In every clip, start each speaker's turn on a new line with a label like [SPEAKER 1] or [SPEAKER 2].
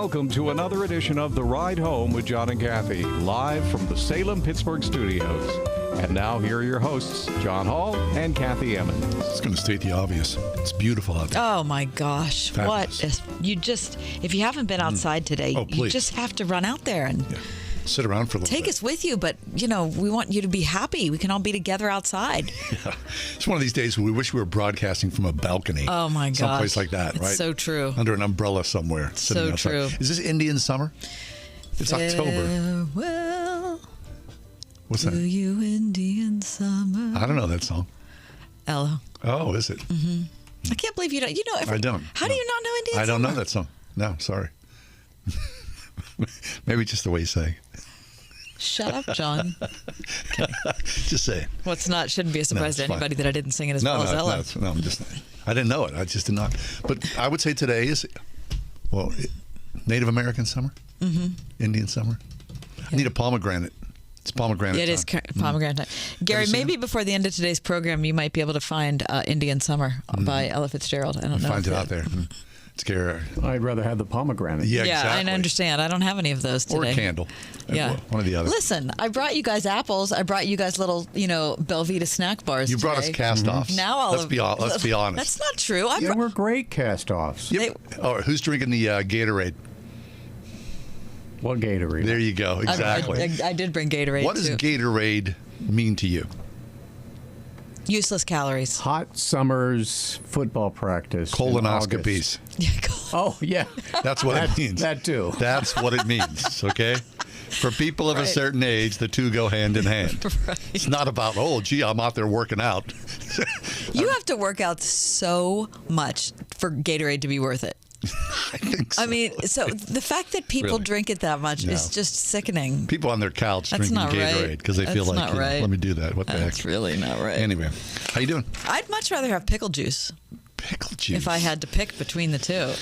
[SPEAKER 1] welcome to another edition of The Ride Home with John and Kathy, live from the Salem-Pittsburgh studios. And now here are your hosts, John Hall and Kathy Emmons.
[SPEAKER 2] It's going to state the obvious. It's beautiful out there.
[SPEAKER 3] Oh my gosh.
[SPEAKER 2] Fabulous.
[SPEAKER 3] If you haven't been outside today, you just have to run out there and
[SPEAKER 2] sit around for a little
[SPEAKER 3] take
[SPEAKER 2] bit.
[SPEAKER 3] us with you. But, we want you to be happy. We can all be together outside.
[SPEAKER 2] Yeah. It's one of these days where we wish we were broadcasting from a balcony.
[SPEAKER 3] Oh my gosh.
[SPEAKER 2] Someplace like that, right?
[SPEAKER 3] It's so true.
[SPEAKER 2] Under an umbrella somewhere.
[SPEAKER 3] So
[SPEAKER 2] outside.
[SPEAKER 3] true.
[SPEAKER 2] Is this Indian summer? It's October.
[SPEAKER 3] Farewell.
[SPEAKER 2] What's that?
[SPEAKER 3] To you, Indian summer.
[SPEAKER 2] I don't know that song.
[SPEAKER 3] Ella.
[SPEAKER 2] Oh, is it?
[SPEAKER 3] Mm-hmm. I can't believe you don't.
[SPEAKER 2] I don't.
[SPEAKER 3] How do you not know Indian
[SPEAKER 2] I don't
[SPEAKER 3] summer?
[SPEAKER 2] know that song. No, sorry. Maybe just the way you say.
[SPEAKER 3] Shut up, John. Okay.
[SPEAKER 2] Just say it.
[SPEAKER 3] Shouldn't be a surprise to anybody that I didn't sing it as well as Ella.
[SPEAKER 2] No, I didn't know it. I just did not. But I would say today is, Native American summer, Indian summer.
[SPEAKER 3] Yeah.
[SPEAKER 2] I need a pomegranate. It's pomegranate
[SPEAKER 3] It is pomegranate time. Gary, maybe before the end of today's program, you might be able to find Indian Summer by Ella Fitzgerald. I don't know.
[SPEAKER 2] Find it out there. It's Gary.
[SPEAKER 4] I'd rather have the pomegranate.
[SPEAKER 2] Yeah, exactly.
[SPEAKER 3] I understand. I don't have any of those today.
[SPEAKER 2] Or a candle.
[SPEAKER 3] Yeah.
[SPEAKER 2] One or the other.
[SPEAKER 3] Listen, I brought you guys apples. I brought you guys little, Belvita snack bars.
[SPEAKER 2] You brought us cast-offs.
[SPEAKER 3] Now
[SPEAKER 2] let's be honest.
[SPEAKER 3] That's not true.
[SPEAKER 4] We're great cast-offs.
[SPEAKER 2] Yep. Who's drinking the Gatorade?
[SPEAKER 4] What Gatorade?
[SPEAKER 2] There you go. Exactly.
[SPEAKER 3] I did bring Gatorade.
[SPEAKER 2] What does Gatorade mean to you?
[SPEAKER 3] Useless calories.
[SPEAKER 4] Hot summers, football practice.
[SPEAKER 2] Colonoscopies.
[SPEAKER 4] Oh, yeah.
[SPEAKER 2] That's what it means.
[SPEAKER 4] That too.
[SPEAKER 2] That's what it means, okay? For people of a certain age, the two go hand in hand.
[SPEAKER 3] Right.
[SPEAKER 2] It's not about, I'm out there working out.
[SPEAKER 3] You have to work out so much for Gatorade to be worth it.
[SPEAKER 2] I think so.
[SPEAKER 3] I mean, so the fact that people drink it that much is just sickening.
[SPEAKER 2] People on their couch drinking Gatorade because they feel like, let me do that. What the heck?
[SPEAKER 3] That's really not right.
[SPEAKER 2] Anyway, how you doing?
[SPEAKER 3] I'd much rather have pickle juice.
[SPEAKER 2] Pickle juice?
[SPEAKER 3] If I had to pick between the two.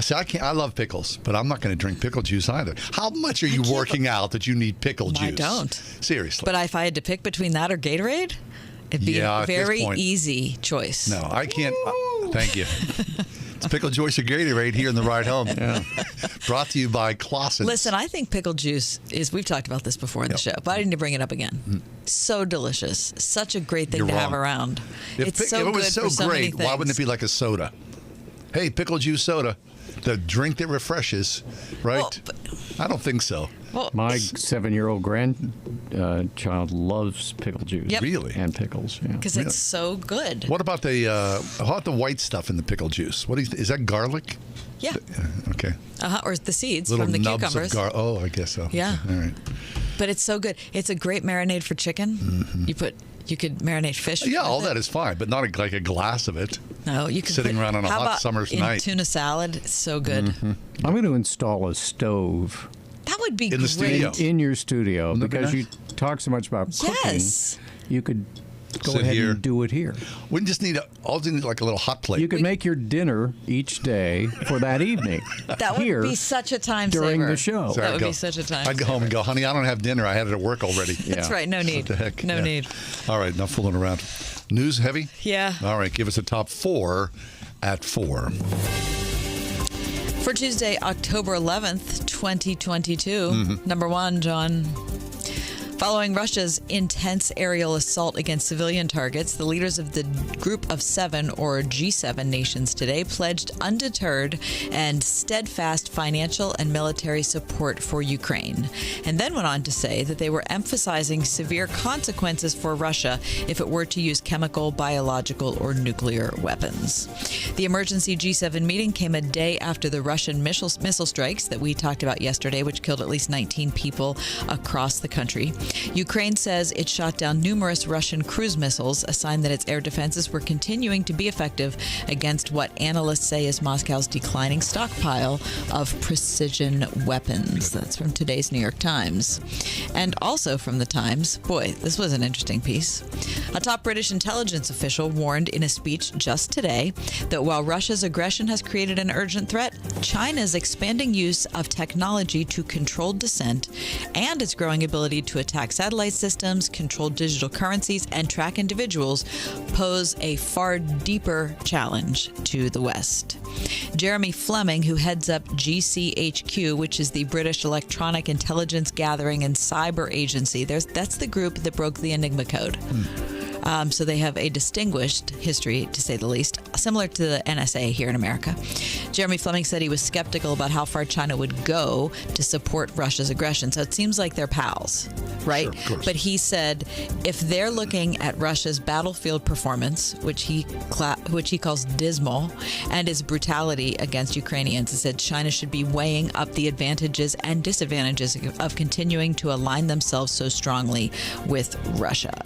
[SPEAKER 2] See, I love pickles, but I'm not going to drink pickle juice either. How much are you working out that you need pickle juice?
[SPEAKER 3] I don't.
[SPEAKER 2] Seriously.
[SPEAKER 3] But if I had to pick between that or Gatorade, it'd be a very easy choice.
[SPEAKER 2] No, I can't. Thank you. It's pickle juice or Gatorade here in the ride home. Yeah. Brought to you by Clausen.
[SPEAKER 3] Listen, I think pickle juice we've talked about this before in the show, but I need to bring it up again. So delicious. Such a great thing to have around.
[SPEAKER 2] If it was so great, why wouldn't it be like a soda? Hey, pickle juice soda. The drink that refreshes, right?
[SPEAKER 3] Well,
[SPEAKER 2] I don't think so.
[SPEAKER 3] Well,
[SPEAKER 4] my 7-year-old grandchild loves pickle juice.
[SPEAKER 3] Yep.
[SPEAKER 2] Really?
[SPEAKER 4] And pickles, yeah.
[SPEAKER 3] Because it's so good.
[SPEAKER 2] What about the white stuff in the pickle juice? Is that garlic?
[SPEAKER 3] Yeah.
[SPEAKER 2] Okay.
[SPEAKER 3] Or the seeds
[SPEAKER 2] Little
[SPEAKER 3] from the
[SPEAKER 2] nubs
[SPEAKER 3] cucumbers.
[SPEAKER 2] Of I guess so.
[SPEAKER 3] Yeah.
[SPEAKER 2] Okay. All right.
[SPEAKER 3] But it's so good. It's a great marinade for chicken. Mm-hmm. You could marinate fish.
[SPEAKER 2] Yeah, all that is fine, but not like a glass of it.
[SPEAKER 3] No, you can
[SPEAKER 2] sitting around on a hot summer's night.
[SPEAKER 3] Tuna salad, it's so good.
[SPEAKER 2] Mm-hmm.
[SPEAKER 4] I'm going to install a stove.
[SPEAKER 3] That would be
[SPEAKER 2] in the studio.
[SPEAKER 4] In your studio, because you
[SPEAKER 2] nice?
[SPEAKER 4] talk so much about cooking.
[SPEAKER 3] Yes.
[SPEAKER 4] You could go
[SPEAKER 2] Sit
[SPEAKER 4] ahead
[SPEAKER 2] here.
[SPEAKER 4] and do it here.
[SPEAKER 2] We just need like a little hot plate.
[SPEAKER 4] You could make your dinner each day for that evening.
[SPEAKER 3] That would be such a time
[SPEAKER 4] during
[SPEAKER 3] saver.
[SPEAKER 4] the show.
[SPEAKER 3] That would be such a time
[SPEAKER 2] I'd go home and go, honey, I don't have dinner. I had it at work already.
[SPEAKER 3] That's right. No need.
[SPEAKER 2] What the heck?
[SPEAKER 3] No need.
[SPEAKER 2] All right, enough fooling around. News heavy?
[SPEAKER 3] Yeah.
[SPEAKER 2] All right, give us a top 4 at 4.
[SPEAKER 3] For Tuesday, October 11th, 2022, Number 1, John. Following Russia's intense aerial assault against civilian targets, the leaders of the Group of Seven, or G7 nations today, pledged undeterred and steadfast financial and military support for Ukraine, and then went on to say that they were emphasizing severe consequences for Russia if it were to use chemical, biological, or nuclear weapons. The emergency G7 meeting came a day after the Russian missile strikes that we talked about yesterday, which killed at least 19 people across the country. Ukraine says it shot down numerous Russian cruise missiles, a sign that its air defenses were continuing to be effective against what analysts say is Moscow's declining stockpile of precision weapons. That's from today's New York Times. And also from the Times, boy, this was an interesting piece. A top British intelligence official warned in a speech just today that while Russia's aggression has created an urgent threat, China's expanding use of technology to control dissent and its growing ability to attack attack satellite systems, control digital currencies, and track individuals pose a far deeper challenge to the West. Jeremy Fleming, who heads up GCHQ, which is the British Electronic Intelligence Gathering and Cyber Agency, that's the group that broke the Enigma code. So they have a distinguished history, to say the least, similar to the NSA here in America. Jeremy Fleming said he was skeptical about how far China would go to support Russia's aggression. So it seems like they're pals, right?
[SPEAKER 2] Sure, of course.
[SPEAKER 3] But he said if they're looking at Russia's battlefield performance, which he calls dismal, and its brutality against Ukrainians, he said China should be weighing up the advantages and disadvantages of continuing to align themselves so strongly with Russia.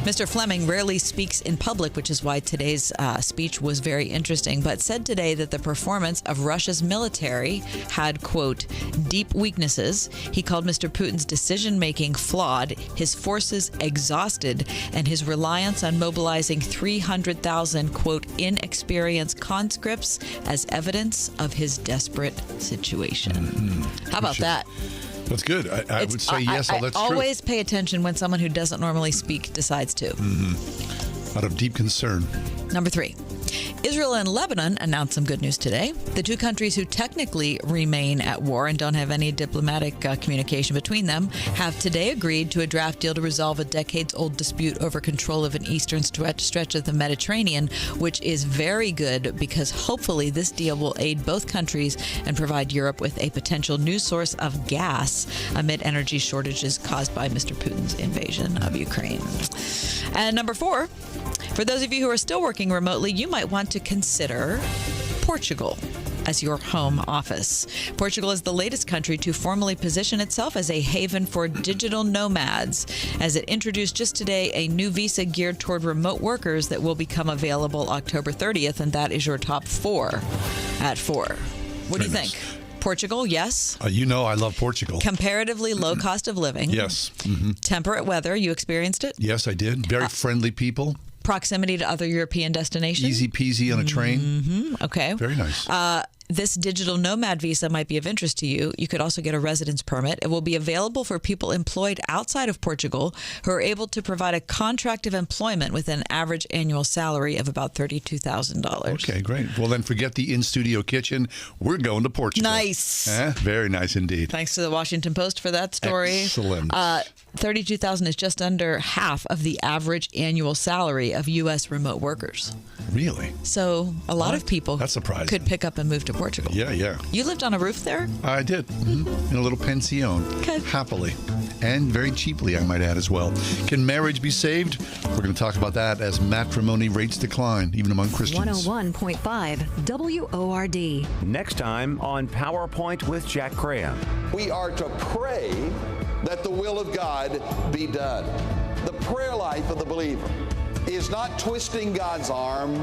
[SPEAKER 3] Mr. Fleming rarely speaks in public, which is why today's speech was very interesting, but said today that the performance of Russia's military had, quote, deep weaknesses. He called Mr. Putin's decision-making flawed, his forces exhausted, and his reliance on mobilizing 300,000, quote, inexperienced conscripts as evidence of his desperate situation. How about that?
[SPEAKER 2] That's good. I would say yes, that's true.
[SPEAKER 3] I always pay attention when someone who doesn't normally speak decides to.
[SPEAKER 2] Out of deep concern.
[SPEAKER 3] Number 3. Israel and Lebanon announced some good news today. The two countries who technically remain at war and don't have any diplomatic communication between them have today agreed to a draft deal to resolve a decades-old dispute over control of an eastern stretch of the Mediterranean, which is very good because hopefully this deal will aid both countries and provide Europe with a potential new source of gas amid energy shortages caused by Mr. Putin's invasion of Ukraine. And number 4, for those of you who are still working remotely, you might want to consider Portugal as your home office. Portugal is the latest country to formally position itself as a haven for digital nomads, as it introduced just today a new visa geared toward remote workers that will become available October 30th, and that is your top 4 at 4. What do you think? Portugal, yes.
[SPEAKER 2] You know I love Portugal.
[SPEAKER 3] Comparatively low cost of living.
[SPEAKER 2] Yes.
[SPEAKER 3] Temperate weather. You experienced it?
[SPEAKER 2] Yes, I did. Very friendly people.
[SPEAKER 3] Proximity to other European destinations.
[SPEAKER 2] Easy peasy on a train.
[SPEAKER 3] Okay.
[SPEAKER 2] Very nice.
[SPEAKER 3] This digital nomad visa might be of interest to you. You could also get a residence permit. It will be available for people employed outside of Portugal who are able to provide a contract of employment with an average annual salary of about $32,000.
[SPEAKER 2] Okay, great. Well, then forget the in-studio kitchen. We're going to Portugal.
[SPEAKER 3] Nice.
[SPEAKER 2] Very nice indeed.
[SPEAKER 3] Thanks to the Washington Post for that story.
[SPEAKER 2] Excellent.
[SPEAKER 3] $32,000 is just under half of the average annual salary of U.S. remote workers.
[SPEAKER 2] Really?
[SPEAKER 3] So a lot of people
[SPEAKER 2] That's surprising.
[SPEAKER 3] could pick up and move to Portugal.
[SPEAKER 2] Yeah.
[SPEAKER 3] You lived on a roof there?
[SPEAKER 2] I did. In a little pension.
[SPEAKER 3] Okay.
[SPEAKER 2] Happily. And very cheaply, I might add as well. Can marriage be saved? We're going to talk about that as matrimony rates decline, even among Christians.
[SPEAKER 5] 101.5 WORD.
[SPEAKER 6] Next time on PowerPoint with Jack Graham.
[SPEAKER 7] We are to pray that the will of God be done. The prayer life of the believer is not twisting God's arm,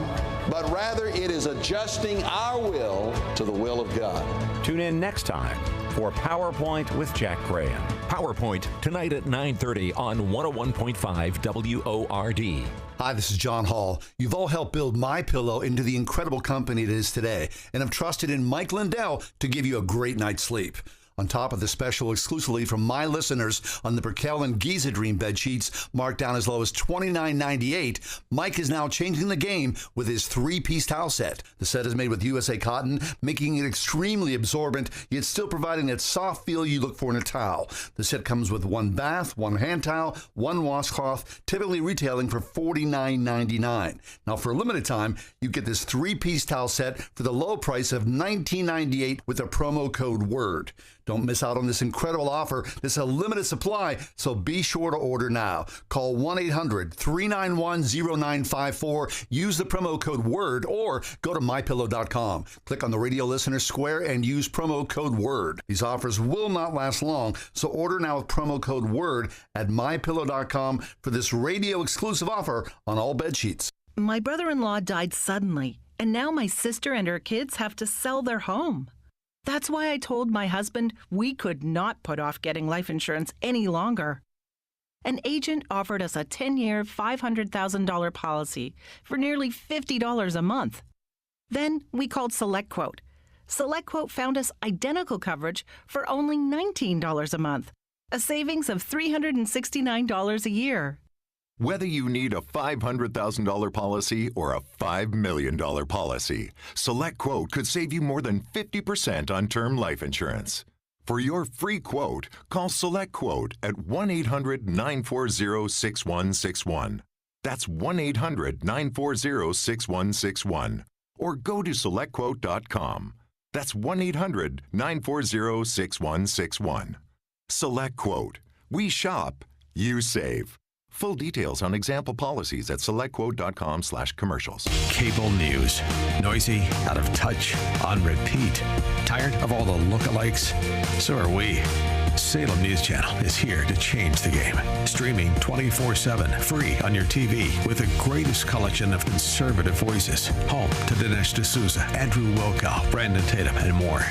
[SPEAKER 7] but rather it is adjusting our will to the will of God.
[SPEAKER 6] Tune in next time for PowerPoint with Jack Graham.
[SPEAKER 8] PowerPoint tonight at 9:30 on 101.5 WORD.
[SPEAKER 9] Hi, this is John Hall. You've all helped build MyPillow into the incredible company it is today, and have trusted in Mike Lindell to give you a great night's sleep. On top of the special exclusively from my listeners on the Brickell and Giza Dream bed sheets, marked down as low as $29.98, Mike is now changing the game with his 3-piece towel set. The set is made with USA cotton, making it extremely absorbent, yet still providing that soft feel you look for in a towel. The set comes with 1 bath, 1 hand towel, 1 washcloth, typically retailing for $49.99. Now, for a limited time, you get this 3-piece towel set for the low price of $19.98 with a promo code WORD. Don't miss out on this incredible offer. This is a limited supply, so be sure to order now. Call 1-800-391-0954. Use the promo code WORD or go to MyPillow.com. Click on the radio listener square and use promo code WORD. These offers will not last long, so order now with promo code WORD at MyPillow.com for this radio exclusive offer on all bed sheets.
[SPEAKER 10] My brother-in-law died suddenly, and now my sister and her kids have to sell their home. That's why I told my husband we could not put off getting life insurance any longer. An agent offered us a 10-year, $500,000 policy for nearly $50 a month. Then we called SelectQuote. SelectQuote found us identical coverage for only $19 a month. a savings of $369 a year.
[SPEAKER 11] Whether you need a $500,000 policy or a $5 million policy, SelectQuote could save you more than 50% on term life insurance. For your free quote, call SelectQuote at 1-800-940-6161. That's 1-800-940-6161. Or go to SelectQuote.com. That's 1-800-940-6161. SelectQuote. We shop, you save. Full details on example policies at SelectQuote.com/commercials.
[SPEAKER 12] Cable news. Noisy, out of touch, on repeat. Tired of all the lookalikes? So are we. Salem News Channel is here to change the game. Streaming 24/7, free on your TV with the greatest collection of conservative voices. Home to Dinesh D'Souza, Andrew Wilkow, Brandon Tatum, and more.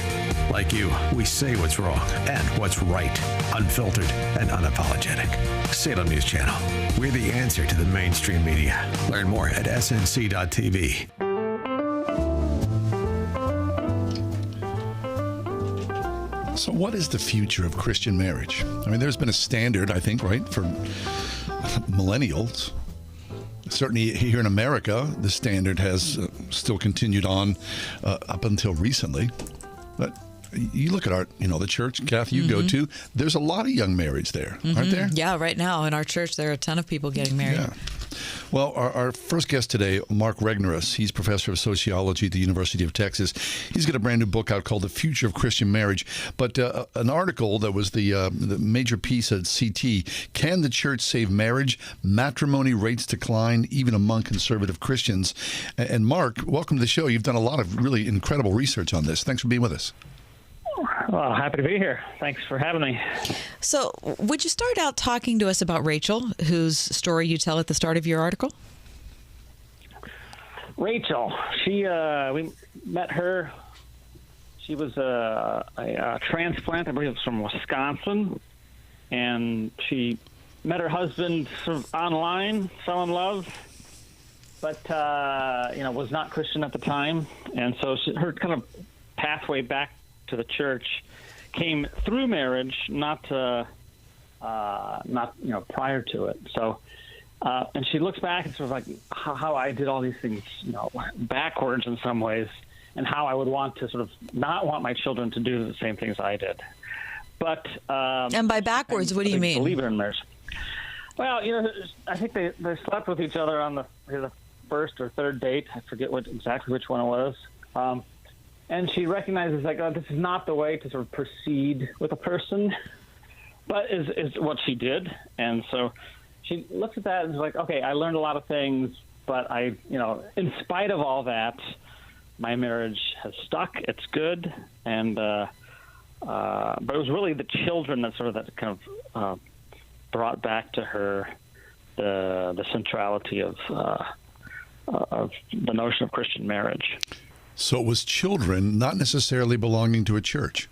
[SPEAKER 12] Like you, we say what's wrong and what's right. Unfiltered and unapologetic. Salem News Channel. We're the answer to the mainstream media. Learn more at snc.tv.
[SPEAKER 2] So what is the future of Christian marriage? I mean, there's been a standard, I think, right, for millennials. Certainly here in America, the standard has still continued on up until recently. But you look at the church, Kathy, you go to, there's a lot of young marriage there, aren't there?
[SPEAKER 3] Yeah, right now in our church, there are a ton of people getting married.
[SPEAKER 2] Yeah. Well, our first guest today, Mark Regnerus, he's professor of sociology at the University of Texas. He's got a brand new book out called The Future of Christian Marriage. But an article that was the major piece at CT, Can the Church Save Marriage? Matrimony Rates Decline, Even Among Conservative Christians. And Mark, welcome to the show. You've done a lot of really incredible research on this. Thanks for being with us.
[SPEAKER 13] Well, happy to be here. Thanks for having me.
[SPEAKER 3] So, would you start out talking to us about Rachel, whose story you tell at the start of your article?
[SPEAKER 13] Rachel, we met her. She was a transplant, I believe it was from Wisconsin, and she met her husband sort of online, fell in love, but was not Christian at the time, and so her kind of pathway back to the church came through marriage, not prior to it. So, and she looks back and sort of like how I did all these things, backwards in some ways, and how I would want to sort of not want my children to do the same things I did. But
[SPEAKER 3] and by backwards, what do you mean?
[SPEAKER 13] Believer in marriage. Well, I think they slept with each other on the first or third date. I forget exactly which one it was. And she recognizes, this is not the way to sort of proceed with a person, but is what she did. And so she looks at that and is like, okay, I learned a lot of things, but in spite of all that, my marriage has stuck. It's good. And but it was really the children that kind of brought back to her the centrality of the notion of Christian marriage.
[SPEAKER 2] So it was children, not necessarily belonging to a church.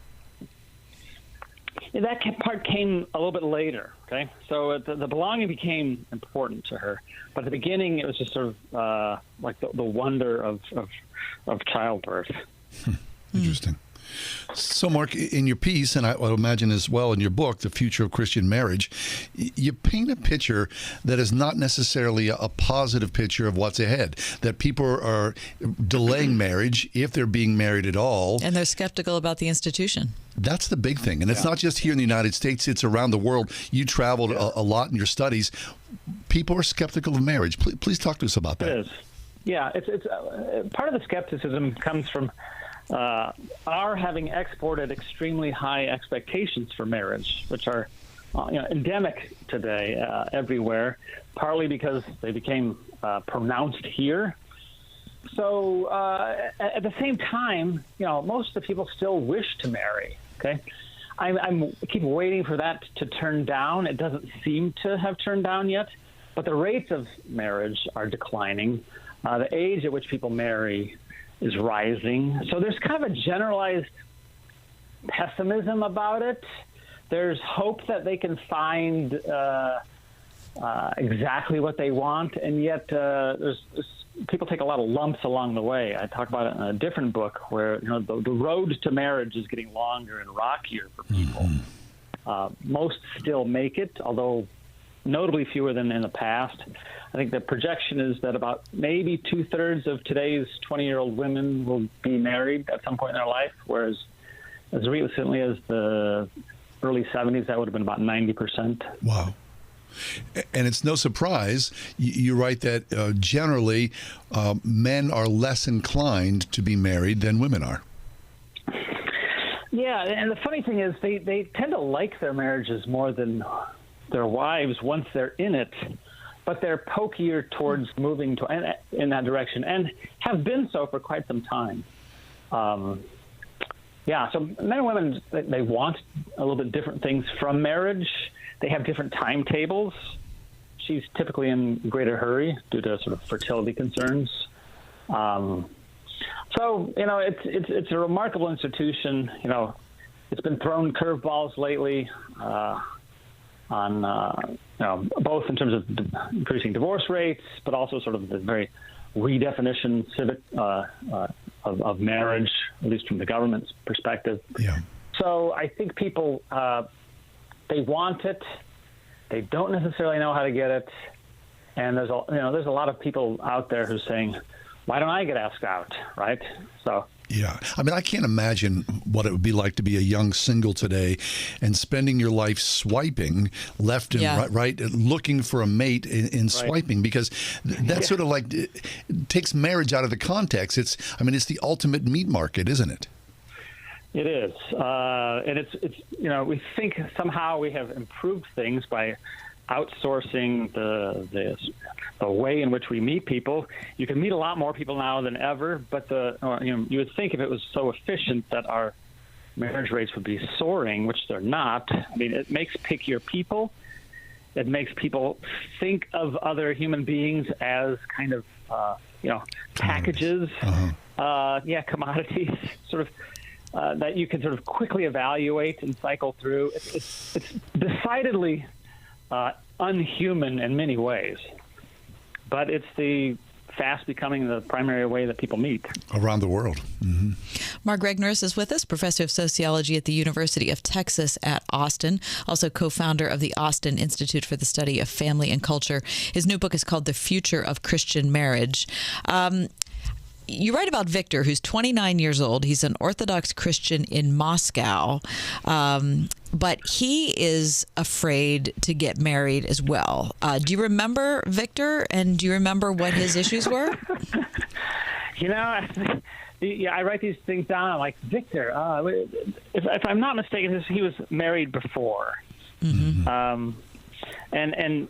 [SPEAKER 13] Yeah, that part came a little bit later, okay? So the belonging became important to her. But at the beginning, it was just sort of like the wonder of childbirth.
[SPEAKER 2] Interesting. So, Mark, in your piece, and I would imagine as well in your book, The Future of Christian Marriage, you paint a picture that is not necessarily a positive picture of what's ahead, that people are delaying marriage if they're being married at all.
[SPEAKER 3] And they're skeptical about the institution.
[SPEAKER 2] That's the big thing. And it's not just here in the United States, it's around the world. You traveled a lot in your studies. People are skeptical of marriage. Please talk to us about that.
[SPEAKER 13] It is. Yeah, it's part of the skepticism comes from our having exported extremely high expectations for marriage, which are endemic today everywhere, partly because they became pronounced here. So at the same time, most of the people still wish to marry. Okay, I keep waiting for that to turn down. It doesn't seem to have turned down yet, but the rates of marriage are declining. The age at which people marry is rising. So there's kind of a generalized pessimism about it. There's hope that they can find exactly what they want, and yet there's people take a lot of lumps along the way. I talk about it in a different book where the road to marriage is getting longer and rockier for people. Most still make it, although notably fewer than in the past. I think the projection is that about maybe 2/3 of today's 20-year-old women will be married at some point in their life, whereas as recently as the early 70s, that would have been about 90%.
[SPEAKER 2] Wow. And it's no surprise, you write that generally men are less inclined to be married than women are.
[SPEAKER 13] Yeah, and the funny thing is they tend to like their marriages more than their wives once they're in it, but they're pokier towards moving in that direction and have been so for quite some time. Yeah, so men and women, they want a little bit different things from marriage. They have different timetables. She's typically in a greater hurry due to sort of fertility concerns. So, it's a remarkable institution. It's been thrown curveballs lately on, both in terms of increasing divorce rates, but also sort of the very redefinition of marriage, at least from the government's perspective.
[SPEAKER 2] Yeah.
[SPEAKER 13] So I think people, they want it. They don't necessarily know how to get it. And there's a lot of people out there who's saying, why don't I get asked out, right? So.
[SPEAKER 2] Yeah. I mean, I can't imagine what it would be like to be a young single today and spending your life swiping left and right, looking for a mate in swiping, because that's sort of like it takes marriage out of the context. It's the ultimate meat market, isn't it?
[SPEAKER 13] It is. And it's we think somehow we have improved things by outsourcing the way in which we meet people. You can meet a lot more people now than ever, but you would think if it was so efficient that our marriage rates would be soaring, which they're not. I mean, it makes pickier people. It makes people think of other human beings as kind of packages, commodities, sort of that you can sort of quickly evaluate and cycle through. It's decidedly unhuman in many ways, but it's the fast becoming the primary way that people meet
[SPEAKER 2] around the world. Mm-hmm.
[SPEAKER 3] Mark Regnerus is with us, professor of sociology at the University of Texas at Austin, also co-founder of the Austin Institute for the Study of Family and Culture. His new book is called The Future of Christian Marriage. You write about Victor, who's 29 years old. He's an Orthodox Christian in Moscow, but he is afraid to get married as well. Do you remember Victor, and do you remember what his issues were?
[SPEAKER 13] I write these things down. I'm like, Victor, if I'm not mistaken, he was married before. Mm-hmm. And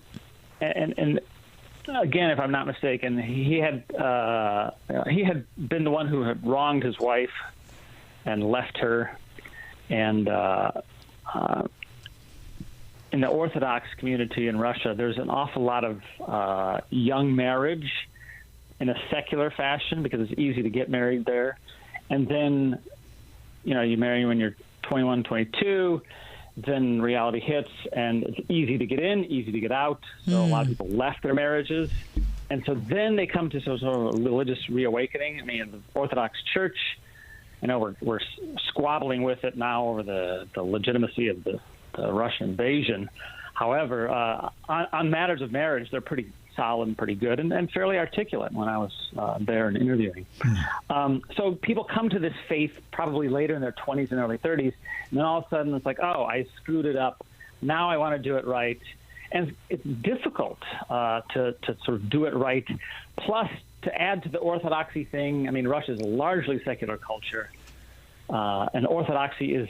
[SPEAKER 13] again, if I'm not mistaken, he had been the one who had wronged his wife and left her. And in the Orthodox community in Russia, there's an awful lot of young marriage in a secular fashion because it's easy to get married there. And then, you marry when you're 21, 22. Then reality hits, and it's easy to get in, easy to get out. So a lot of people left their marriages. And so then they come to sort of a religious reawakening. I mean, the Orthodox Church, we're squabbling with it now over the legitimacy of the Russian invasion. However, on matters of marriage, they're pretty solid and pretty good and fairly articulate when I was there and interviewing. So people come to this faith probably later in their 20s and early 30s, and then all of a sudden it's like, oh, I screwed it up. Now I want to do it right. And it's difficult to sort of do it right. Plus, to add to the orthodoxy thing, I mean, Russia is a largely secular culture, and orthodoxy is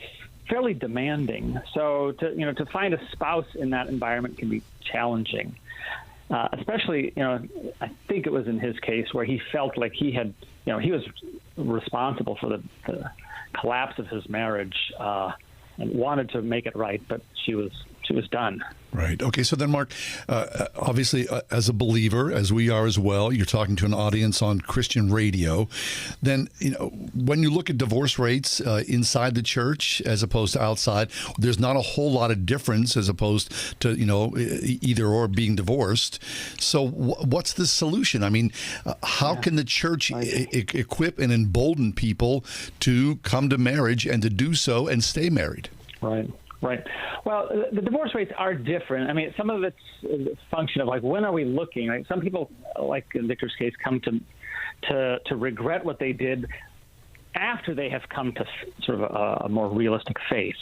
[SPEAKER 13] fairly demanding. So to find a spouse in that environment can be challenging. Especially, I think it was in his case where he felt like he had, he was responsible for the collapse of his marriage and wanted to make it right, but she was done.
[SPEAKER 2] Right. Okay. So then, Mark, obviously, as a believer, as we are as well, you're talking to an audience on Christian radio. Then, when you look at divorce rates inside the church as opposed to outside, there's not a whole lot of difference as opposed to, either or being divorced. So what's the solution? I mean, how can the church equip and embolden people to come to marriage and to do so and stay married?
[SPEAKER 13] Right. Right. Well, the divorce rates are different. I mean, some of it's a function of, like, when are we looking? Right? Some people, like in Victor's case, come to regret what they did after they have come to sort of a more realistic faith.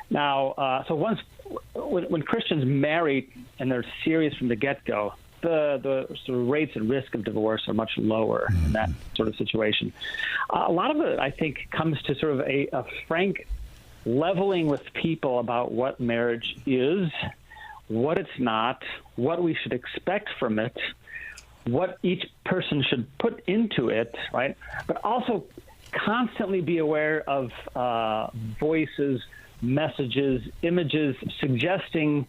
[SPEAKER 13] Now, so when Christians marry and they're serious from the get-go, the sort of rates and risk of divorce are much lower in that sort of situation. A lot of it, I think, comes to sort of a frank leveling with people about what marriage is, what it's not, what we should expect from it, what each person should put into it, right? But also constantly be aware of voices, messages, images suggesting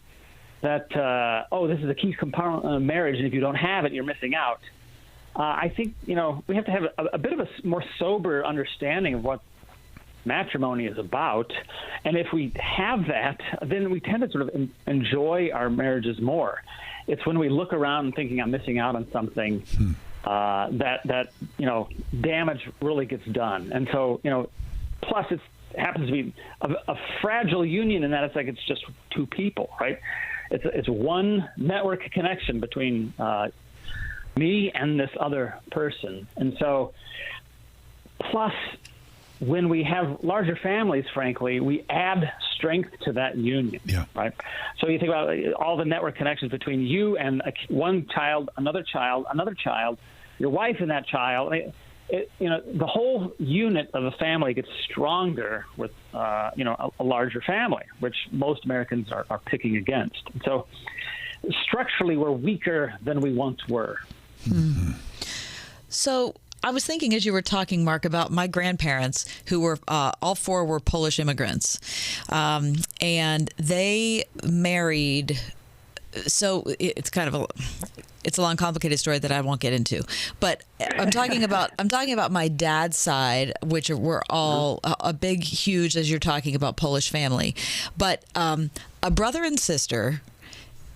[SPEAKER 13] that, this is a key component of marriage, and if you don't have it, you're missing out. I think, we have to have a bit of a more sober understanding of what matrimony is about. And if we have that, then we tend to sort of enjoy our marriages more. It's when we look around and thinking I'm missing out on something that damage really gets done. And so, plus it happens to be a fragile union in that it's like it's just two people, right? It's one network connection between me and this other person. And so, plus, when we have larger families, frankly, we add strength to that union, right? So you think about all the network connections between you and one child, another child, your wife and that child. The whole unit of a family gets stronger with, a larger family, which most Americans are picking against. And so structurally, we're weaker than we once were.
[SPEAKER 3] Mm-hmm. So I was thinking as you were talking, Mark, about my grandparents who were, all four were Polish immigrants. And they married, so it's kind of it's a long, complicated story that I won't get into. But I'm talking about my dad's side, which were all a big, huge, as you're talking about, Polish family. But a brother and sister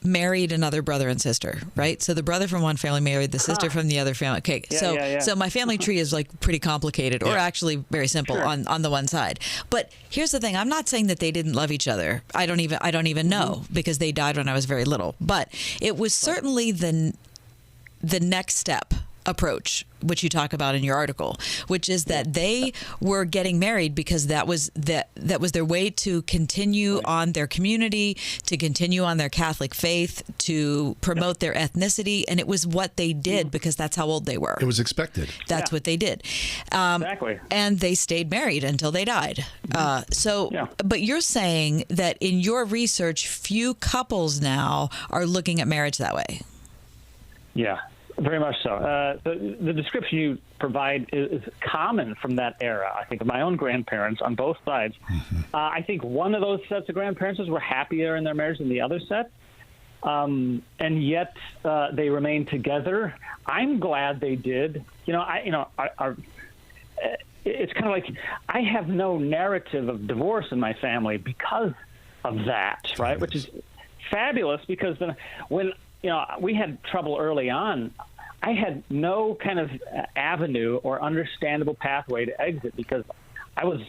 [SPEAKER 3] married another brother and sister, right? So the brother from one family married the sister from the other family. Okay, so my family tree is like pretty complicated, or actually very simple on the one side. But here's the thing: I'm not saying that they didn't love each other. I don't even know, because they died when I was very little. But it was certainly the next step approach, which you talk about in your article, which is that they were getting married because that was their way to continue on their community, to continue on their Catholic faith, to promote their ethnicity, and it was what they did because that's how old they were.
[SPEAKER 2] It was expected.
[SPEAKER 3] That's what they did.
[SPEAKER 13] Exactly.
[SPEAKER 3] And they stayed married until they died. But you're saying that in your research, few couples now are looking at marriage that way.
[SPEAKER 13] Yeah. Very much so. The description you provide is common from that era. I think of my own grandparents on both sides. I think one of those sets of grandparents were happier in their marriage than the other set, and yet they remained together. I'm glad they did. It's kind of like I have no narrative of divorce in my family because of that, right? Which is fabulous, because when we had trouble early on, I had no kind of avenue or understandable pathway to exit, because I was,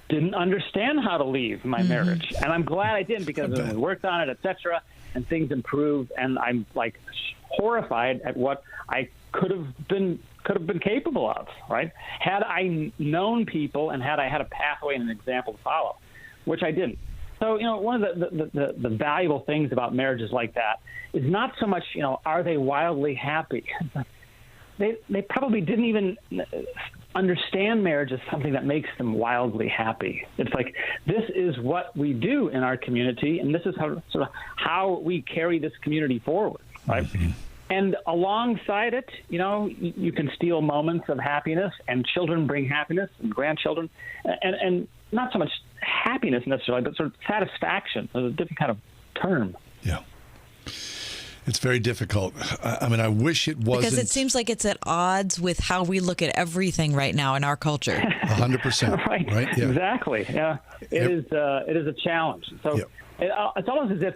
[SPEAKER 13] didn't understand how to leave my marriage. And I'm glad I didn't, because we worked on it, etc., and things improved. And I'm like horrified at what I could have been capable of, right? Had I known people and had I had a pathway and an example to follow, which I didn't. So, one of the valuable things about marriages like that is not so much, are they wildly happy? They probably didn't even understand marriage as something that makes them wildly happy. It's like, this is what we do in our community, and this is how we carry this community forward, right? Mm-hmm. And alongside it, you can steal moments of happiness, and children bring happiness, and grandchildren, and not so much happiness necessarily, but sort of satisfaction. It's a different kind of term.
[SPEAKER 2] Yeah. It's very difficult. I wish it wasn't.
[SPEAKER 3] Because it seems like it's at odds with how we look at everything right now in our culture.
[SPEAKER 2] 100%.
[SPEAKER 13] Right?
[SPEAKER 2] Yeah.
[SPEAKER 13] Exactly. Yeah. It is a challenge. So it's almost as if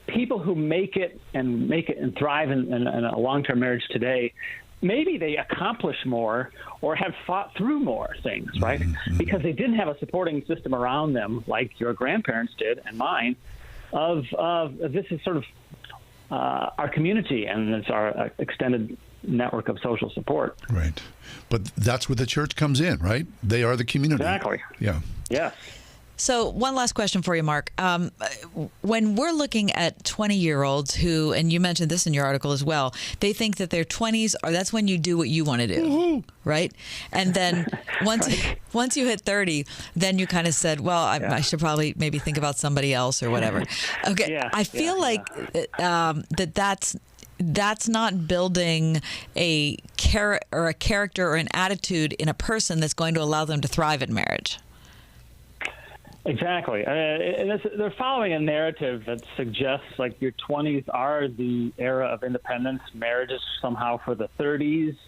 [SPEAKER 13] people who make it and thrive in a long-term marriage today maybe they accomplish more or have fought through more things, right? Because they didn't have a supporting system around them like your grandparents did and mine of this is sort of our community and it's our extended network of social support.
[SPEAKER 2] Right. But that's where the church comes in, right? They are the community.
[SPEAKER 13] Exactly.
[SPEAKER 2] Yeah.
[SPEAKER 13] Yes.
[SPEAKER 3] So one last question for you, Mark. When we're looking at 20-year-olds who, and you mentioned this in your article as well, they think that their 20s that's when you do what you want to do, right? And then once you hit 30, then you kind of said, well, I should probably maybe think about somebody else or whatever. Okay, I feel like that's not building a character or an attitude in a person that's going to allow them to thrive in marriage.
[SPEAKER 13] Exactly. They're following a narrative that suggests like your 20s are the era of independence, marriage is somehow for the 30s.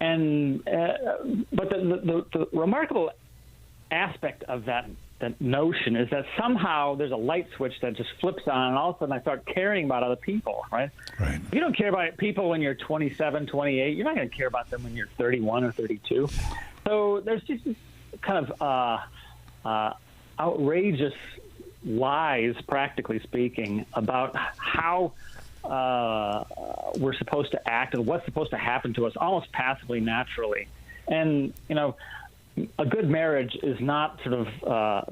[SPEAKER 13] And but the remarkable aspect of that notion is that somehow there's a light switch that just flips on, and all of a sudden I start caring about other people, right? Right. If you don't care about people when you're 27, 28, you're not going to care about them when you're 31 or 32. So there's just this kind of outrageous lies, practically speaking, about how we're supposed to act and what's supposed to happen to us almost passively, naturally. And, you know, a good marriage is not sort of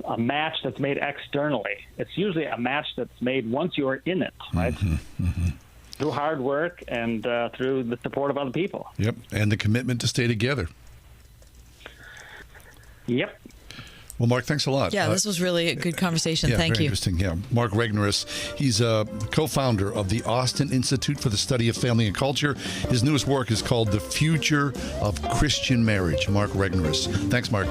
[SPEAKER 13] a match that's made externally. It's usually a match that's made once you are in it, right? Through hard work and through the support of other people.
[SPEAKER 2] Yep, and the commitment to stay together.
[SPEAKER 13] Yep.
[SPEAKER 2] Well, Mark, thanks a lot.
[SPEAKER 3] Yeah, this was really a good conversation. Thank
[SPEAKER 2] very
[SPEAKER 3] you.
[SPEAKER 2] Interesting. Yeah, Mark Regnerus. He's a co-founder of the Austin Institute for the Study of Family and Culture. His newest work is called The Future of Christian Marriage. Mark Regnerus. Thanks, Mark.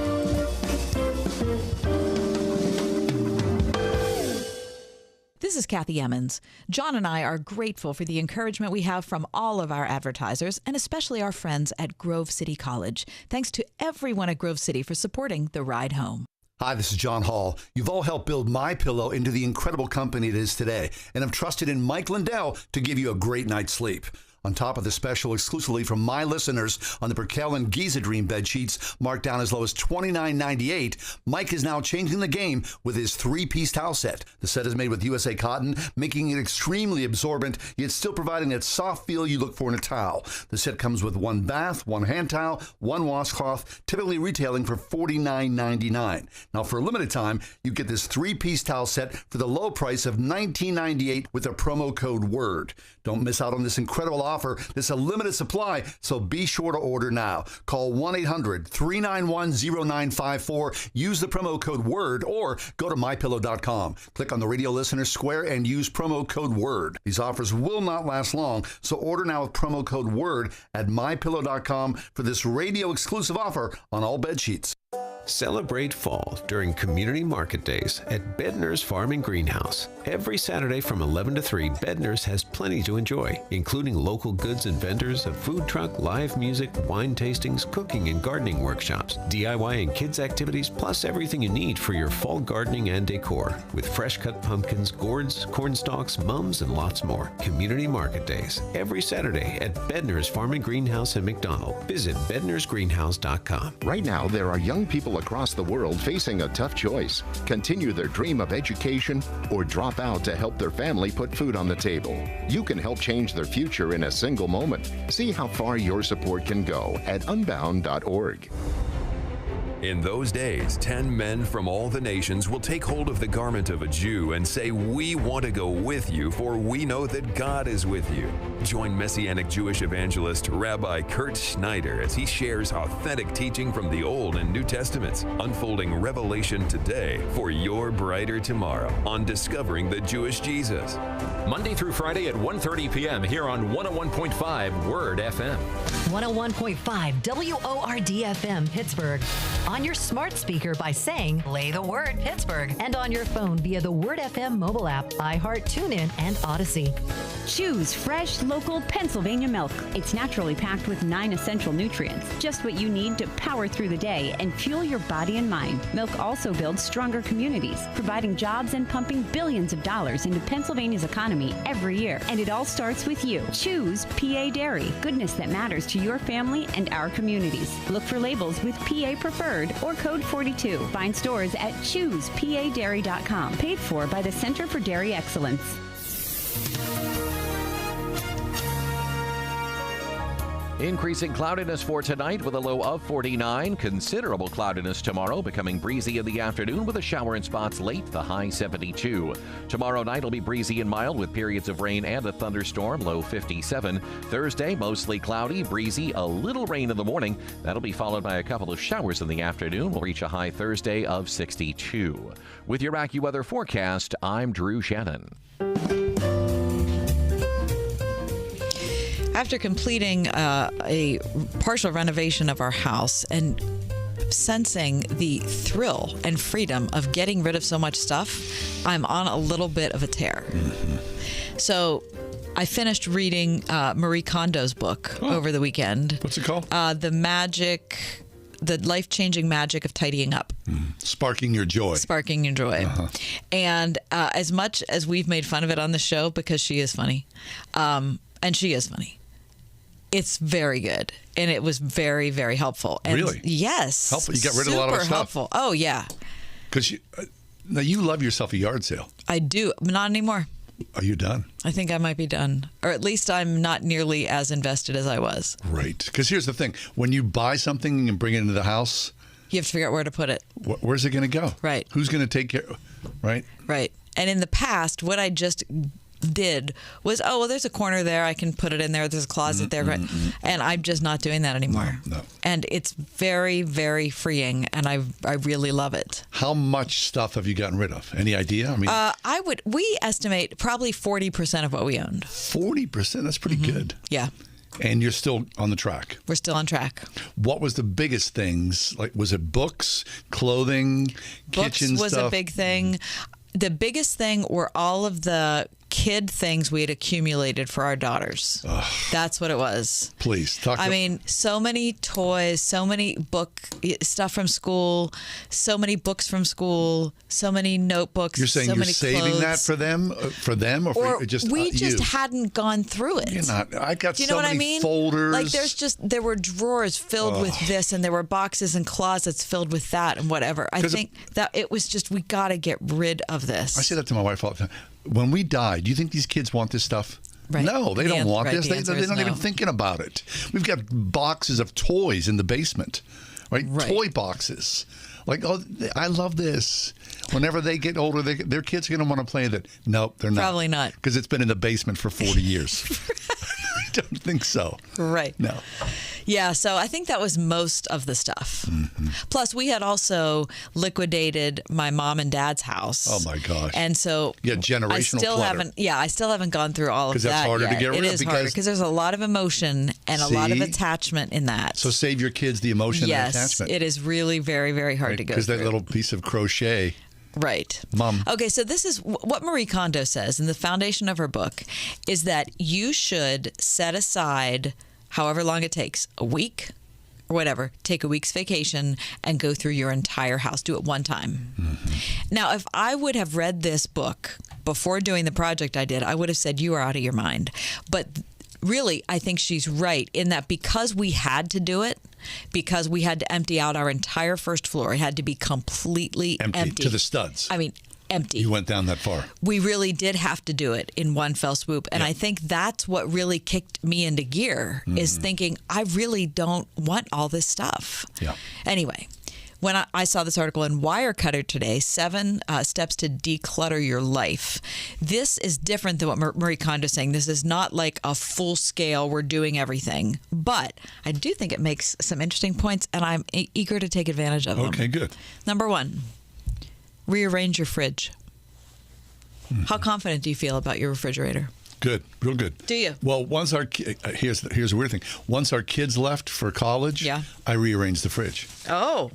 [SPEAKER 3] This is Kathy Emmons. John and I are grateful for the encouragement we have from all of our advertisers, and especially our friends at Grove City College. Thanks to everyone at Grove City for supporting The Ride Home.
[SPEAKER 9] Hi, this is John Hall. You've all helped build MyPillow into the incredible company it is today, and I've trusted in Mike Lindell to give you a great night's sleep. On top of the special exclusively from my listeners on the Perkel and Giza Dream bed sheets, marked down as low as $29.98, Mike is now changing the game with his 3-piece towel set. The set is made with USA cotton, making it extremely absorbent, yet still providing that soft feel you look for in a towel. The set comes with 1 bath, 1 hand towel, 1 washcloth, typically retailing for $49.99. Now, for a limited time, you get this 3-piece towel set for the low price of $19.98 with a promo code WORD. Don't miss out on this incredible offer. This is a limited supply, so be sure to order now. Call 1-800-391-0954. Use the promo code WORD or go to mypillow.com. Click on the radio listener square and use promo code WORD. These offers will not last long, so order now with promo code WORD at mypillow.com for this radio exclusive offer on all bed sheets.
[SPEAKER 12] Celebrate fall during Community Market Days at Bednar's Farm and Greenhouse. Every Saturday from 11 to 3, Bednar's has plenty to enjoy, including local goods and vendors, a food truck, live music, wine tastings, cooking and gardening workshops, DIY and kids activities, plus everything you need for your fall gardening and decor, with fresh-cut pumpkins, gourds, corn stalks, mums, and lots more. Community Market Days, every Saturday at Bednar's Farm and Greenhouse in McDonald. Visit bednarsgreenhouse.com.
[SPEAKER 14] Right now, there are young people across the world facing a tough choice: continue their dream of education or drop out to help their family put food on the table. You can help change their future in a single moment. See how far your support can go at unbound.org.
[SPEAKER 15] In those days, 10 men from all the nations will take hold of the garment of a Jew and say, "We want to go with you, for we know that God is with you." Join Messianic Jewish evangelist Rabbi Kurt Schneider as he shares authentic teaching from the Old and New Testaments, unfolding revelation today for your brighter tomorrow on Discovering the Jewish Jesus.
[SPEAKER 8] Monday through Friday at 1:30 p.m. here on 101.5 Word FM.
[SPEAKER 5] 101.5 WORD FM Pittsburgh. on your smart speaker by saying, play the word Pittsburgh, and on your phone via the Word FM mobile app, iHeart, TuneIn, and Odyssey.
[SPEAKER 16] Choose fresh, local Pennsylvania milk. It's naturally packed with 9 essential nutrients, just what you need to power through the day and fuel your body and mind. Milk also builds stronger communities, providing jobs and pumping billions of dollars into Pennsylvania's economy every year. And it all starts with you. Choose PA Dairy. Goodness that matters to your family and our communities. Look for labels with PA Preferred or Code 42. Find stores at ChoosePADairy.com. Paid for by the Center for Dairy Excellence.
[SPEAKER 17] Increasing cloudiness for tonight with a low of 49. Considerable cloudiness tomorrow, becoming breezy in the afternoon with a shower in spots late, the high 72. Tomorrow night will be breezy and mild with periods of rain and a thunderstorm, low 57. Thursday, mostly cloudy, breezy, a little rain in the morning. That'll be followed by a couple of showers in the afternoon. We'll reach a high Thursday of 62. With your AccuWeather forecast, I'm Drew Shannon.
[SPEAKER 3] After completing a partial renovation of our house and sensing the thrill and freedom of getting rid of so much stuff, I'm on a little bit of a tear. So I finished reading Marie Kondo's book over the weekend.
[SPEAKER 2] What's it called?
[SPEAKER 3] The life-changing magic of tidying up.
[SPEAKER 2] Sparking your joy.
[SPEAKER 3] Sparking your joy. And as much as we've made fun of it on the show, because she is funny, and she is funny, it's very good. And it was very, very helpful. And
[SPEAKER 2] really?
[SPEAKER 3] Yes.
[SPEAKER 2] Helpful. You got rid of a lot of
[SPEAKER 3] super
[SPEAKER 2] stuff.
[SPEAKER 3] Helpful. Oh, yeah.
[SPEAKER 2] Because now you love yourself a yard sale.
[SPEAKER 3] I do. Not anymore.
[SPEAKER 2] Are you done?
[SPEAKER 3] I think I might be done. Or at least I'm not nearly as invested as I was.
[SPEAKER 2] Right. Because here's the thing. When you buy something and bring it into the house,
[SPEAKER 3] you have to figure out where to put it.
[SPEAKER 2] Where's it going to go?
[SPEAKER 3] Right.
[SPEAKER 2] Who's going to take care? Right.
[SPEAKER 3] Right. And in the past, what I just did was, there's a corner there, I can put it in there, there's a closet there, and I'm just not doing that anymore.
[SPEAKER 2] No.
[SPEAKER 3] And it's very, very freeing, and I really love it.
[SPEAKER 2] How much stuff have you gotten rid of? Any idea? I mean,
[SPEAKER 3] we estimate probably 40% of what we owned.
[SPEAKER 2] 40%? That's pretty good.
[SPEAKER 3] Yeah.
[SPEAKER 2] And you're still on the track.
[SPEAKER 3] We're still on track.
[SPEAKER 2] What was the biggest things? Like, was it books, clothing, kitchen stuff?
[SPEAKER 3] Books was a big thing. The biggest thing were all of the kid things we had accumulated for our daughters. Ugh. That's what it was.
[SPEAKER 2] Please talk.
[SPEAKER 3] I mean, so many toys, so many stuff from school, so many books from school, so many notebooks.
[SPEAKER 2] You're saying
[SPEAKER 3] so
[SPEAKER 2] you're
[SPEAKER 3] many
[SPEAKER 2] saving
[SPEAKER 3] clothes.
[SPEAKER 2] that for them, or for just
[SPEAKER 3] we
[SPEAKER 2] you?
[SPEAKER 3] just hadn't gone through it.
[SPEAKER 2] You're not. I got
[SPEAKER 3] Do you
[SPEAKER 2] so
[SPEAKER 3] know what
[SPEAKER 2] many
[SPEAKER 3] I mean?
[SPEAKER 2] folders.
[SPEAKER 3] Like there were drawers filled with this, and there were boxes and closets filled with that, and whatever. I think that it was just, we got to get rid of this.
[SPEAKER 2] I say that to my wife all the time. When we die, do you think these kids want this stuff?
[SPEAKER 3] Right.
[SPEAKER 2] No, they don't want this.
[SPEAKER 3] The
[SPEAKER 2] They're not even thinking about it. We've got boxes of toys in the basement, right? Toy boxes. Like, I love this. Whenever they get older, their kids are going to want to play that. Nope, they're not.
[SPEAKER 3] Probably not.
[SPEAKER 2] Because it's been in the basement for 40 years. I don't think so.
[SPEAKER 3] Right.
[SPEAKER 2] No.
[SPEAKER 3] Yeah, so I think that was most of the stuff. Mm-hmm. Plus, we had also liquidated my mom and dad's house.
[SPEAKER 2] Oh my gosh!
[SPEAKER 3] And so
[SPEAKER 2] generational clutter.
[SPEAKER 3] I still haven't gone through all of that.
[SPEAKER 2] Because that's harder
[SPEAKER 3] yet.
[SPEAKER 2] to get rid of.
[SPEAKER 3] It is harder because there's a lot of emotion and a lot of attachment in that.
[SPEAKER 2] So save your kids the emotion and attachment.
[SPEAKER 3] Yes, it is really very, very hard to go through.
[SPEAKER 2] Because that little piece of crochet.
[SPEAKER 3] Right.
[SPEAKER 2] Mom.
[SPEAKER 3] Okay, so this is what Marie Kondo says in the foundation of her book, is that you should set aside however long it takes, a week or whatever, take a week's vacation and go through your entire house. Do it one time. Mm-hmm. Now, if I would have read this book before doing the project I did, I would have said, you are out of your mind. But really, I think she's right in that because we had to do it, because we had to empty out our entire first floor, it had to be completely empty.
[SPEAKER 2] To the studs.
[SPEAKER 3] I mean, empty.
[SPEAKER 2] You went down that far.
[SPEAKER 3] We really did have to do it in one fell swoop. And I think that's what really kicked me into gear, is thinking, I really don't want all this stuff.
[SPEAKER 2] Yeah.
[SPEAKER 3] Anyway, when I saw this article in Wirecutter today, 7 steps to declutter your life. This is different than what Marie Kondo is saying. This is not like a full scale, we're doing everything. But I do think it makes some interesting points, and I'm eager to take advantage of them.
[SPEAKER 2] Okay, good.
[SPEAKER 3] Number 1, rearrange your fridge. How confident do you feel about your refrigerator?
[SPEAKER 2] Good, real good.
[SPEAKER 3] Do you?
[SPEAKER 2] Well, once here's a weird thing. Once our kids left for college, I rearranged the fridge.
[SPEAKER 3] Oh.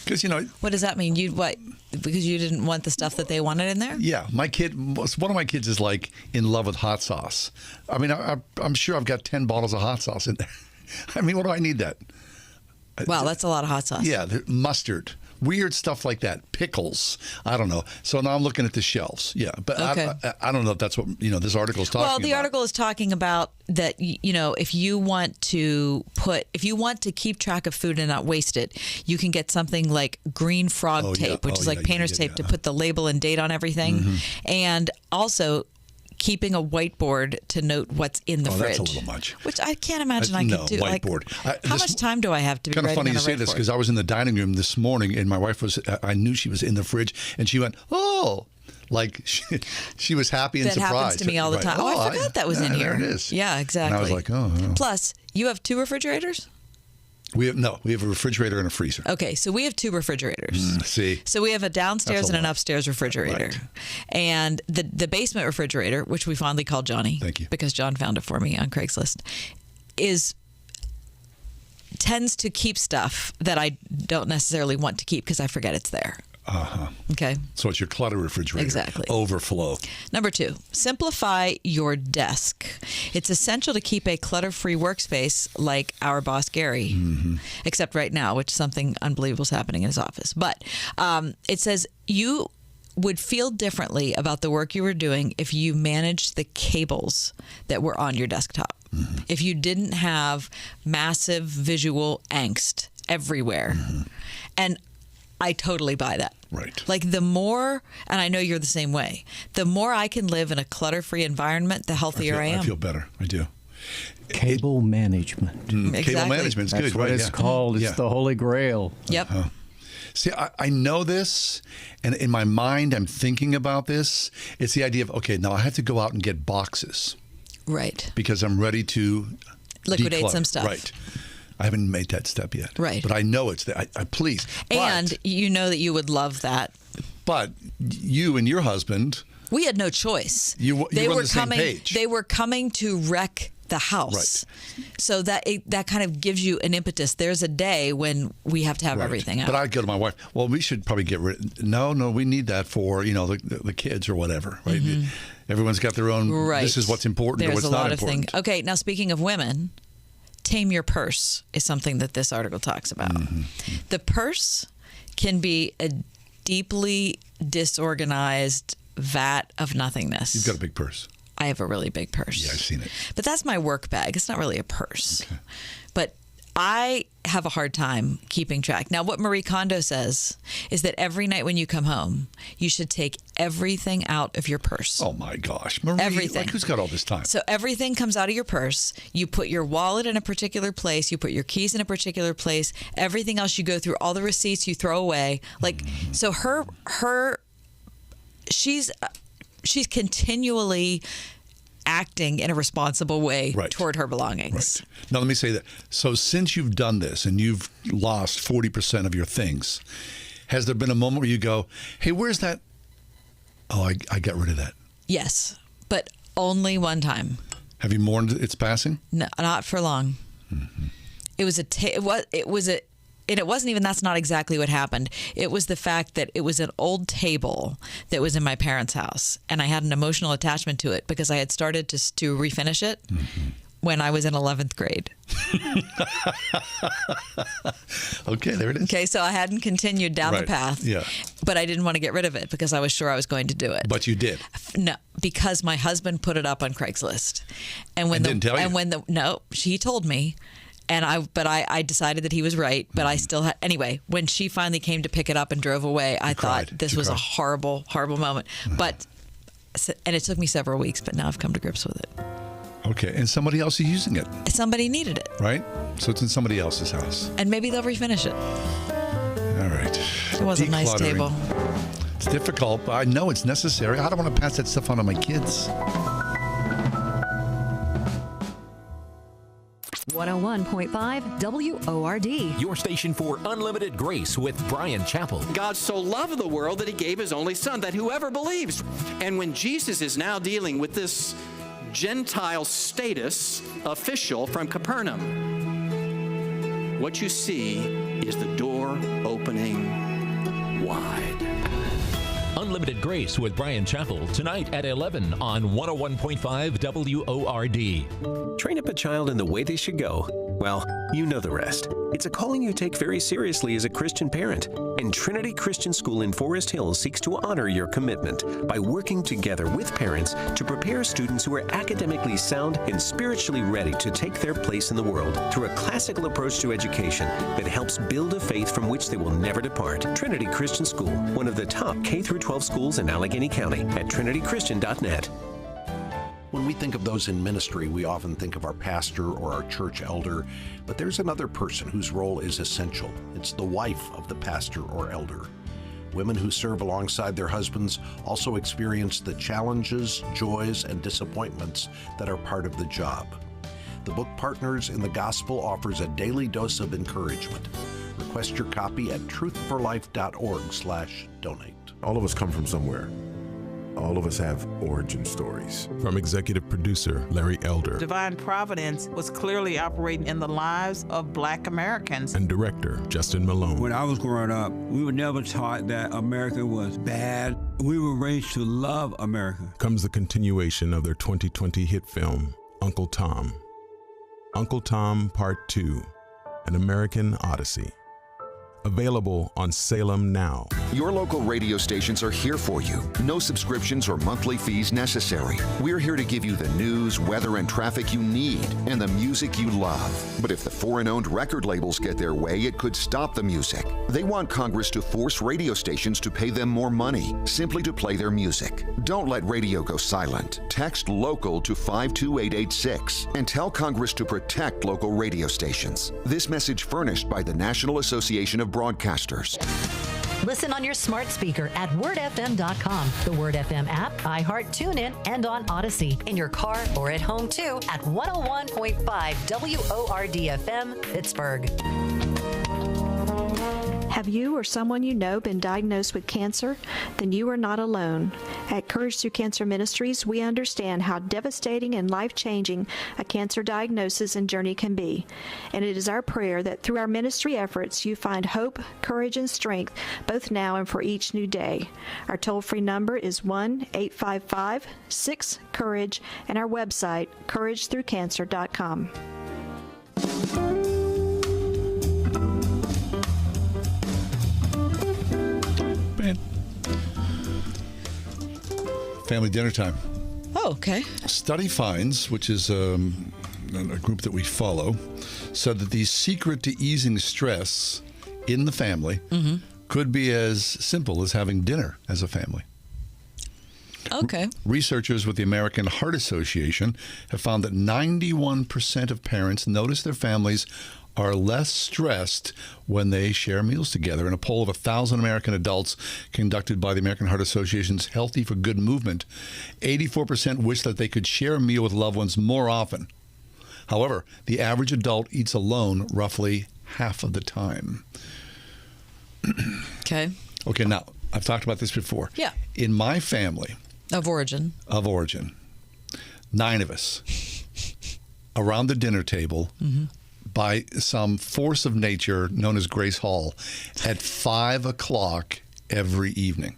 [SPEAKER 2] Because,
[SPEAKER 3] What does that mean? Because you didn't want the stuff that they wanted in there?
[SPEAKER 2] Yeah, one of my kids is like in love with hot sauce. I mean, I'm sure I've got 10 bottles of hot sauce in there. I mean, what do I need that?
[SPEAKER 3] Wow, that's a lot of hot sauce.
[SPEAKER 2] Yeah, mustard. Weird stuff like that. Pickles. I don't know. So now I'm looking at the shelves. Yeah, but
[SPEAKER 3] okay.
[SPEAKER 2] I don't know if that's what this article is talking about.
[SPEAKER 3] Well, the article is talking about that. If you want to keep track of food and not waste it, you can get something like green frog tape, which is like painter's tape to put the label and date on everything, and also keeping a whiteboard to note what's in the fridge.
[SPEAKER 2] That's a little much.
[SPEAKER 3] Which I can't imagine I could do.
[SPEAKER 2] Whiteboard.
[SPEAKER 3] How much time do I have to be writing on a whiteboard?
[SPEAKER 2] Kind of funny you say this because I was in the dining room this morning and my wife I knew she was in the fridge and she went, oh, like she was happy and surprised.
[SPEAKER 3] That happens to me all the time. Oh, I forgot that was in here.
[SPEAKER 2] There it is.
[SPEAKER 3] Yeah, exactly.
[SPEAKER 2] And I was like, oh.
[SPEAKER 3] Plus, you have 2 refrigerators?
[SPEAKER 2] We have a refrigerator and a freezer.
[SPEAKER 3] Okay, so we have 2 refrigerators.
[SPEAKER 2] See,
[SPEAKER 3] so we have a downstairs and an upstairs refrigerator,
[SPEAKER 2] right.
[SPEAKER 3] And the basement refrigerator, which we fondly call Johnny,
[SPEAKER 2] thank you,
[SPEAKER 3] because John found it for me on Craigslist, tends to keep stuff that I don't necessarily want to keep because I forget it's there. Okay.
[SPEAKER 2] So it's your clutter refrigerator.
[SPEAKER 3] Exactly.
[SPEAKER 2] Overflow.
[SPEAKER 3] Number 2, simplify your desk. It's essential to keep a clutter-free workspace like our boss, Gary, except right now, which something unbelievable is happening in his office. But it says you would feel differently about the work you were doing if you managed the cables that were on your desktop. If you didn't have massive visual angst everywhere. And I totally buy that.
[SPEAKER 2] Right.
[SPEAKER 3] Like the more, and I know you're the same way, the more I can live in a clutter-free environment, the healthier I am.
[SPEAKER 2] I feel better. I do.
[SPEAKER 4] Cable management.
[SPEAKER 3] Exactly.
[SPEAKER 2] Cable management's good.
[SPEAKER 4] That's what it's called. It's the Holy Grail.
[SPEAKER 3] Yep.
[SPEAKER 2] See, I know this, and in my mind, I'm thinking about this. It's the idea of, okay, now I have to go out and get boxes.
[SPEAKER 3] Right.
[SPEAKER 2] Because I'm ready to
[SPEAKER 3] liquidate
[SPEAKER 2] declutter.
[SPEAKER 3] some stuff.
[SPEAKER 2] Right. I haven't made that step yet.
[SPEAKER 3] Right.
[SPEAKER 2] But I know it's there. I please.
[SPEAKER 3] And you know that you would love that.
[SPEAKER 2] But you and your husband.
[SPEAKER 3] We had no choice.
[SPEAKER 2] You were on the same page.
[SPEAKER 3] They were coming to wreck the house.
[SPEAKER 2] Right.
[SPEAKER 3] So that kind of gives you an impetus. There's a day when we have to have everything out.
[SPEAKER 2] But I'd go to my wife, well, we should probably get rid. No, we need that for, the kids or whatever, right? Everyone's got their own, this is what's important or what's not important. There's a lot of things.
[SPEAKER 3] Okay, now speaking of women, tame your purse is something that this article talks about. The purse can be a deeply disorganized vat of nothingness.
[SPEAKER 2] You've got a big purse.
[SPEAKER 3] I have a really big purse.
[SPEAKER 2] Yeah, I've seen it.
[SPEAKER 3] But that's my work bag. It's not really a purse. Okay. But I have a hard time keeping track. Now, what Marie Kondo says is that every night when you come home, you should take everything out of your purse.
[SPEAKER 2] Oh, my gosh. Marie,
[SPEAKER 3] everything.
[SPEAKER 2] Who's got all this time?
[SPEAKER 3] So everything comes out of your purse. You put your wallet in a particular place. You put your keys in a particular place. Everything else you go through, all the receipts you throw away. So she's continually acting in a responsible way toward her belongings.
[SPEAKER 2] Right. Now, let me say that. So since you've done this and you've lost 40% of your things, has there been a moment where you go, hey, where's that? Oh, I got rid of that. Yes,
[SPEAKER 3] but only one time.
[SPEAKER 2] Have you mourned its passing?
[SPEAKER 3] No, not for long. It was and it wasn't even, that's not exactly what happened. It was the fact that it was an old table that was in my parents' house, and I had an emotional attachment to it because I had started to refinish it when I was in 11th grade.
[SPEAKER 2] Okay, there it is.
[SPEAKER 3] Okay, so I hadn't continued down the path, but I didn't want to get rid of it because I was sure I was going to do it.
[SPEAKER 2] But you did.
[SPEAKER 3] No, because my husband put it up on Craigslist. And
[SPEAKER 2] didn't tell you?
[SPEAKER 3] No, he told me. And I decided that he was right, but I still had, anyway, when she finally came to pick it up and drove away, I thought this was a horrible, horrible moment. And it took me several weeks, but now I've come to grips with it.
[SPEAKER 2] Okay, and somebody else is using it.
[SPEAKER 3] Somebody needed it.
[SPEAKER 2] Right? So it's in somebody else's house.
[SPEAKER 3] And maybe they'll refinish it.
[SPEAKER 2] All right.
[SPEAKER 3] It was a nice table.
[SPEAKER 2] It's difficult, but I know it's necessary. I don't want to pass that stuff on to my kids.
[SPEAKER 5] 101.5 WORD.
[SPEAKER 8] Your station for unlimited grace with Brian Chappell.
[SPEAKER 18] God so loved the world that he gave his only son, that whoever believes. And when Jesus is now dealing with this Gentile status official from Capernaum, what you see is the door opening wide.
[SPEAKER 8] Unlimited Grace with Brian Chappell tonight at 11 on 101.5 WORD.
[SPEAKER 19] Train up a child in the way they should go. Well, you know the rest. It's a calling you take very seriously as a Christian parent. And Trinity Christian School in Forest Hills seeks to honor your commitment by working together with parents to prepare students who are academically sound and spiritually ready to take their place in the world through a classical approach to education that helps build a faith from which they will never depart. Trinity Christian School, one of the top K-12 schools in Allegheny County at trinitychristian.net.
[SPEAKER 20] When we think of those in ministry, we often think of our pastor or our church elder, but there's another person whose role is essential. It's the wife of the pastor or elder. Women who serve alongside their husbands also experience the challenges, joys, and disappointments that are part of the job. The book Partners in the Gospel offers a daily dose of encouragement. Request your copy at truthforlife.org/donate.
[SPEAKER 21] All of us come from somewhere. All of us have origin stories. From executive producer Larry Elder
[SPEAKER 22] Divine Providence was clearly operating in the lives of Black Americans.
[SPEAKER 21] and director Justin Malone.
[SPEAKER 23] When I was growing up, we were never taught that America was bad. We were raised to love America.
[SPEAKER 21] Comes the continuation of their 2020 hit film, Uncle Tom. Uncle Tom Part 2, An American Odyssey. Available on Salem Now.
[SPEAKER 24] Your local radio stations are here for you. No subscriptions or monthly fees necessary. We're here to give you the news, weather, and traffic you need, and the music you love. But if the foreign-owned record labels get their way, it could stop the music. They want Congress to force radio stations to pay them more money, simply to play their music. Don't let radio go silent. Text LOCAL to 52886 and tell Congress to protect local radio stations. This message furnished by the National Association of Broadcasters.
[SPEAKER 5] Listen on your smart speaker at wordfm.com, the Word FM app, iHeart, TuneIn, and on Odyssey. In your car or at home, too, at 101.5 WORD FM, Pittsburgh.
[SPEAKER 25] Have you or someone you know been diagnosed with cancer? Then you are not alone. At Courage Through Cancer Ministries, we understand how devastating and life-changing a cancer diagnosis and journey can be. And it is our prayer that through our ministry efforts, you find hope, courage, and strength, both now and for each new day. Our toll-free number is 1-855-6-COURAGE, and our website, couragethroughcancer.com.
[SPEAKER 2] Family dinner time.
[SPEAKER 3] Oh, okay.
[SPEAKER 2] Study finds, which is a group that we follow, said that the secret to easing stress in the family could be as simple as having dinner as a family.
[SPEAKER 3] Okay.
[SPEAKER 2] Researchers with the American Heart Association have found that 91% of parents notice their families are less stressed when they share meals together. In a poll of 1,000 American adults conducted by the American Heart Association's Healthy for Good movement, 84% wish that they could share a meal with loved ones more often. However, the average adult eats alone roughly half of the time.
[SPEAKER 3] Okay.
[SPEAKER 2] Okay, now, I've talked about this before.
[SPEAKER 3] Yeah.
[SPEAKER 2] In my family...
[SPEAKER 3] Of origin.
[SPEAKER 2] 9 of us around the dinner table... by some force of nature known as Grace Hall at 5 o'clock every evening.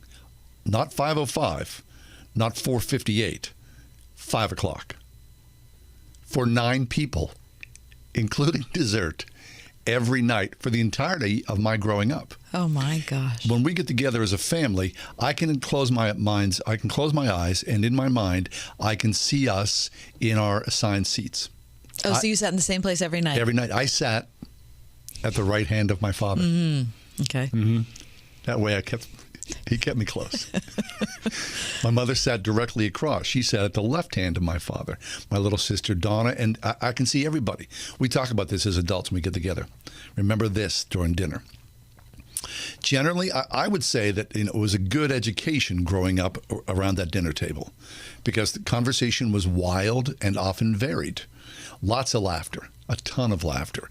[SPEAKER 2] Not 5:05, not 4:58, 5 o'clock. For 9 people, including dessert, every night for the entirety of my growing up.
[SPEAKER 3] Oh my gosh.
[SPEAKER 2] When we get together as a family, I can close my eyes, and in my mind, I can see us in our assigned seats.
[SPEAKER 3] Oh, so you sat in the same place every night?
[SPEAKER 2] Every night. I sat at the right hand of my father.
[SPEAKER 3] Okay.
[SPEAKER 2] That way he kept me close. My mother sat directly across. She sat at the left hand of my father. My little sister, Donna, and I can see everybody. We talk about this as adults when we get together. Remember this during dinner. Generally, I would say that it was a good education growing up around that dinner table because the conversation was wild and often varied. Lots of laughter, a ton of laughter,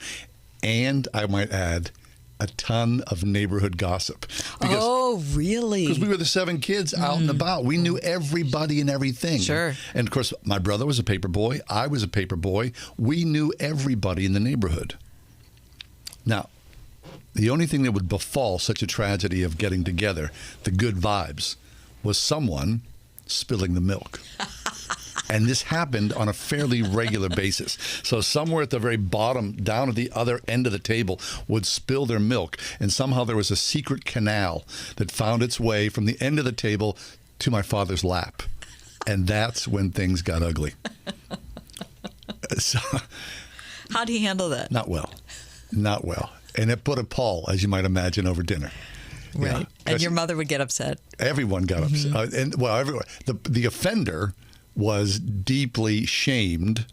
[SPEAKER 2] and I might add, a ton of neighborhood gossip.
[SPEAKER 3] Oh, really?
[SPEAKER 2] Because we were the 7 kids out and about. We knew everybody and everything.
[SPEAKER 3] Sure.
[SPEAKER 2] And of course, my brother was a paper boy. I was a paper boy. We knew everybody in the neighborhood. Now, the only thing that would befall such a tragedy of getting together, the good vibes, was someone spilling the milk. And this happened on a fairly regular basis. So somewhere at the very bottom, down at the other end of the table, would spill their milk. And somehow there was a secret canal that found its way from the end of the table to my father's lap. And that's when things got ugly. So,
[SPEAKER 3] how'd he handle that?
[SPEAKER 2] Not well. Not well. And it put a pall, as you might imagine, over dinner.
[SPEAKER 3] Right.
[SPEAKER 2] Yeah.
[SPEAKER 3] And your mother would get upset.
[SPEAKER 2] Everyone got upset. Everyone. The offender was deeply shamed.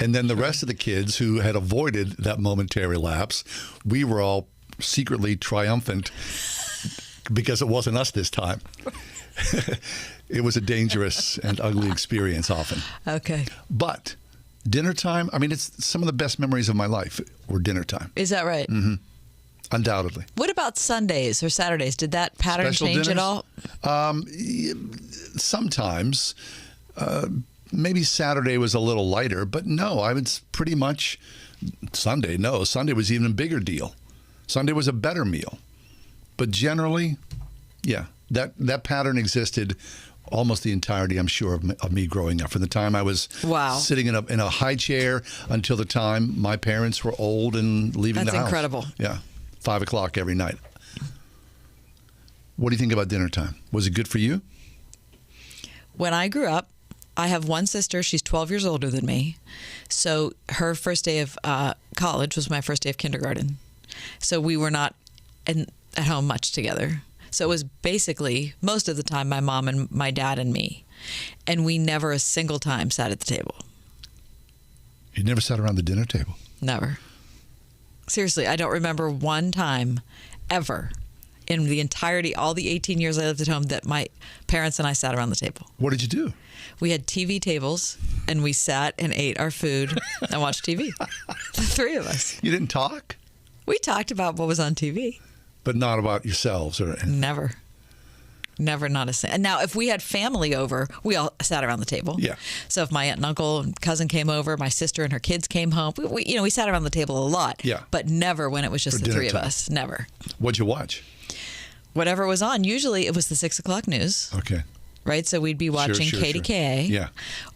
[SPEAKER 2] And then the rest of the kids who had avoided that momentary lapse, we were all secretly triumphant because it wasn't us this time. It was a dangerous and ugly experience often.
[SPEAKER 3] Okay.
[SPEAKER 2] But dinner time, I mean, it's some of the best memories of my life were dinner time.
[SPEAKER 3] Is that right?
[SPEAKER 2] Mm-hmm. Undoubtedly.
[SPEAKER 3] What about Sundays or Saturdays? Did that pattern
[SPEAKER 2] Special
[SPEAKER 3] change
[SPEAKER 2] dinners?
[SPEAKER 3] at all?
[SPEAKER 2] Sometimes. Maybe Saturday was a little lighter, but no, I was pretty much Sunday. No, Sunday was even a bigger deal. Sunday was a better meal. But generally, yeah, that pattern existed almost the entirety, I'm sure, of me growing up. From the time I was sitting in a high chair until the time my parents were old and leaving the house.
[SPEAKER 3] That's incredible.
[SPEAKER 2] Yeah, 5 o'clock every night. What do you think about dinner time? Was it good for you?
[SPEAKER 3] When I grew up, I have one sister. She's 12 years older than me. So her first day of college was my first day of kindergarten. So we were not at home much together. So it was basically, most of the time, my mom and my dad and me. And we never a single time sat at the table.
[SPEAKER 2] You never sat around the dinner table?
[SPEAKER 3] Never. Seriously, I don't remember one time ever in the entirety, all the 18 years I lived at home, that my parents and I sat around the table.
[SPEAKER 2] What did you do?
[SPEAKER 3] We had TV tables, and we sat and ate our food and watched TV. The three of us.
[SPEAKER 2] You didn't talk?
[SPEAKER 3] We talked about what was on TV.
[SPEAKER 2] But not about yourselves? Or
[SPEAKER 3] Never. Never, not a thing. And now, if we had family over, we all sat around the table.
[SPEAKER 2] Yeah.
[SPEAKER 3] So if my aunt and uncle and cousin came over, my sister and her kids came home, we sat around the table a lot.
[SPEAKER 2] Yeah.
[SPEAKER 3] But never when it was just the three of us. Never.
[SPEAKER 2] What'd you watch?
[SPEAKER 3] Whatever was on. Usually it was the 6 o'clock news.
[SPEAKER 2] Okay.
[SPEAKER 3] Right? So we'd be watching KDKA.
[SPEAKER 2] Yeah.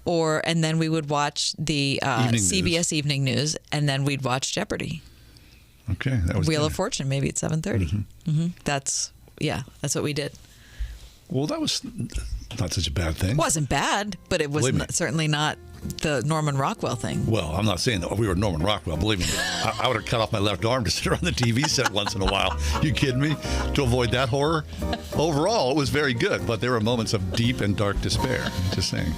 [SPEAKER 3] And then we would watch the CBS Evening News, and then we'd watch Jeopardy.
[SPEAKER 2] Okay. That was
[SPEAKER 3] Wheel of Fortune, maybe at 7:30. Mm-hmm. That's what we did.
[SPEAKER 2] Well, that was not such a bad thing.
[SPEAKER 3] It wasn't bad, but it was certainly not the Norman Rockwell thing.
[SPEAKER 2] Well, I'm not saying that we were Norman Rockwell. Believe me, I would have cut off my left arm to sit around the TV set once in a while. You kidding me? To avoid that horror? Overall, it was very good, but there were moments of deep and dark despair. Just saying.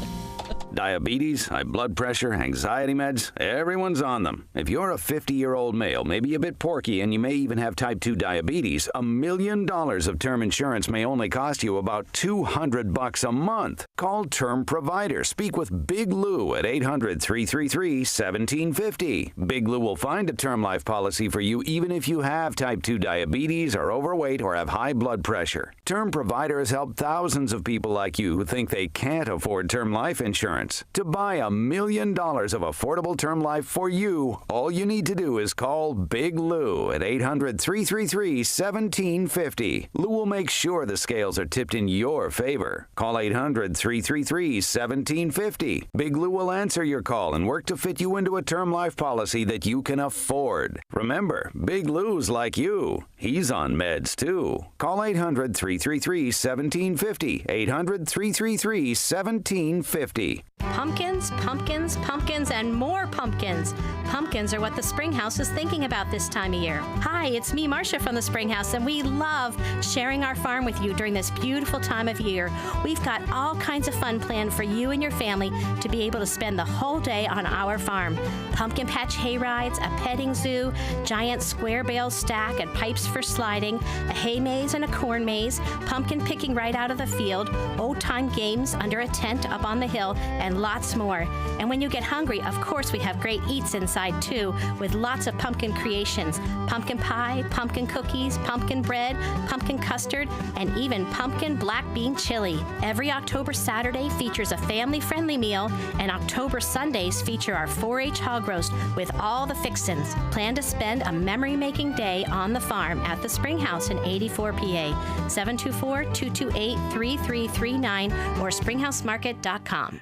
[SPEAKER 1] Diabetes, high blood pressure, anxiety meds, everyone's on them. If you're a 50-year-old male, maybe a bit porky, and you may even have type 2 diabetes, $1 million of term insurance may only cost you about $200 a month. Call Term Provider. Speak with Big Lou at 800-333-1750. Big Lou will find a term life policy for you even if you have type 2 diabetes, are overweight, or have high blood pressure. Term Provider has helped thousands of people like you who think they can't afford term life insurance. To buy $1 million of affordable term life for you, all you need to do is call Big Lou at 800-333-1750. Lou will make sure the scales are tipped in your favor. Call 800-333-1750. Big Lou will answer your call and work to fit you into a term life policy that you can afford. Remember, Big Lou's like you. He's on meds too. Call 800-333-1750. 800-333-1750.
[SPEAKER 6] Pumpkins, pumpkins, pumpkins, and more pumpkins. Pumpkins are what the Springhouse is thinking about this time of year. Hi, it's me, Marcia, from the Springhouse, and we love sharing our farm with you during this beautiful time of year. We've got all kinds of fun planned for you and your family to be able to spend the whole day on our farm. Pumpkin patch hay rides, a petting zoo, giant square bale stack and pipes for sliding, a hay maze and a corn maze, pumpkin picking right out of the field, old-time games under a tent up on the hill, and lots more. And when you get hungry, of course, we have great eats inside inside, too, with lots of pumpkin creations. Pumpkin pie, pumpkin cookies, pumpkin bread, pumpkin custard, and even pumpkin black bean chili. Every October Saturday features a family-friendly meal, and October Sundays feature our 4-H hog roast with all the fixins. Plan to spend a memory-making day on the farm at the Spring House in 84 PA. 724-228-3339 or springhousemarket.com.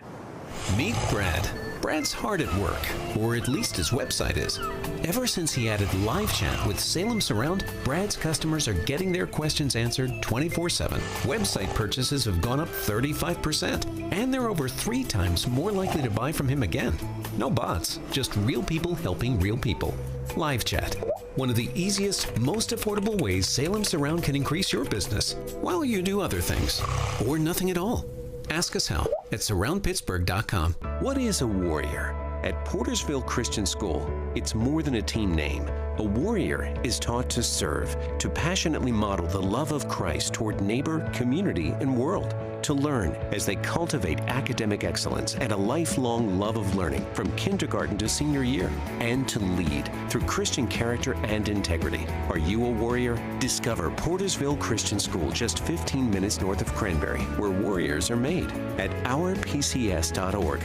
[SPEAKER 19] Meet Brad. Brad's hard at work, or at least his website is. Ever since he added live chat with Salem Surround, Brad's customers are getting their questions answered 24/7. Website purchases have gone up 35%, and they're over 3 times more likely to buy from him again. No bots, just real people helping real people. Live chat. One of the easiest, most affordable ways Salem Surround can increase your business while you do other things, or nothing at all. Ask us how at surroundpittsburgh.com.
[SPEAKER 21] What is a warrior? At Portersville Christian School, it's more than a team name. A warrior is taught to serve, to passionately model the love of Christ toward neighbor, community, and world. To learn as they cultivate academic excellence and a lifelong love of learning from kindergarten to senior year. And to lead through Christian character and integrity. Are you a warrior? Discover Portersville Christian School just 15 minutes north of Cranberry, where warriors are made at ourpcs.org.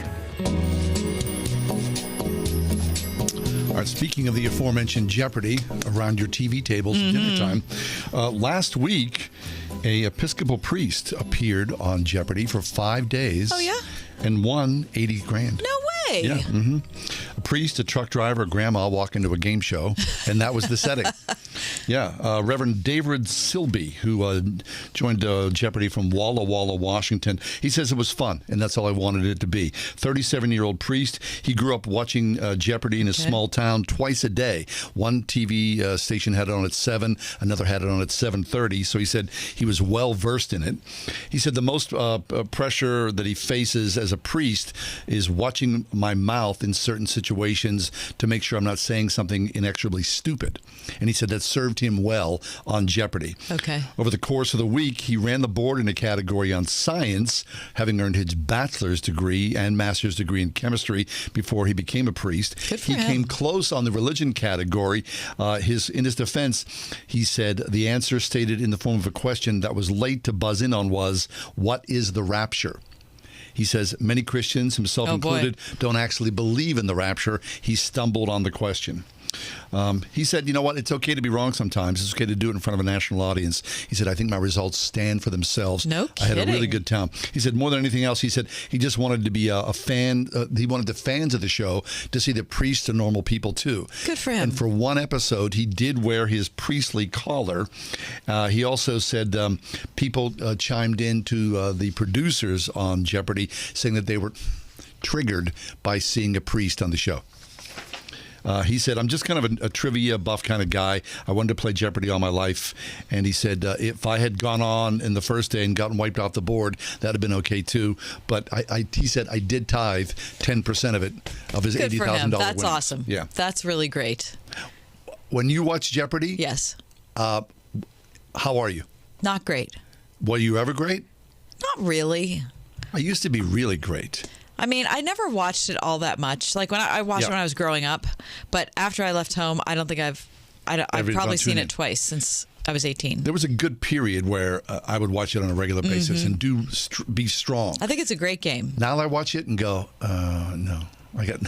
[SPEAKER 2] All right, speaking of the aforementioned Jeopardy around your TV tables at dinner time, last week, a Episcopal priest appeared on Jeopardy for 5 days.
[SPEAKER 3] Oh, yeah?
[SPEAKER 2] And won $80,000.
[SPEAKER 3] No way.
[SPEAKER 2] Yeah. Mm-hmm. A priest, a truck driver, a grandma walk into a game show, and that was the setting. Yeah. Reverend David Silby, who joined Jeopardy from Walla Walla, Washington. He says it was fun, and that's all I wanted it to be. 37-year-old priest. He grew up watching Jeopardy in a small town twice a day. One TV station had it on at 7, another had it on at 7:30, so he said he was well-versed in it. He said the most pressure that he faces as a priest is watching my mouth in certain situations to make sure I'm not saying something inexorably stupid. And he said that served him well on Jeopardy.
[SPEAKER 3] Okay.
[SPEAKER 2] Over the course of the week, he ran the board in a category on science, having earned his bachelor's degree and master's degree in chemistry before he became a priest.
[SPEAKER 3] Good for
[SPEAKER 2] him.
[SPEAKER 3] him.
[SPEAKER 2] Came close on the religion category. In his defense, he said the answer stated in the form of a question that was late to buzz in on was, what is the rapture? He says many Christians, himself included, don't actually believe in the rapture. He stumbled on the question. He said, you know what, it's okay to be wrong sometimes. It's okay to do it in front of a national audience. He said, I think my results stand for themselves.
[SPEAKER 3] No
[SPEAKER 2] I had a
[SPEAKER 3] kidding.
[SPEAKER 2] really good time. He said, more than anything else, he said he just wanted to be a fan. He wanted the fans of the show to see that priests are normal people, too.
[SPEAKER 3] Good for him.
[SPEAKER 2] And for one episode, he did wear his priestly collar. He also said people chimed in to the producers on Jeopardy, saying that they were triggered by seeing a priest on the show. He said, I'm just kind of a trivia buff kind of guy. I wanted to play Jeopardy all my life. And he said, if I had gone on in the first day and gotten wiped off the board, that would have been okay, too. But he said, I did tithe 10% of it, of his
[SPEAKER 3] Good for him.
[SPEAKER 2] $80,000
[SPEAKER 3] That's
[SPEAKER 2] win.
[SPEAKER 3] awesome.
[SPEAKER 2] Yeah.
[SPEAKER 3] That's really great.
[SPEAKER 2] When you watch Jeopardy?
[SPEAKER 3] Yes.
[SPEAKER 2] How are you?
[SPEAKER 3] Not great.
[SPEAKER 2] Were you ever great?
[SPEAKER 3] Not really.
[SPEAKER 2] I used to be really great.
[SPEAKER 3] I mean, I never watched it all that much. Like when I watched it when I was growing up, but after I left home, I don't think I've probably seen it twice since I was 18.
[SPEAKER 2] There was a good period where I would watch it on a regular basis and be strong.
[SPEAKER 3] I think it's a great game.
[SPEAKER 2] Now I watch it and go, no. I got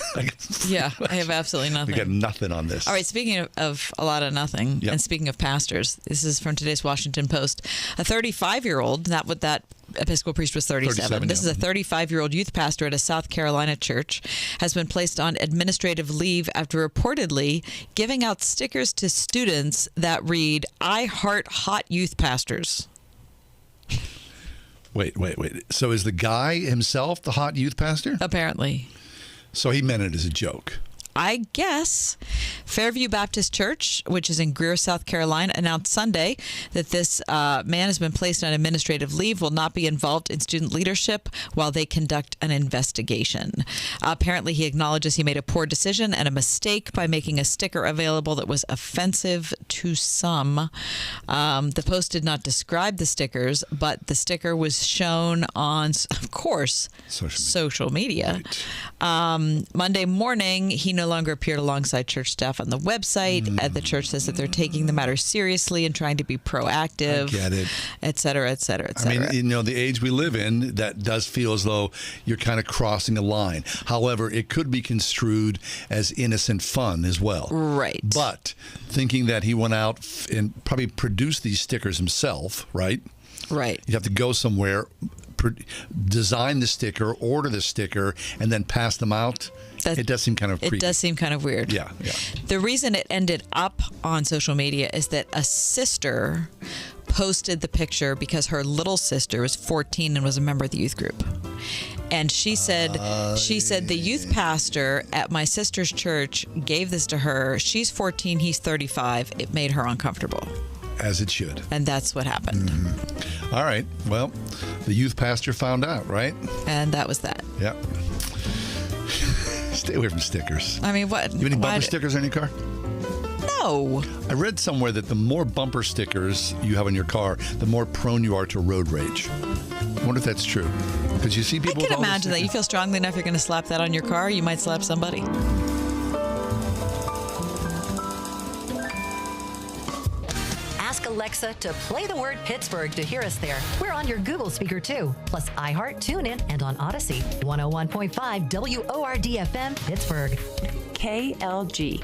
[SPEAKER 3] yeah, I have absolutely nothing.
[SPEAKER 2] I got nothing on this.
[SPEAKER 3] All right, speaking of a lot of nothing, and speaking of pastors, this is from today's Washington Post. A 35-year-old, not what that Episcopal priest was 37. This is a 35-year-old youth pastor at a South Carolina church, has been placed on administrative leave after reportedly giving out stickers to students that read, I heart hot youth pastors.
[SPEAKER 2] Wait. So is the guy himself the hot youth pastor?
[SPEAKER 3] Apparently.
[SPEAKER 2] So he meant it as a joke.
[SPEAKER 3] I guess. Fairview Baptist Church, which is in Greer, South Carolina, announced Sunday that this man has been placed on administrative leave, will not be involved in student leadership while they conduct an investigation. Apparently, he acknowledges he made a poor decision and a mistake by making a sticker available that was offensive to some. The Post did not describe the stickers, but the sticker was shown on, of course, social media. Right. Monday morning, he no no longer appeared alongside church staff on the website. The church says that they're taking the matter seriously and trying to be proactive. I
[SPEAKER 2] get it.
[SPEAKER 3] Et cetera, et cetera, et
[SPEAKER 2] I
[SPEAKER 3] cetera.
[SPEAKER 2] mean, the age we live in, that does feel as though you're kind of crossing a line. However, it could be construed as innocent fun as well.
[SPEAKER 3] Right.
[SPEAKER 2] But thinking that he went out and probably produced these stickers himself, right?
[SPEAKER 3] Right.
[SPEAKER 2] You have to go somewhere, design the sticker, order the sticker, and then pass them out. It does seem kind of creepy.
[SPEAKER 3] It does seem kind of weird.
[SPEAKER 2] Yeah.
[SPEAKER 3] The reason it ended up on social media is that a sister posted the picture because her little sister was 14 and was a member of the youth group. And she said the youth pastor at my sister's church gave this to her. She's 14, he's 35. It made her uncomfortable.
[SPEAKER 2] As it should.
[SPEAKER 3] And that's what happened.
[SPEAKER 2] Mm-hmm. All right. Well, the youth pastor found out, right?
[SPEAKER 3] And that was that.
[SPEAKER 2] Yeah. Stay away from stickers.
[SPEAKER 3] I mean, what?
[SPEAKER 2] You have any bumper stickers on your car?
[SPEAKER 3] No.
[SPEAKER 2] I read somewhere that the more bumper stickers you have on your car, the more prone you are to road rage. I wonder if that's true. Because you see people.
[SPEAKER 3] I can imagine that. You feel strongly enough you're going to slap that on your car, you might slap somebody.
[SPEAKER 5] Ask Alexa to play the word Pittsburgh to hear us there. We're on your Google speaker too, plus iHeart, TuneIn, and on Odyssey. 101.5 WORD FM, Pittsburgh.
[SPEAKER 7] KLG.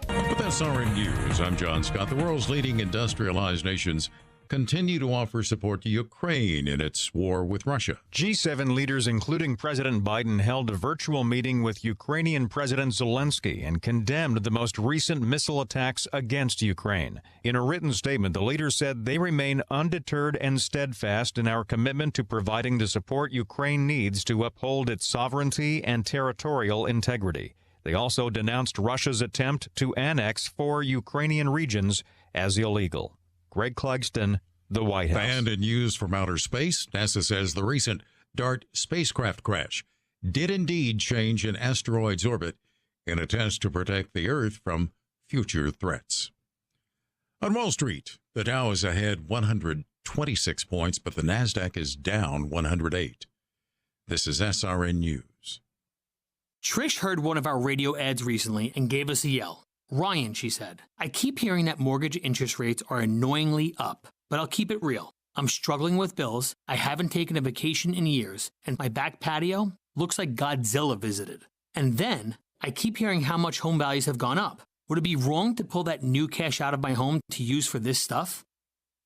[SPEAKER 9] With SRN News, I'm John Scott. The world's leading industrialized nations continue to offer support to Ukraine in its war with Russia.
[SPEAKER 10] G7 leaders, including President Biden, held a virtual meeting with Ukrainian President Zelensky and condemned the most recent missile attacks against Ukraine. In a written statement, the leaders said they remain undeterred and steadfast in our commitment to providing the support Ukraine needs to uphold its sovereignty and territorial integrity. They also denounced Russia's attempt to annex 4 Ukrainian regions as illegal. Greg Clugston, the White House.
[SPEAKER 9] Banned and used from outer space, NASA says the recent DART spacecraft crash did indeed change an asteroid's orbit in a test to protect the Earth from future threats. On Wall Street, the Dow is ahead 126 points, but the NASDAQ is down 108. This is SRN News.
[SPEAKER 11] Trish heard one of our radio ads recently and gave us a yell. Ryan, she said, I keep hearing that mortgage interest rates are annoyingly up, but I'll keep it real. I'm struggling with bills, I haven't taken a vacation in years, and my back patio looks like Godzilla visited. And then, I keep hearing how much home values have gone up. Would it be wrong to pull that new cash out of my home to use for this stuff?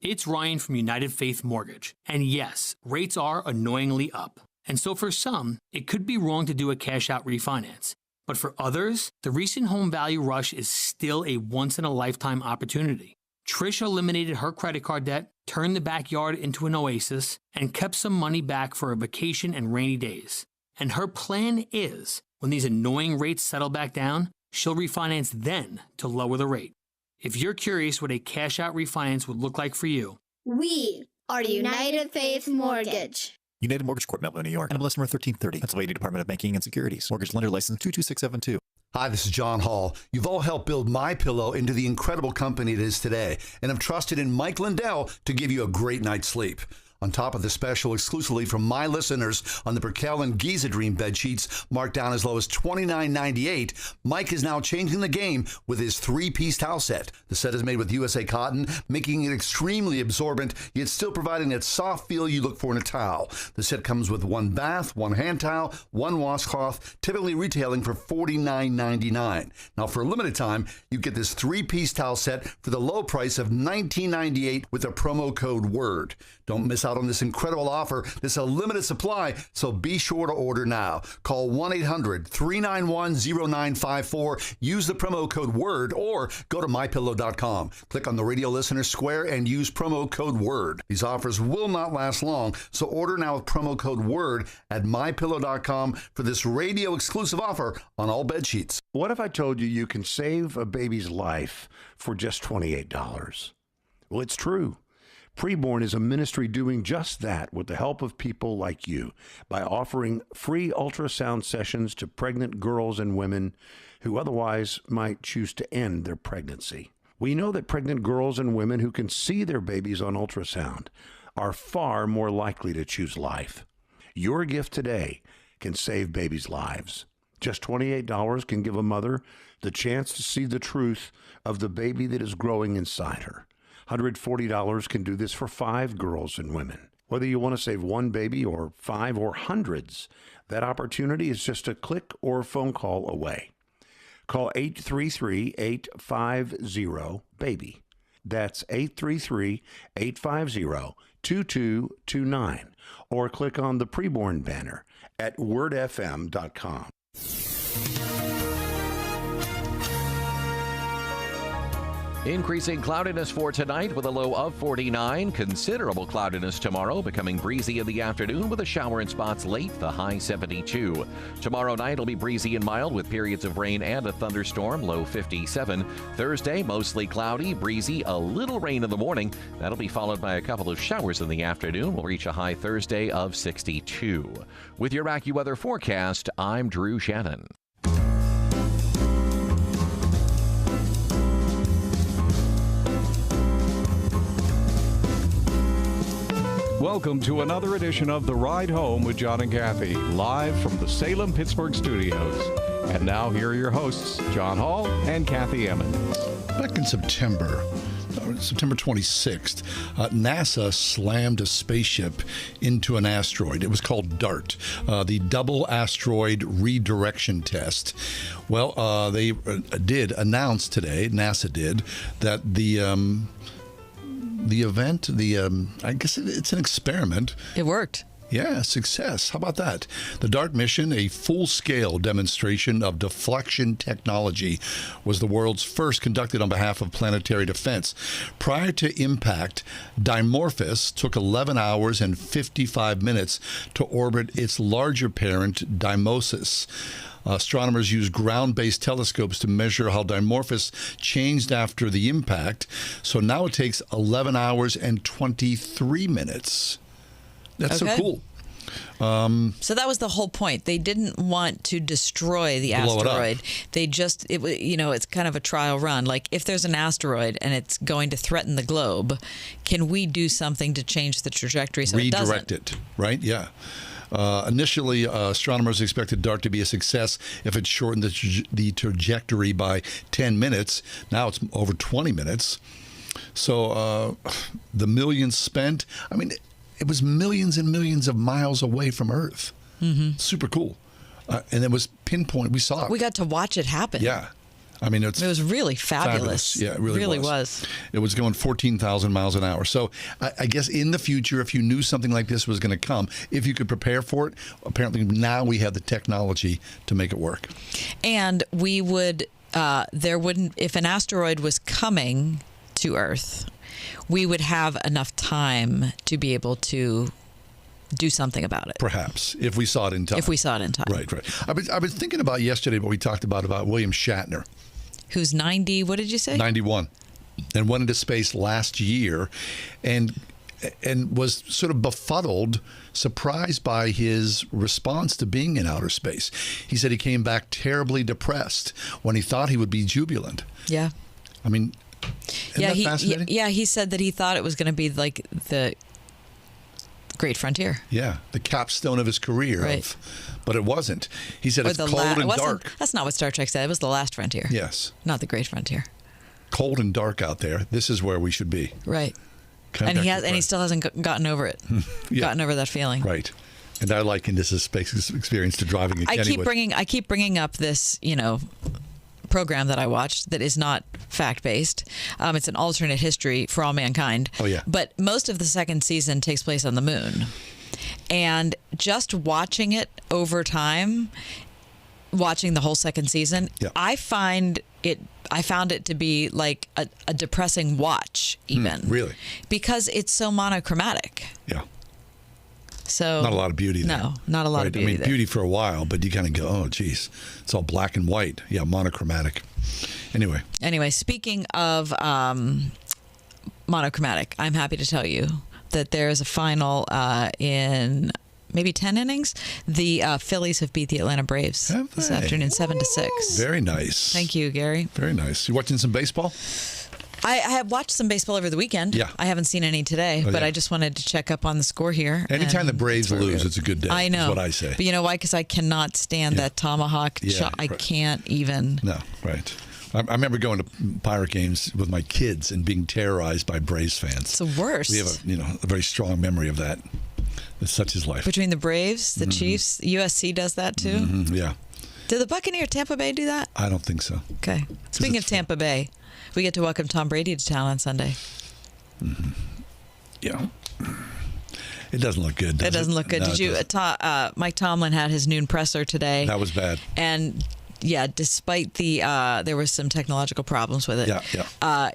[SPEAKER 11] It's Ryan from United Faith Mortgage. And yes, rates are annoyingly up. And so for some, it could be wrong to do a cash out refinance. But for others, the recent home value rush is still a once-in-a-lifetime opportunity. Trish eliminated her credit card debt, turned the backyard into an oasis, and kept some money back for a vacation and rainy days. And her plan is, when these annoying rates settle back down, she'll refinance then to lower the rate. If you're curious what a cash-out refinance would look like for you,
[SPEAKER 13] we are United Faith Mortgage.
[SPEAKER 26] United Mortgage Corp, Melville, New York. NMLS number 1330. Pennsylvania Department of Banking and Securities. Mortgage lender license 22672.
[SPEAKER 27] Hi, this is John Hall. You've all helped build MyPillow into the incredible company it is today, and have trusted in Mike Lindell to give you a great night's sleep. On top of the special exclusively from my listeners on the Perkel and Giza Dream bed sheets, marked down as low as $29.98, Mike is now changing the game with his 3-piece towel set. The set is made with USA cotton, making it extremely absorbent, yet still providing that soft feel you look for in a towel. The set comes with 1 bath, 1 hand towel, 1 washcloth, typically retailing for $49.99. Now, for a limited time, you get this 3-piece towel set for the low price of $19.98 with a promo code WORD. Don't miss out on this incredible offer. This is a limited supply, so be sure to order now. Call 1-800-391-0954. Use the promo code WORD or go to MyPillow.com. Click on the radio listener square and use promo code WORD. These offers will not last long, so order now with promo code WORD at MyPillow.com for this radio exclusive offer on all bed sheets.
[SPEAKER 20] What if I told you can save a baby's life for just $28? Well, it's true. Preborn is a ministry doing just that with the help of people like you by offering free ultrasound sessions to pregnant girls and women who otherwise might choose to end their pregnancy. We know that pregnant girls and women who can see their babies on ultrasound are far more likely to choose life. Your gift today can save babies' lives.
[SPEAKER 4] Just $28 can give a mother the chance to see the truth of the baby that is growing inside her. $140 can do this for 5 girls and women. Whether you want to save one baby or 5 or hundreds, that opportunity is just a click or a phone call away. Call 833-850-BABY. That's 833-850-2229. Or click on the preborn banner at wordfm.com.
[SPEAKER 12] Increasing cloudiness for tonight with a low of 49. Considerable cloudiness tomorrow, becoming breezy in the afternoon with a shower in spots late, the high 72. Tomorrow night will be breezy and mild with periods of rain and a thunderstorm, low 57. Thursday, mostly cloudy, breezy, a little rain in the morning. That'll be followed by a couple of showers in the afternoon. We'll reach a high Thursday of 62. With your AccuWeather forecast, I'm Drew Shannon.
[SPEAKER 14] Welcome to another edition of The Ride Home with John and Kathy, live from the Salem Pittsburgh studios. And now here are your hosts, John Hall and Kathy Emmons.
[SPEAKER 2] Back in September 26th, NASA slammed a spaceship into an asteroid. It was called DART, the Double Asteroid Redirection Test. Well, they did announce today, NASA did, that the event, I guess it's an experiment.
[SPEAKER 3] It worked.
[SPEAKER 2] Yeah, success. How about that? The DART mission, a full-scale demonstration of deflection technology, was the world's first conducted on behalf of planetary defense. Prior to impact, Dimorphos took 11 hours and 55 minutes to orbit its larger parent, Deimosis. Astronomers used ground-based telescopes to measure how Dimorphos changed after the impact. So now it takes 11 hours and 23 minutes. That's so cool.
[SPEAKER 3] So that was the whole point. They didn't want to destroy the asteroid. They just, it's kind of a trial run. Like, if there's an asteroid and it's going to threaten the globe, can we do something to change the trajectory so it doesn't?
[SPEAKER 2] Redirect it, right? Yeah. Initially, astronomers expected DART to be a success if it shortened the trajectory by 10 minutes. Now it's over 20 minutes. So the millions spent, it was millions and millions of miles away from Earth. Mm-hmm. Super cool. And it was pinpoint. We saw it.
[SPEAKER 3] We got to watch it happen.
[SPEAKER 2] Yeah. It was
[SPEAKER 3] really fabulous.
[SPEAKER 2] Yeah, it really
[SPEAKER 3] was.
[SPEAKER 2] It was going 14,000 miles an hour. So I guess in the future, if you knew something like this was going to come, if you could prepare for it, apparently now we have the technology to make it work.
[SPEAKER 3] And we would, if an asteroid was coming to Earth, we would have enough time to be able to do something about it.
[SPEAKER 2] Perhaps, if we saw it in time. Right. I was thinking about yesterday what we talked about William Shatner.
[SPEAKER 3] Who's 90, what did you say?
[SPEAKER 2] 91. And went into space last year and was sort of befuddled, surprised by his response to being in outer space. He said he came back terribly depressed when he thought he would be jubilant.
[SPEAKER 3] Yeah.
[SPEAKER 2] Isn't that fascinating?
[SPEAKER 3] He said that he thought it was going to be like the Great Frontier.
[SPEAKER 2] Yeah, the capstone of his career.
[SPEAKER 3] Right.
[SPEAKER 2] But it wasn't. He said it's cold and dark.
[SPEAKER 3] That's not what Star Trek said. It was the last frontier.
[SPEAKER 2] Yes.
[SPEAKER 3] Not the Great Frontier.
[SPEAKER 2] Cold and dark out there. This is where we should be.
[SPEAKER 3] Right. And he still hasn't gotten over it. Gotten over that feeling.
[SPEAKER 2] Right. And I liken this as space experience to driving a Kennywood.
[SPEAKER 3] I keep bringing up this, program that I watched that is not fact-based. It's an alternate history for all mankind.
[SPEAKER 2] Oh, yeah.
[SPEAKER 3] But most of the second season takes place on the moon. And just watching it over time, watching the whole second season, I found it to be like a depressing watch, even.
[SPEAKER 2] Really?
[SPEAKER 3] Because it's so monochromatic.
[SPEAKER 2] Yeah.
[SPEAKER 3] So
[SPEAKER 2] not a lot of beauty there.
[SPEAKER 3] No, not a lot of beauty there.
[SPEAKER 2] Beauty for a while, but you kind of go, oh, geez, it's all black and white. Yeah, monochromatic. Anyway,
[SPEAKER 3] speaking of monochromatic, I'm happy to tell you that there's a final in maybe 10 innings. The Phillies have beat the Atlanta Braves this afternoon, 7-6.
[SPEAKER 2] Very nice.
[SPEAKER 3] Thank you, Gary.
[SPEAKER 2] Very nice. You watching some baseball?
[SPEAKER 3] I have watched some baseball over the weekend.
[SPEAKER 2] Yeah.
[SPEAKER 3] I haven't seen any today, but I just wanted to check up on the score here.
[SPEAKER 2] Anytime the Braves lose, it's a good day.
[SPEAKER 3] I know.
[SPEAKER 2] Is what I say.
[SPEAKER 3] But you know why? Because I cannot stand that tomahawk shot. I can't even.
[SPEAKER 2] No, right. I remember going to Pirate games with my kids and being terrorized by Braves fans.
[SPEAKER 3] It's the worst.
[SPEAKER 2] We have a very strong memory of that. It's such is life.
[SPEAKER 3] Between the Braves, the Chiefs, USC does that too.
[SPEAKER 2] Yeah.
[SPEAKER 3] Did the Buccaneers Tampa Bay do that?
[SPEAKER 2] I don't think so.
[SPEAKER 3] Okay. Speaking of Tampa Bay, we get to welcome Tom Brady to town on Sunday.
[SPEAKER 2] Yeah. It doesn't look good.
[SPEAKER 3] It doesn't look good.
[SPEAKER 2] No,
[SPEAKER 3] Did you? Mike Tomlin had his noon presser today.
[SPEAKER 2] That was bad.
[SPEAKER 3] And yeah, despite there was some technological problems with it.
[SPEAKER 2] Yeah.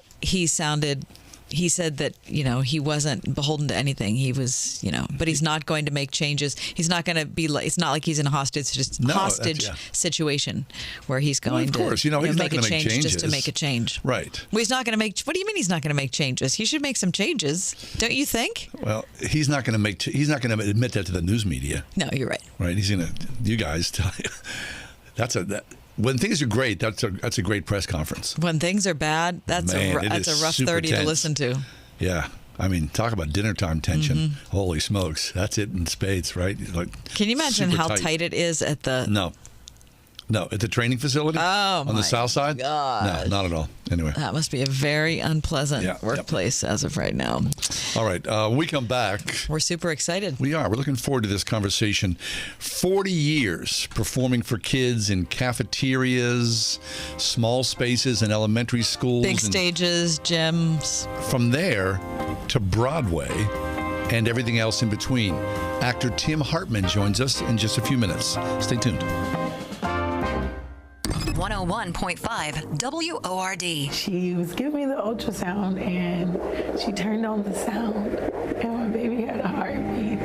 [SPEAKER 3] He said that, he wasn't beholden to anything. He was, but he's not going to make changes. He's not going to be like, it's not like he's in a hostage situation where he's going to
[SPEAKER 2] he's not
[SPEAKER 3] make a
[SPEAKER 2] gonna
[SPEAKER 3] change
[SPEAKER 2] make changes.
[SPEAKER 3] just to make a change.
[SPEAKER 2] Right.
[SPEAKER 3] Well, he's not going to make, what do you mean he's not going to make changes? He should make some changes. Don't you think?
[SPEAKER 2] Well, he's not going to admit that to the news media.
[SPEAKER 3] No, you're right.
[SPEAKER 2] Right. He's going to, you guys tell you. When things are great, that's a great press conference.
[SPEAKER 3] When things are bad, that's a rough 30 to listen to.
[SPEAKER 2] Yeah. I mean, talk about dinner time tension. Holy smokes. That's it in spades, right?
[SPEAKER 3] Can you imagine how tight it is at the...
[SPEAKER 2] No, at the training facility? On the south side?
[SPEAKER 3] Gosh.
[SPEAKER 2] No, not at all. Anyway.
[SPEAKER 3] That must be a very unpleasant workplace as of right now.
[SPEAKER 2] All right. When we come back...
[SPEAKER 3] We're super excited.
[SPEAKER 2] We are. We're looking forward to this conversation. 40 years performing for kids in cafeterias, small spaces in elementary schools.
[SPEAKER 3] Big stages, gyms.
[SPEAKER 2] From there to Broadway and everything else in between. Actor Tim Hartman joins us in just a few minutes. Stay tuned.
[SPEAKER 5] 101.5 WORD.
[SPEAKER 8] She was giving me the ultrasound and she turned on the sound and my baby had a heartbeat.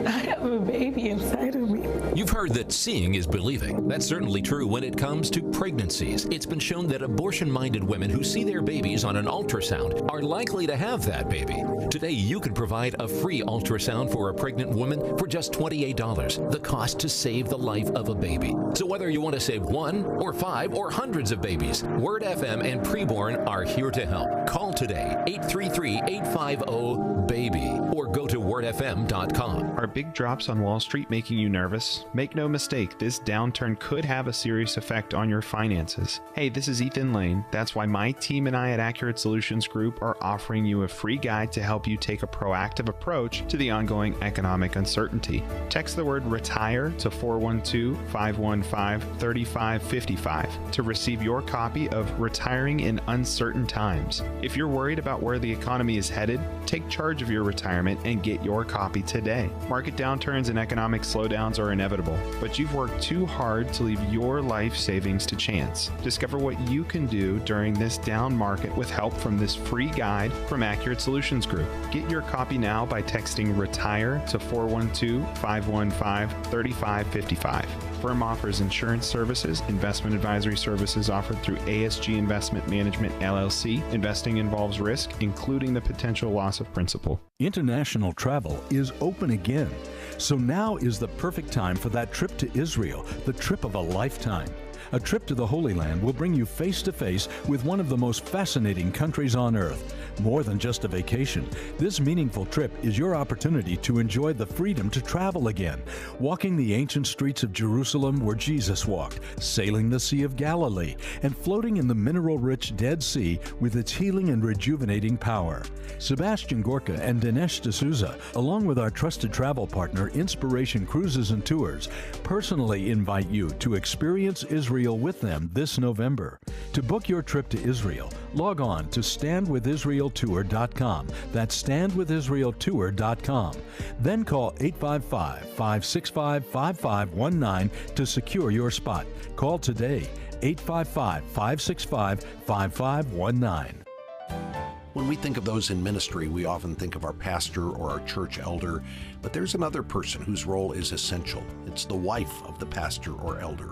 [SPEAKER 8] I have a baby inside of me.
[SPEAKER 15] You've heard that seeing is believing. That's certainly true when it comes to pregnancies. It's been shown that abortion-minded women who see their babies on an ultrasound are likely to have that baby. Today, you can provide a free ultrasound for a pregnant woman for just $28, the cost to save the life of a baby. So whether you want to save one or 5 or hundreds of babies, Word FM and Preborn are here to help. Call today, 833-850-BABY, or go to wordfm.com.
[SPEAKER 16] Are big drops on Wall Street making you nervous? Make no mistake, this downturn could have a serious effect on your finances. Hey, this is Ethan Lane. That's why my team and I at Accurate Solutions Group are offering you a free guide to help you take a proactive approach to the ongoing economic uncertainty. Text the word RETIRE to 412-515-3555 to receive your copy of Retiring in Uncertain Times. If you're worried about where the economy is headed, take charge of your retirement and get your copy today. Market downturns and economic slowdowns are inevitable, but you've worked too hard to leave your life savings to chance. Discover what you can do during this down market with help from this free guide from Accurate Solutions Group. Get your copy now by texting RETIRE to 412-515-3555. Firm offers insurance services, investment advisory services offered through ASG Investment Management, LLC. Investing involves risk, including the potential loss of principal.
[SPEAKER 17] International travel is open again. So now is the perfect time for that trip to Israel, the trip of a lifetime. A trip to the Holy Land will bring you face to face with one of the most fascinating countries on earth. More than just a vacation, this meaningful trip is your opportunity to enjoy the freedom to travel again, walking the ancient streets of Jerusalem where Jesus walked, sailing the Sea of Galilee, and floating in the mineral-rich Dead Sea with its healing and rejuvenating power. Sebastian Gorka and Dinesh D'Souza, along with our trusted travel partner Inspiration Cruises and Tours, personally invite you to experience Israel with them this November. To book your trip to Israel, log on to standwithisraeltour.com. That's standwithisraeltour.com. Then call 855-565-5519 to secure your spot. Call today, 855-565-5519.
[SPEAKER 20] When we think of those in ministry, we often think of our pastor or our church elder, but there's another person whose role is essential. It's the wife of the pastor or elder.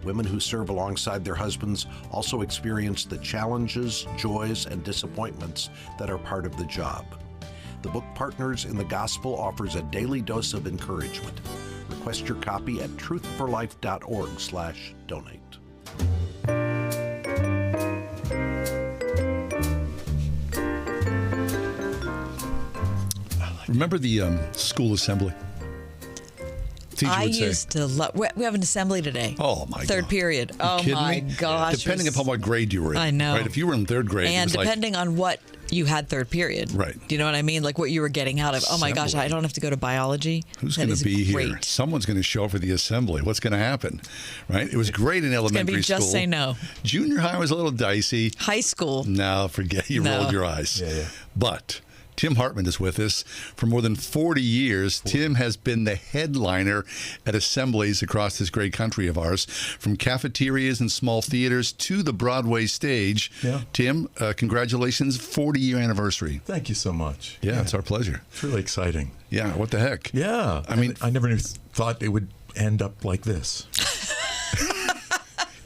[SPEAKER 20] Women who serve alongside their husbands also experience the challenges, joys, and disappointments that are part of the job. The book Partners in the Gospel offers a daily dose of encouragement. Request your copy at truthforlife.org/donate.
[SPEAKER 2] Remember the school assembly?
[SPEAKER 3] I used to love. We have an assembly today.
[SPEAKER 2] Oh my god!
[SPEAKER 3] Third period. Oh my gosh!
[SPEAKER 2] Depending upon what grade you were in.
[SPEAKER 3] I know.
[SPEAKER 2] Right? If you were in third grade,
[SPEAKER 3] and
[SPEAKER 2] it was
[SPEAKER 3] depending on what you had third period.
[SPEAKER 2] Right.
[SPEAKER 3] Do you know what I mean? Like what you were getting out of. Oh my gosh! I don't have to go to biology.
[SPEAKER 2] Who's going to be here? Someone's going to show up for the assembly. What's going to happen? Right? It was great in elementary school.
[SPEAKER 3] Just say no.
[SPEAKER 2] Junior high was a little dicey.
[SPEAKER 3] High school.
[SPEAKER 2] No, forget. You rolled your eyes.
[SPEAKER 27] Yeah.
[SPEAKER 2] But Tim Hartman is with us. For more than 40 years, Tim has been the headliner at assemblies across this great country of ours, from cafeterias and small theaters to the Broadway stage.
[SPEAKER 1] Yeah.
[SPEAKER 2] Tim, congratulations, 40-year anniversary.
[SPEAKER 1] Thank you so much.
[SPEAKER 2] Yeah, it's our pleasure.
[SPEAKER 1] It's really exciting.
[SPEAKER 2] Yeah, what the heck?
[SPEAKER 1] Yeah. I mean, I never thought it would end up like this.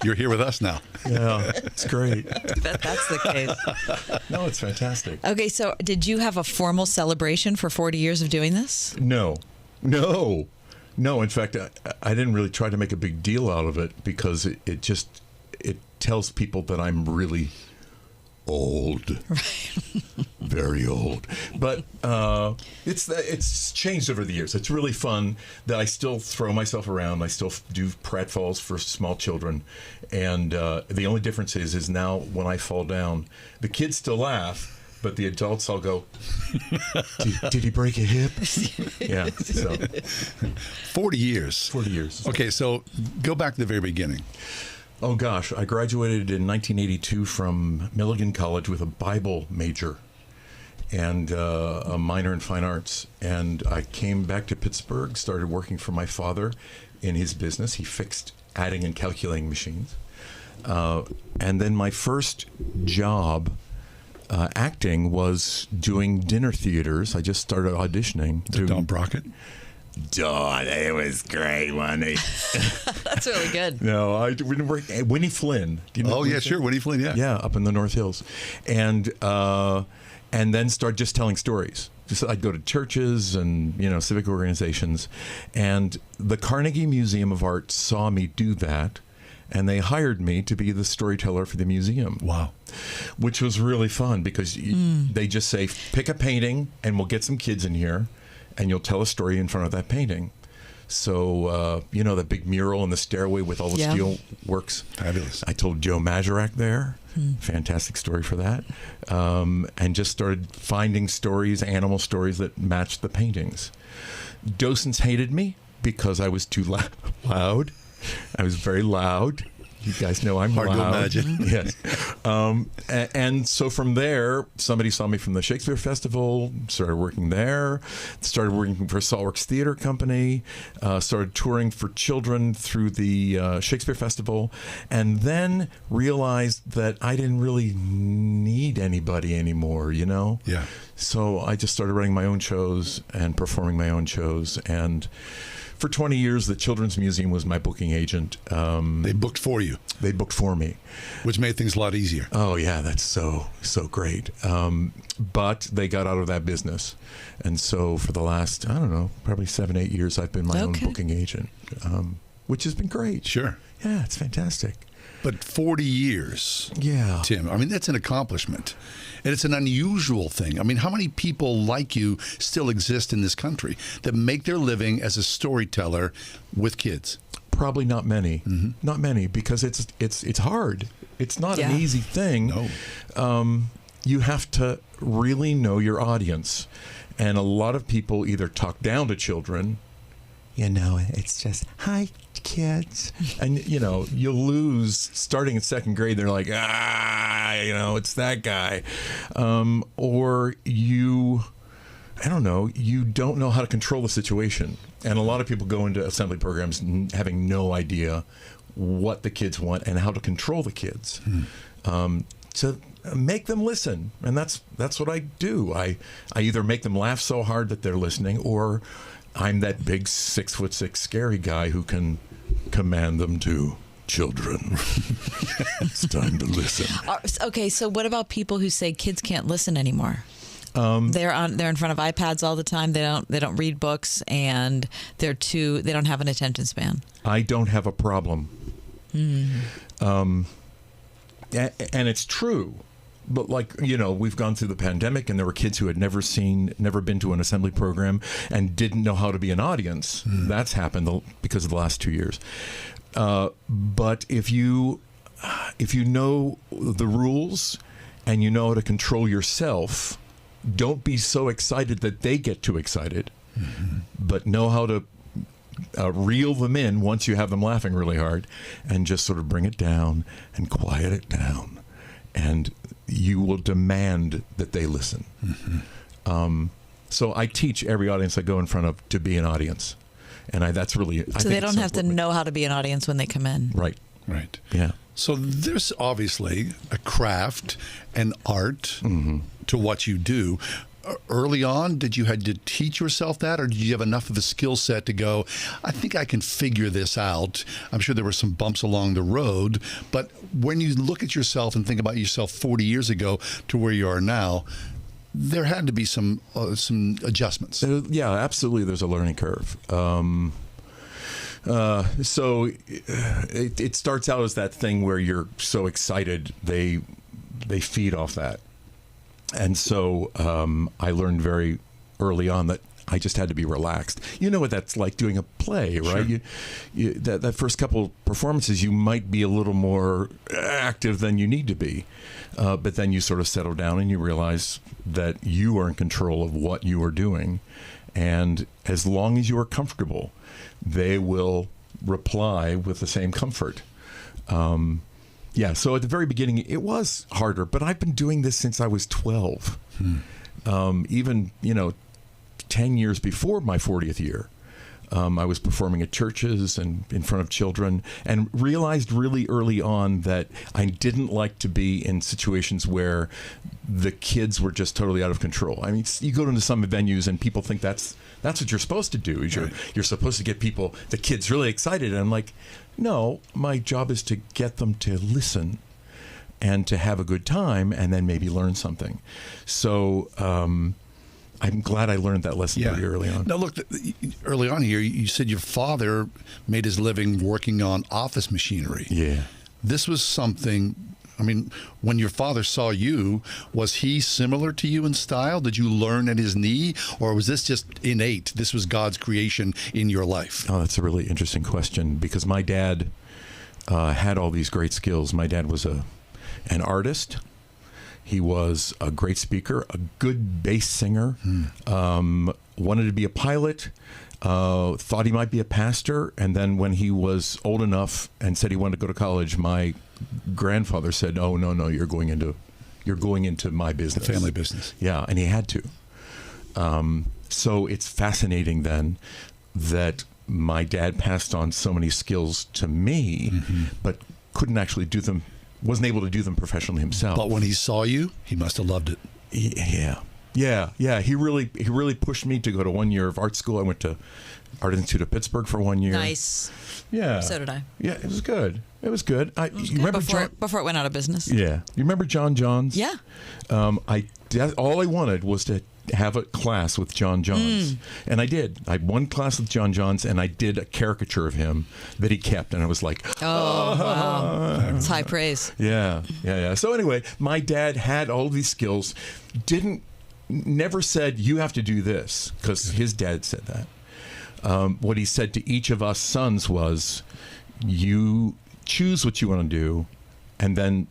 [SPEAKER 2] You're here with us now.
[SPEAKER 1] Yeah, it's great.
[SPEAKER 3] That's the case.
[SPEAKER 1] No, it's fantastic.
[SPEAKER 3] Okay, so did you have a formal celebration for 40 years of doing this?
[SPEAKER 1] No. In fact, I didn't really try to make a big deal out of it because it tells people that I'm really old.
[SPEAKER 3] Right.
[SPEAKER 1] Very old. But it's changed over the years. It's really fun that I still throw myself around. I still do pratfalls for small children. And the only difference is now when I fall down, the kids still laugh, but the adults all go, did he break a hip? Yeah. So
[SPEAKER 2] 40 years.
[SPEAKER 1] 40 years.
[SPEAKER 2] Okay, so go back to the very beginning.
[SPEAKER 1] Oh, gosh. I graduated in 1982 from Milligan College with a Bible major and a minor in fine arts. And I came back to Pittsburgh, started working for my father in his business. He fixed adding and calculating machines. And then my first job acting was doing dinner theaters. I just started auditioning.
[SPEAKER 2] Don Brockett?
[SPEAKER 1] Dawn, it was great, wasn't it?
[SPEAKER 3] That's really good.
[SPEAKER 1] No, I didn't work. Winnie Flynn. Do you know
[SPEAKER 2] Winnie Flynn? Winnie Flynn, yeah.
[SPEAKER 1] Yeah, up in the North Hills. And then start just telling stories. Just I'd go to churches and, civic organizations. And the Carnegie Museum of Art saw me do that, and they hired me to be the storyteller for the museum.
[SPEAKER 2] Wow.
[SPEAKER 1] Which was really fun because they just say, pick a painting and we'll get some kids in here. And you'll tell a story in front of that painting. So, the big mural in the stairway with all the steel works.
[SPEAKER 2] Fabulous.
[SPEAKER 1] I told Joe Mazurak there. Fantastic story for that. And just started finding stories, animal stories that matched the paintings. Docents hated me because I was too loud. I was very loud. You guys know I'm
[SPEAKER 2] hard
[SPEAKER 1] loud.
[SPEAKER 2] to imagine.
[SPEAKER 1] Yes. And so from there, somebody saw me from the Shakespeare Festival, started working there, started working for Saltworks Theater Company, started touring for children through the Shakespeare Festival, and then realized that I didn't really need anybody anymore,
[SPEAKER 2] Yeah.
[SPEAKER 1] So I just started running my own shows and performing my own shows, and for 20 years, the Children's Museum was my booking agent.
[SPEAKER 2] They booked for you.
[SPEAKER 1] They booked for me.
[SPEAKER 2] Which made things a lot easier.
[SPEAKER 1] Oh, yeah, that's so great. But they got out of that business. And so for the last, I don't know, probably 7-8 years, I've been my own booking agent, which has been great.
[SPEAKER 2] Sure.
[SPEAKER 1] Yeah, it's fantastic.
[SPEAKER 2] But 40 years,
[SPEAKER 1] yeah,
[SPEAKER 2] Tim, I mean, that's an accomplishment. And it's an unusual thing. I mean, how many people like you still exist in this country that make their living as a storyteller with kids?
[SPEAKER 1] Probably not many. Mm-hmm. Not many, because it's hard. It's not an easy thing.
[SPEAKER 2] No.
[SPEAKER 1] You have to really know your audience. And a lot of people either talk down to children, it's just, hi, kids. And, you'll lose starting in second grade. They're like, it's that guy. Or you don't know how to control the situation. And a lot of people go into assembly programs having no idea what the kids want and how to control the kids. So make them listen. And that's what I do. I either make them laugh so hard that they're listening, or I'm that big 6'6" scary guy who can command them to children. It's time to listen.
[SPEAKER 3] Okay, so what about people who say kids can't listen anymore? They're in front of iPads all the time. They don't read books, and they don't have an attention span.
[SPEAKER 1] I don't have a problem. And it's true. But like, we've gone through the pandemic, and there were kids who had never been to an assembly program and didn't know how to be an audience. That's happened because of the last 2 years. But if you know the rules and you know how to control yourself, don't be so excited that they get too excited, but know how to reel them in once you have them laughing really hard, and just sort of bring it down and quiet it down, and you will demand that they listen. So I teach every audience I go in front of to be an audience, and that's really
[SPEAKER 3] so they don't have to know how to be an audience when they come in.
[SPEAKER 1] Right. Yeah.
[SPEAKER 2] So there's obviously a craft and art to what you do. Early on, did you had to teach yourself that, or did you have enough of a skill set to go, I think I can figure this out? I'm sure there were some bumps along the road, but when you look at yourself and think about yourself 40 years ago to where you are now, there had to be some adjustments.
[SPEAKER 1] Yeah, absolutely. There's a learning curve. So it starts out as that thing where you're so excited, they feed off that. And so I learned very early on that I just had to be relaxed. You know what that's like doing a play, right?
[SPEAKER 2] Sure.
[SPEAKER 1] That first couple performances, you might be a little more active than you need to be. But then you sort of settle down and you realize that you are in control of what you are doing. And as long as you are comfortable, they will reply with the same comfort. Yeah, so at the very beginning, it was harder, but I've been doing this since I was 12. Even, 10 years before my 40th year, I was performing at churches and in front of children, and realized really early on that I didn't like to be in situations where the kids were just totally out of control. I mean, you go into some venues and people think that's what you're supposed to do. You're supposed to get the kids really excited. And I'm like, no, my job is to get them to listen and to have a good time and then maybe learn something. So I'm glad I learned that lesson pretty early on.
[SPEAKER 2] Now, look, early on here, you said your father made his living working on office machinery.
[SPEAKER 1] Yeah.
[SPEAKER 2] This was something, I mean, when your father saw you, was he similar to you in style? Did you learn at his knee? Or was this just innate? This was God's creation in your life?
[SPEAKER 1] Oh, that's a really interesting question, because my dad had all these great skills. My dad was an artist. He was a great speaker, a good bass singer, wanted to be a pilot, thought he might be a pastor. And then when he was old enough and said he wanted to go to college, my grandfather said, "Oh, no, you're going into my business."
[SPEAKER 2] The family business.
[SPEAKER 1] Yeah, and he had to. So it's fascinating then that my dad passed on so many skills to me, but couldn't actually do them. Wasn't able to do them professionally himself.
[SPEAKER 2] But when he saw you, he must have loved it.
[SPEAKER 1] Yeah. He really pushed me to go to 1 year of art school. I went to Art Institute of Pittsburgh for 1 year.
[SPEAKER 3] Nice.
[SPEAKER 1] Yeah.
[SPEAKER 3] So did I.
[SPEAKER 1] Yeah, it was good. You remember
[SPEAKER 3] before it went out of business.
[SPEAKER 1] Yeah. You remember John Johns?
[SPEAKER 3] Yeah.
[SPEAKER 1] All I wanted was to have a class with John Johns. And I did. I had one class with John Johns, and I did a caricature of him that he kept. And I was like,
[SPEAKER 3] wow. It's high praise.
[SPEAKER 1] Yeah. So anyway, my dad had all these skills, never said, you have to do this, because his dad said that. What he said to each of us sons was, you choose what you want to do, and then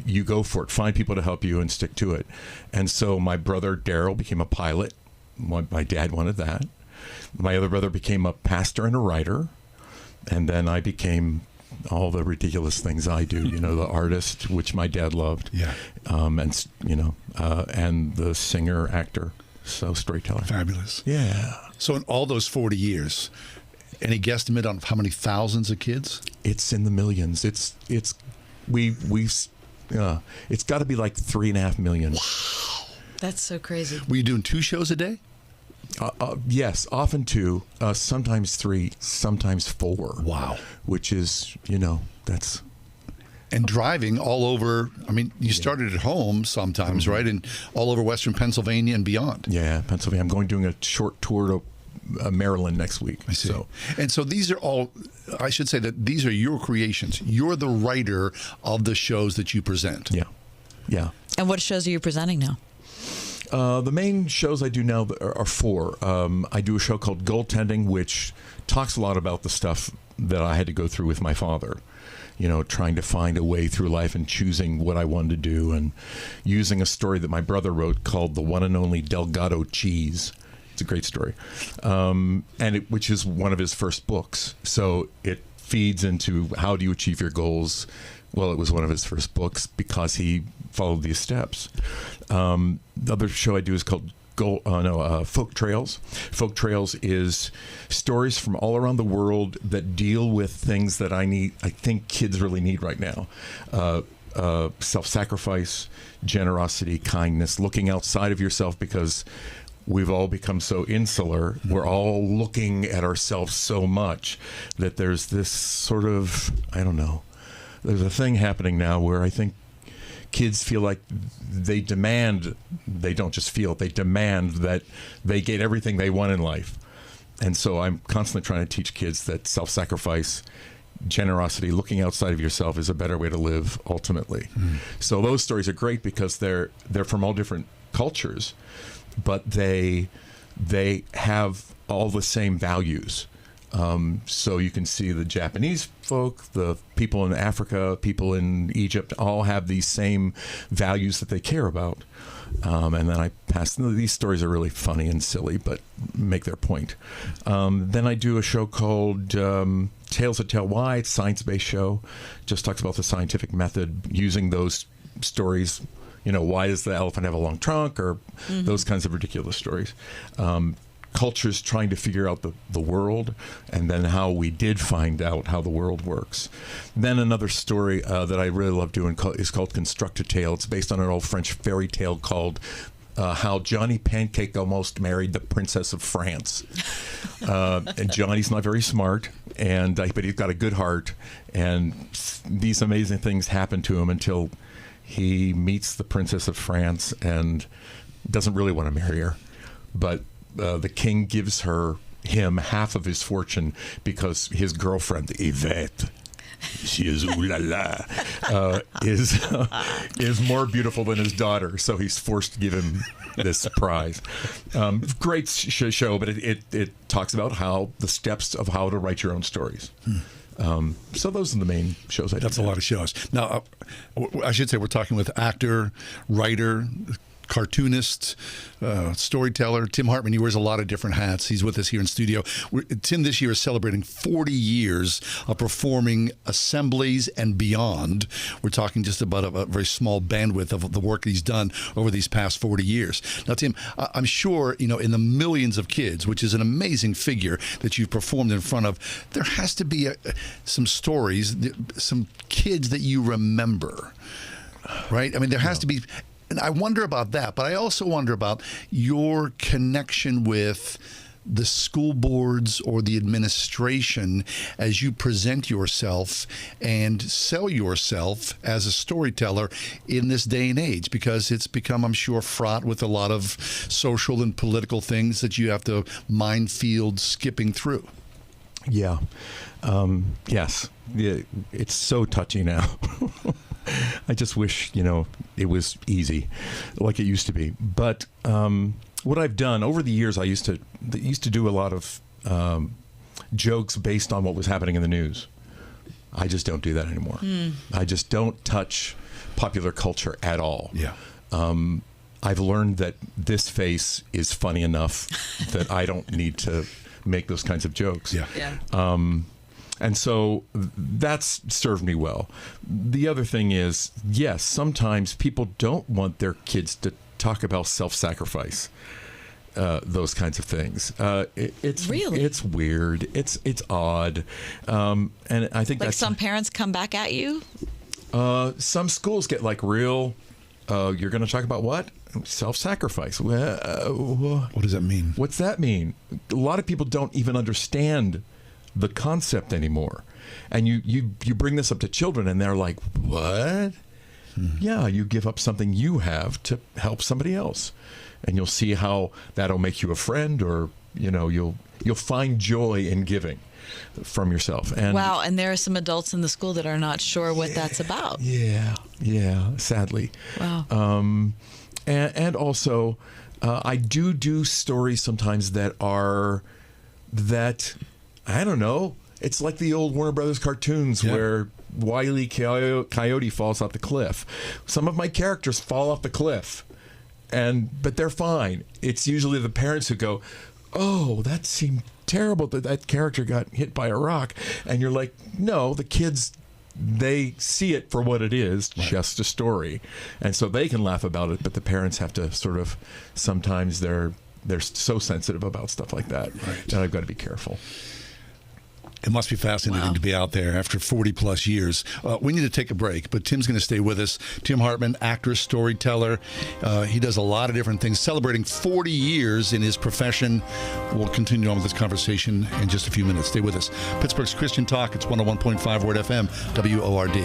[SPEAKER 1] you go for it. Find people to help you and stick to it. And so my brother Daryl became a pilot. My dad wanted that. My other brother became a pastor and a writer. And then I became all the ridiculous things I do, the artist, which my dad loved.
[SPEAKER 2] Yeah.
[SPEAKER 1] And the singer, actor, storyteller.
[SPEAKER 2] Fabulous.
[SPEAKER 1] Yeah.
[SPEAKER 2] So in all those 40 years, any guesstimate on how many thousands of kids?
[SPEAKER 1] It's in the millions. It's got to be like 3.5 million.
[SPEAKER 2] Wow.
[SPEAKER 3] That's so crazy.
[SPEAKER 2] Were you doing 2 shows a day?
[SPEAKER 1] Yes, often 2, sometimes 3, sometimes 4.
[SPEAKER 2] Wow.
[SPEAKER 1] Which is, that's...
[SPEAKER 2] And driving all over, I mean, you started at home sometimes, right? And all over Western Pennsylvania and beyond.
[SPEAKER 1] Yeah, Pennsylvania. I'm doing a short tour to Maryland next week.
[SPEAKER 2] I see. And so these are all, I should say that these are your creations. You're the writer of the shows that you present.
[SPEAKER 1] Yeah.
[SPEAKER 3] And what shows are you presenting now?
[SPEAKER 1] The main shows I do now are 4. I do a show called Goaltending, which talks a lot about the stuff that I had to go through with my father. Trying to find a way through life and choosing what I wanted to do, and using a story that my brother wrote called The One and Only Delgado Cheese. It's a great story. Which is one of his first books. So it feeds into how do you achieve your goals. Well, it was one of his first books because he followed these steps. The other show I do is called Folk Trails. Folk Trails is stories from all around the world that deal with things that I think kids really need right now. Self-sacrifice, generosity, kindness, looking outside of yourself, because we've all become so insular. We're all looking at ourselves so much that there's this sort of, there's a thing happening now where I think kids feel like they demand that they get everything they want in life. And so I'm constantly trying to teach kids that self-sacrifice, generosity, looking outside of yourself is a better way to live ultimately. So those stories are great because they're from all different cultures, but they have all the same values. So you can see the Japanese folk, the people in Africa, people in Egypt, all have these same values that they care about. And then I pass them. These stories are really funny and silly, but make their point. Then I do a show called Tales That Tell Why. It's a science-based show. Just talks about the scientific method using those stories. Why does the elephant have a long trunk, or those kinds of ridiculous stories. Cultures trying to figure out the world, and then how we did find out how the world works. Then another story that I really love doing is called Construct a Tale. It's based on an old French fairy tale called How Johnny Pancake Almost Married the Princess of France. And Johnny's not very smart, but he's got a good heart, and these amazing things happen to him until he meets the Princess of France and doesn't really want to marry her. But the king gives him half of his fortune because his girlfriend, Yvette, she is ooh la la, is more beautiful than his daughter, so he's forced to give him this prize. Great show, but it talks about how the steps of how to write your own stories. So those are the main shows I do.
[SPEAKER 2] That's a lot of shows. Now, I should say we're talking with actor, writer, cartoonist, storyteller, Tim Hartman. He wears a lot of different hats. He's with us here in studio. Tim this year is celebrating 40 years of performing assemblies and beyond. We're talking just about a very small bandwidth of the work he's done over these past 40 years. Now, Tim, I'm sure, in the millions of kids, which is an amazing figure that you've performed in front of, there has to be some stories, some kids that you remember, right? I mean, there has to be. And I wonder about that, but I also wonder about your connection with the school boards or the administration as you present yourself and sell yourself as a storyteller in this day and age, because it's become, I'm sure, fraught with a lot of social and political things that you have to minefield skipping through.
[SPEAKER 1] Yeah. Yes. Yeah, it's so touchy now. I just wish, it was easy like it used to be. But what I've done over the years, I used to do a lot of jokes based on what was happening in the news. I just don't do that anymore. I just don't touch popular culture at all.
[SPEAKER 2] Yeah.
[SPEAKER 1] I've learned that this face is funny enough that I don't need to make those kinds of jokes.
[SPEAKER 2] Yeah.
[SPEAKER 1] And so that's served me well. The other thing is, yes, sometimes people don't want their kids to talk about self-sacrifice, those kinds of things. It's weird. It's odd. And I think
[SPEAKER 3] like some parents come back at you?
[SPEAKER 1] Some schools get real, you're going to talk about what? Self-sacrifice. What
[SPEAKER 2] does that mean?
[SPEAKER 1] What's that mean? A lot of people don't even understand the concept anymore, and you bring this up to children and they're like, what? Yeah, you give up something you have to help somebody else, and you'll see how that'll make you a friend, or you'll find joy in giving from yourself. And
[SPEAKER 3] wow, and there are some adults in the school that are not sure what that's about.
[SPEAKER 1] Yeah, Yeah, sadly.
[SPEAKER 3] Wow.
[SPEAKER 1] And also, I do stories sometimes that I don't know. It's like the old Warner Brothers cartoons where Wile E. Coyote falls off the cliff. Some of my characters fall off the cliff, but they're fine. It's usually the parents who go, "Oh, that seemed terrible that character got hit by a rock," and you're like, "No, the kids." They see it for what it is, just a story. And so they can laugh about it, but the parents have to sort of, sometimes they're so sensitive about stuff like that that I've got to be careful.
[SPEAKER 2] It must be fascinating to be out there after 40 plus years. We need to take a break, but Tim's going to stay with us. Tim Hartman, actor, storyteller. He does a lot of different things, celebrating 40 years in his profession. We'll continue on with this conversation in just a few minutes. Stay with us. Pittsburgh's Christian Talk. It's 101.5 Word FM, WORD.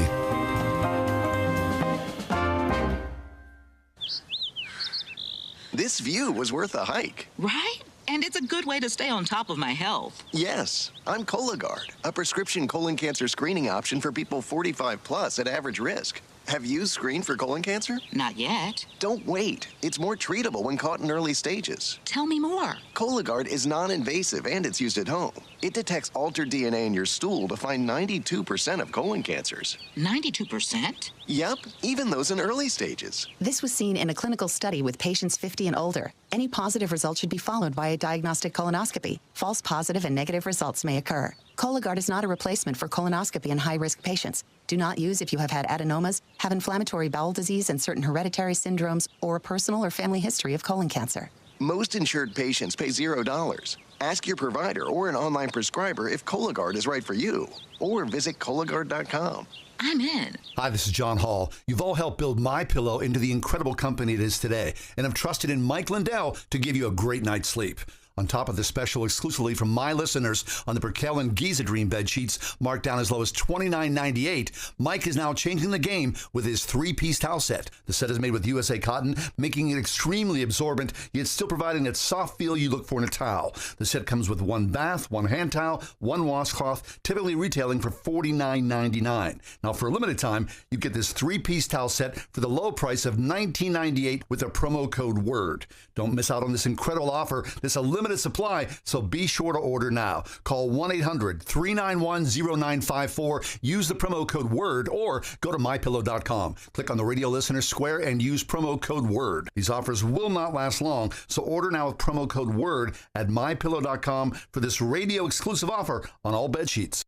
[SPEAKER 6] This view was worth a hike.
[SPEAKER 18] Right? And it's a good way to stay on top of my health.
[SPEAKER 6] Yes, I'm Cologuard, a prescription colon cancer screening option for people 45 plus at average risk. Have you screened for colon cancer?
[SPEAKER 18] Not yet.
[SPEAKER 6] Don't wait. It's more treatable when caught in early stages.
[SPEAKER 18] Tell me more.
[SPEAKER 6] Cologuard is non-invasive and it's used at home. It detects altered DNA in your stool to find 92% of colon cancers.
[SPEAKER 18] 92%?
[SPEAKER 6] Yep, even those in early stages.
[SPEAKER 19] This was seen in a clinical study with patients 50 and older. Any positive result should be followed by a diagnostic colonoscopy. False positive and negative results may occur. Cologuard is not a replacement for colonoscopy in high-risk patients. Do not use if you have had adenomas, have inflammatory bowel disease and certain hereditary syndromes, or a personal or family history of colon cancer.
[SPEAKER 6] Most insured patients pay $0. Ask your provider or an online prescriber if Cologuard is right for you, or visit Cologuard.com.
[SPEAKER 18] I'm in.
[SPEAKER 27] Hi, this is John Hall. You've all helped build MyPillow into the incredible company it is today, and I've trusted in Mike Lindell to give you a great night's sleep. On top of the special exclusively from my listeners on the Perkel and Giza Dream bed sheets, marked down as low as $29.98, Mike is now changing the game with his 3-piece towel set. The set is made with USA cotton, making it extremely absorbent, yet still providing that soft feel you look for in a towel. The set comes with 1 bath, 1 hand towel, 1 washcloth, typically retailing for $49.99. Now, for a limited time, you get this 3-piece towel set for the low price of $19.98 with a promo code WORD. Don't miss out on this incredible offer. This is a limited supply, so be sure to order now. Call 1-800-391-0954. Use the promo code WORD or go to mypillow.com. Click on the radio listener square and use promo code WORD. These offers will not last long, so order now with promo code WORD at mypillow.com for this radio exclusive offer on all bed sheets.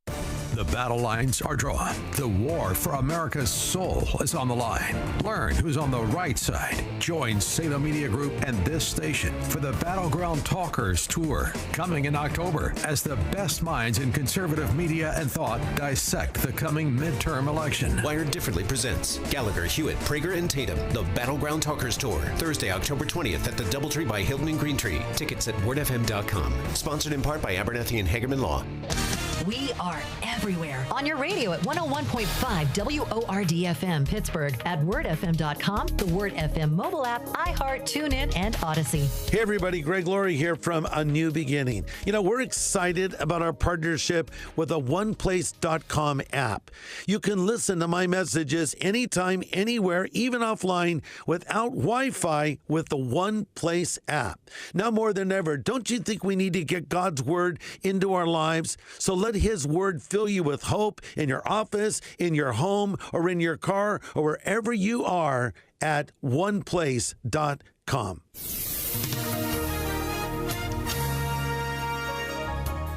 [SPEAKER 22] The battle lines are drawn. The war for America's soul is on the line. Learn who's on the right side. Join Salem Media Group and this station for the Battleground Talkers Tour, coming in October as the best minds in conservative media and thought dissect the coming midterm election.
[SPEAKER 23] Wired Differently presents Gallagher, Hewitt, Prager, and Tatum, the Battleground Talkers Tour, Thursday, October 20th at the Doubletree by Hilton and Greentree. Tickets at wordfm.com. Sponsored in part by Abernathy and Hagerman Law.
[SPEAKER 5] We are everywhere. On your radio at 101.5 WORD-FM Pittsburgh, at wordfm.com, the Word FM mobile app, iHeart, TuneIn, and Odyssey.
[SPEAKER 24] Hey everybody, Greg Laurie here from A New Beginning. You know, we're excited about our partnership with the OnePlace.com app. You can listen to my messages anytime, anywhere, even offline, without Wi-Fi with the OnePlace app. Now more than ever, don't you think we need to get God's Word into our lives? So let His Word fill you with hope in your office, in your home, or in your car, or wherever you are at oneplace.com.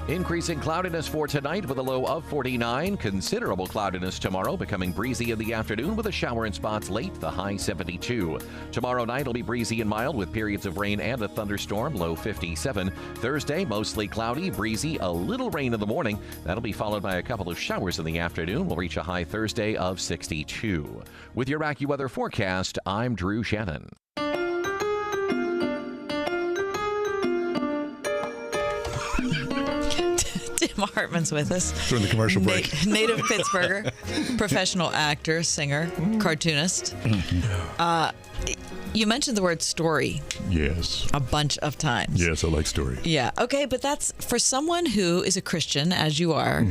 [SPEAKER 12] Increasing cloudiness for tonight with a low of 49. Considerable cloudiness tomorrow, becoming breezy in the afternoon with a shower in spots late, the high 72. Tomorrow night will be breezy and mild with periods of rain and a thunderstorm, low 57. Thursday, mostly cloudy, breezy, a little rain in the morning. That'll be followed by a couple of showers in the afternoon. We'll reach a high Thursday of 62. With your AccuWeather forecast, I'm Drew Shannon.
[SPEAKER 3] Tim Hartman's with us.
[SPEAKER 2] During the commercial break.
[SPEAKER 3] Native Pittsburgher, professional actor, singer, cartoonist. You mentioned the word story.
[SPEAKER 1] Yes.
[SPEAKER 3] A bunch of times.
[SPEAKER 1] Yes, I like story.
[SPEAKER 3] Yeah. Okay, but that's for someone who is a Christian, as you are.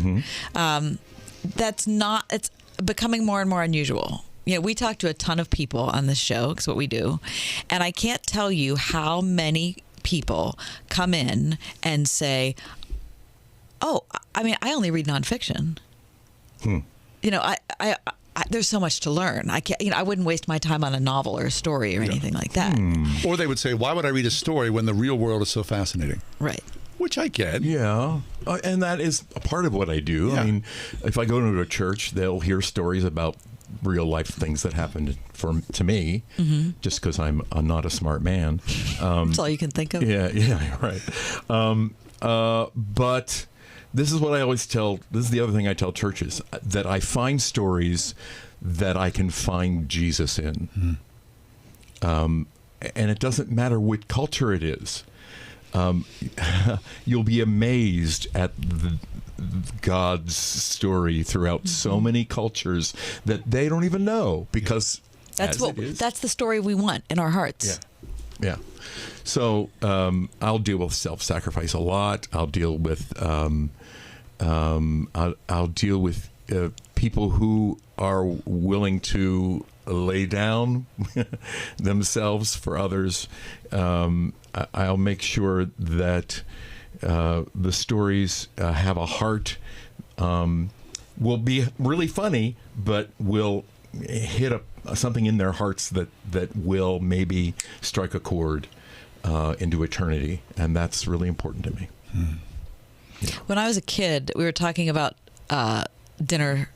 [SPEAKER 3] That's not. It's becoming more and more unusual. we talk to a ton of people on this show. It's what we do. And I can't tell you how many people come in and say, oh, I mean, I only read nonfiction. I there's so much to learn. I can't, I wouldn't waste my time on a novel or a story or anything like that.
[SPEAKER 2] Or they would say, why would I read a story when the real world is so fascinating?
[SPEAKER 3] Right.
[SPEAKER 2] Which I get.
[SPEAKER 1] Yeah. And that is a part of what I do.
[SPEAKER 2] Yeah.
[SPEAKER 1] I mean, if I go to a church, they'll hear stories about real life things that happened to me, just because I'm not a smart man.
[SPEAKER 3] That's all you can think of.
[SPEAKER 1] Yeah, right. But this is what I always tell. This is the other thing I tell churches, that I find stories that I can find Jesus in. And it doesn't matter what culture it is. You'll be amazed at God's story throughout so many cultures that they don't even know, because
[SPEAKER 3] that's the story we want in our hearts.
[SPEAKER 1] Yeah. So I'll deal with self-sacrifice a lot. I'll deal with I'll deal with people who are willing to lay down themselves for others. I'll make sure that the stories have a heart, will be really funny, but will hit something in their hearts that will maybe strike a chord into eternity, and that's really important to me. Yeah.
[SPEAKER 3] When I was a kid, we were talking about dinner,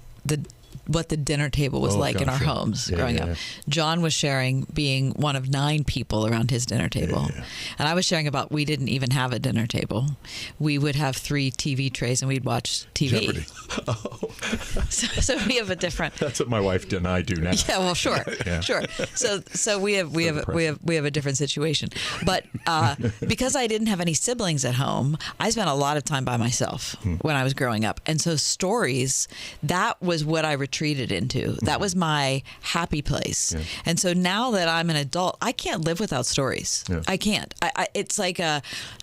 [SPEAKER 3] what the dinner table was like in our homes growing up. John was sharing being one of 9 people around his dinner table. And I was sharing about we didn't even have a dinner table. We would have 3 TV trays and we'd watch TV.
[SPEAKER 1] Jeopardy.
[SPEAKER 3] So we have a different.
[SPEAKER 1] That's what my wife did and I do now.
[SPEAKER 3] Yeah, well, sure. So we have a different situation. But because I didn't have any siblings at home, I spent a lot of time by myself when I was growing up. And so stories, that was what I retreated into. That was my happy place. And so now that I'm an adult, I can't live without stories. I can't. It's like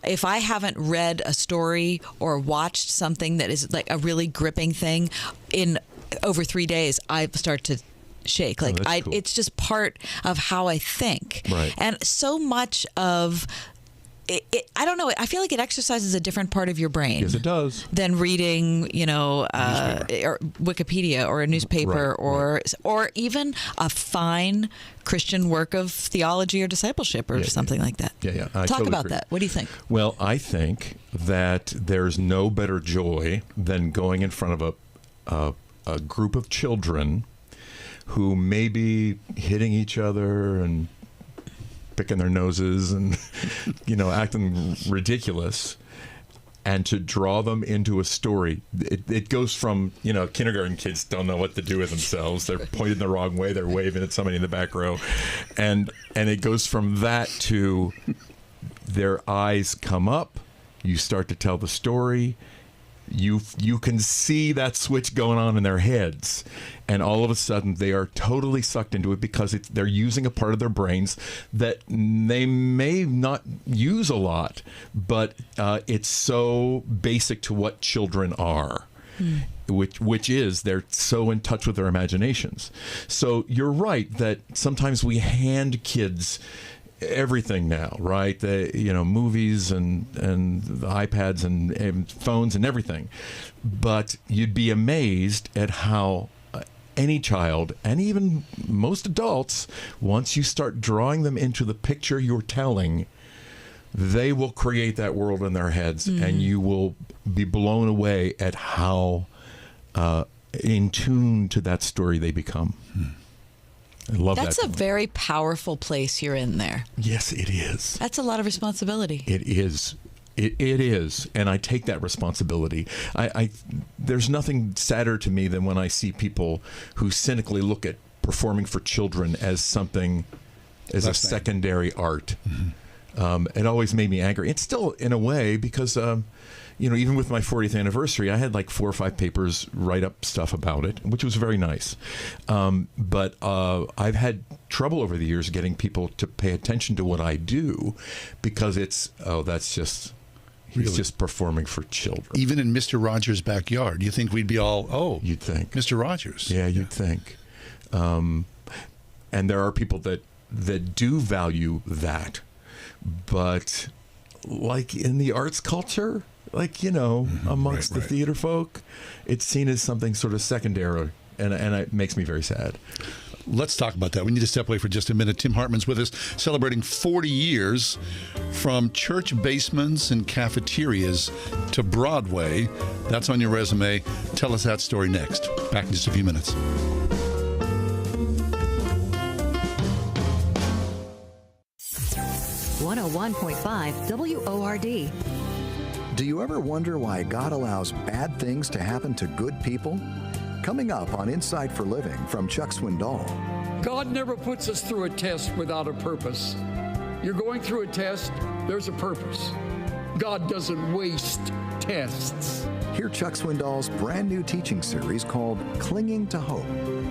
[SPEAKER 3] if I haven't read a story or watched something that is like a really gripping thing in over 3 days, I start to shake. Like cool. It's just part of how I think.
[SPEAKER 1] Right.
[SPEAKER 3] And so much of I don't know. I feel like it exercises a different part of your brain.
[SPEAKER 1] Yes, it does.
[SPEAKER 3] Than reading, or Wikipedia or a newspaper or even a fine Christian work of theology or discipleship or something like that.
[SPEAKER 1] Yeah.
[SPEAKER 3] Talk
[SPEAKER 1] totally
[SPEAKER 3] about
[SPEAKER 1] agree.
[SPEAKER 3] that. What do you think?
[SPEAKER 1] Well, I think that there's no better joy than going in front of a group of children who may be hitting each other and picking their noses and acting ridiculous, and to draw them into a story. It goes from kindergarten kids don't know what to do with themselves, they're pointed the wrong way, they're waving at somebody in the back row, and it goes from that to their eyes come up, you start to tell the story, you can see that switch going on in their heads, and all of a sudden they are totally sucked into it because they're using a part of their brains that they may not use a lot, but it's so basic to what children are. Which is they're so in touch with their imaginations. So you're right that sometimes we hand kids everything now, right? Movies and the iPads and phones and everything. But you'd be amazed at how any child, and even most adults, once you start drawing them into the picture you're telling, they will create that world in their heads, and you will be blown away at how in tune to that story they become. I love that.
[SPEAKER 3] That's a very powerful place you're in there.
[SPEAKER 1] Yes, it is.
[SPEAKER 3] That's a lot of responsibility.
[SPEAKER 1] It is. It is, and I take that responsibility. There's nothing sadder to me than when I see people who cynically look at performing for children as something, as a secondary art. It always made me angry. It's still, in a way, because even with my 40th anniversary, I had like 4 or 5 papers write up stuff about it, which was very nice. But I've had trouble over the years getting people to pay attention to what I do, because he's just performing for children.
[SPEAKER 2] Even in Mr. Rogers' backyard, you think we'd be all, you'd
[SPEAKER 1] think.
[SPEAKER 2] Mr. Rogers.
[SPEAKER 1] Yeah, you'd think. And there are people that do value that. But like in the arts culture, like, amongst the theater folk, it's seen as something sort of secondary, and it makes me very sad.
[SPEAKER 2] Let's talk about that. We need to step away for just a minute. Tim Hartman's with us, celebrating 40 years from church basements and cafeterias to Broadway. That's on your resume. Tell us that story next. Back in just a few minutes.
[SPEAKER 7] .5 WORD.
[SPEAKER 9] Do you ever wonder why God allows bad things to happen to good people? Coming up on Insight for Living from Chuck Swindoll.
[SPEAKER 10] God never puts us through a test without a purpose. You're going through a test, there's a purpose. God doesn't waste tests.
[SPEAKER 9] Hear Chuck Swindoll's brand new teaching series called Clinging to Hope,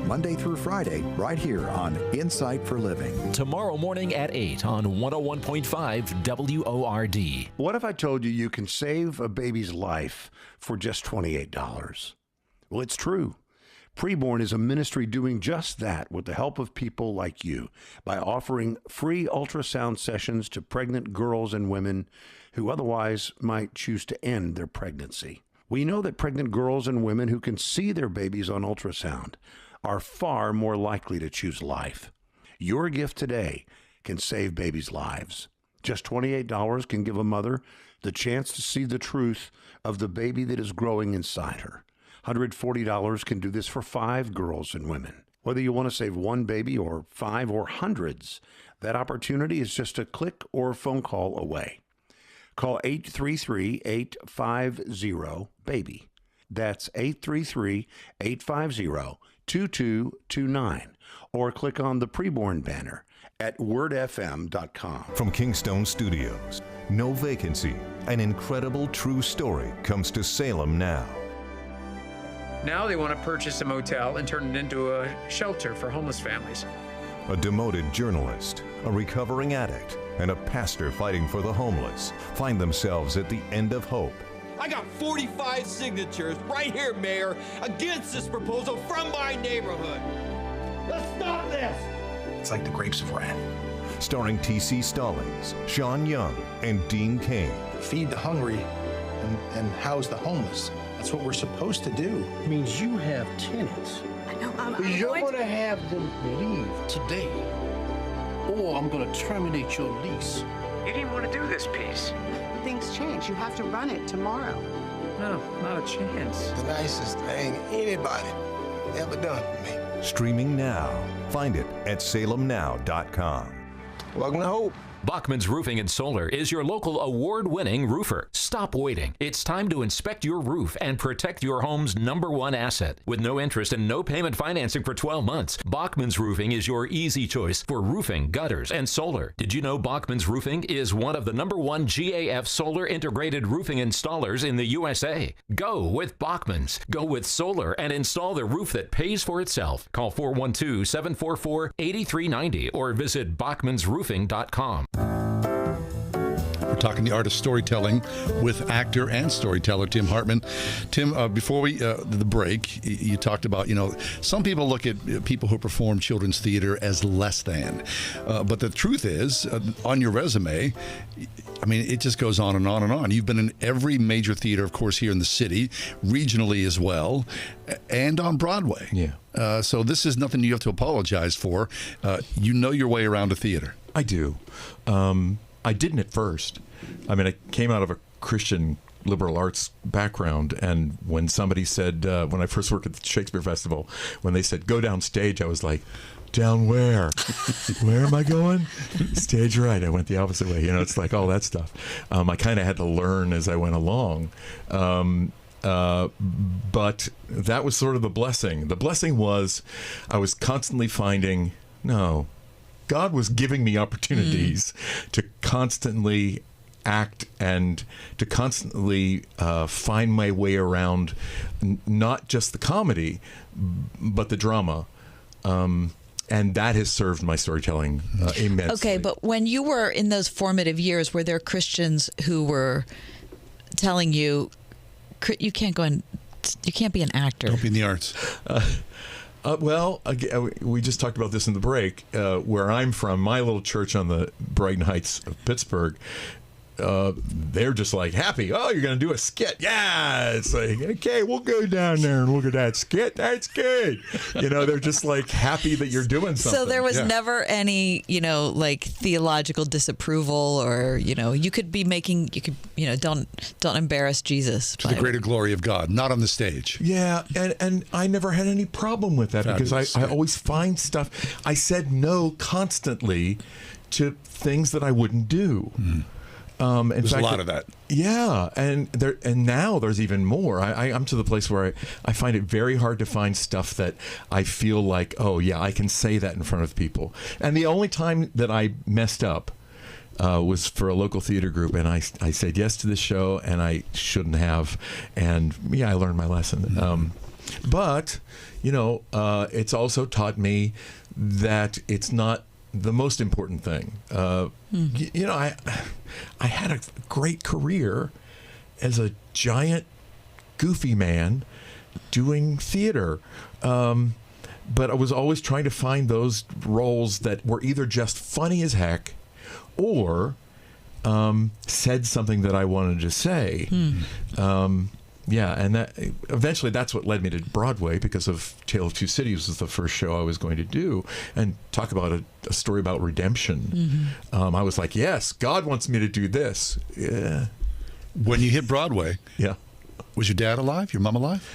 [SPEAKER 9] Monday through Friday, right here on Insight for Living.
[SPEAKER 15] Tomorrow morning at 8 on 101.5 WORD.
[SPEAKER 4] What if I told you you can save a baby's life for just $28? Well, it's true. Preborn is a ministry doing just that with the help of people like you by offering free ultrasound sessions to pregnant girls and women who otherwise might choose to end their pregnancy. We know that pregnant girls and women who can see their babies on ultrasound are far more likely to choose life. Your gift today can save babies' lives. Just $28 can give a mother the chance to see the truth of the baby that is growing inside her. $140 can do this for 5 girls and women. Whether you want to save one baby or 5 or hundreds, that opportunity is just a click or phone call away. Call 833-850-BABY. That's 833-850-2229. Or click on the Preborn banner at wordfm.com.
[SPEAKER 11] From Kingstone Studios, no vacancy, an incredible true story comes to Salem now.
[SPEAKER 13] Now they want to purchase a motel and turn it into a shelter for homeless families.
[SPEAKER 11] A demoted journalist, a recovering addict, and a pastor fighting for the homeless find themselves at the end of hope.
[SPEAKER 21] I got 45 signatures right here, Mayor, against this proposal from my neighborhood. Let's stop this!
[SPEAKER 11] It's like the grapes of wrath. Starring T.C. Stallings, Sean Young, and Dean Cain.
[SPEAKER 25] Feed the hungry and house the homeless. That's what we're supposed to do. It means you have tenants.
[SPEAKER 28] I know,
[SPEAKER 25] You're going to have them leave today, or I'm going to terminate your lease.
[SPEAKER 13] You didn't want to do this piece.
[SPEAKER 28] Things change. You have to run it tomorrow.
[SPEAKER 13] No, not a chance.
[SPEAKER 25] The nicest thing anybody ever done for me.
[SPEAKER 11] Streaming now. Find it at salemnow.com.
[SPEAKER 25] Welcome to Hope.
[SPEAKER 15] Bachman's Roofing and Solar is your local award-winning roofer. Stop waiting. It's time to inspect your roof and protect your home's #1 asset. With no interest and no payment financing for 12 months, Bachman's Roofing is your easy choice for roofing, gutters, and solar. Did you know Bachman's Roofing is one of the #1 GAF solar integrated roofing installers in the USA? Go with Bachman's. Go with solar and install the roof that pays for itself. Call 412-744-8390 or visit bachmansroofing.com.
[SPEAKER 2] We're talking the art of storytelling with actor and storyteller Tim Hartman. Tim, before the break, you talked about, some people look at people who perform children's theater as less than. But the truth is, on your resume, it just goes on and on and on. You've been in every major theater, of course, here in the city, regionally as well, and on Broadway.
[SPEAKER 1] Yeah.
[SPEAKER 2] So this is nothing you have to apologize for. You know your way around a theater.
[SPEAKER 1] I do. I didn't at first. I came out of a Christian liberal arts background, and when somebody said, when I first worked at the Shakespeare Festival, when they said, go downstage, I was like, down where? Where am I going? Stage right. I went the opposite way. It's like all that stuff. I kind of had to learn as I went along. But that was sort of the blessing. The blessing was I was constantly finding, God was giving me opportunities to constantly act and to constantly find my way around not just the comedy, but the drama. And that has served my storytelling immensely.
[SPEAKER 3] Okay, but when you were in those formative years, were there Christians who were telling you, you can't go and you can't be an actor?
[SPEAKER 2] Don't be in the arts.
[SPEAKER 1] Well, again, we just talked about this in the break. Where I'm from, my little church on the Brighton Heights of Pittsburgh, they're just like happy. Oh, you're going to do a skit. Yeah. It's like, okay, we'll go down there and look at that skit. That's good. They're just like happy that you're doing something.
[SPEAKER 3] So there was never any, like theological disapproval or, you could, don't embarrass Jesus.
[SPEAKER 2] To the greater glory of God, not on the stage.
[SPEAKER 1] Yeah. And I never had any problem with that. Fabulous. Because I always find stuff. I said no constantly to things that I wouldn't do.
[SPEAKER 2] Mm. There's a lot of that.
[SPEAKER 1] Yeah, and now there's even more. I'm to the place where I find it very hard to find stuff that I feel like, oh yeah, I can say that in front of people. And the only time that I messed up was for a local theater group, and I said yes to this show, and I shouldn't have. And yeah, I learned my lesson. Mm-hmm. But it's also taught me that it's not the most important thing. I had a great career as a giant, goofy man doing theater. But I was always trying to find those roles that were either just funny as heck or said something that I wanted to say. Yeah, and that eventually that's what led me to Broadway, because of Tale of Two Cities was the first show I was going to do. And talk about a story about redemption. Mm-hmm. I was like, yes, God wants me to do this. Yeah.
[SPEAKER 2] When you hit Broadway, was your dad alive? Your mom alive?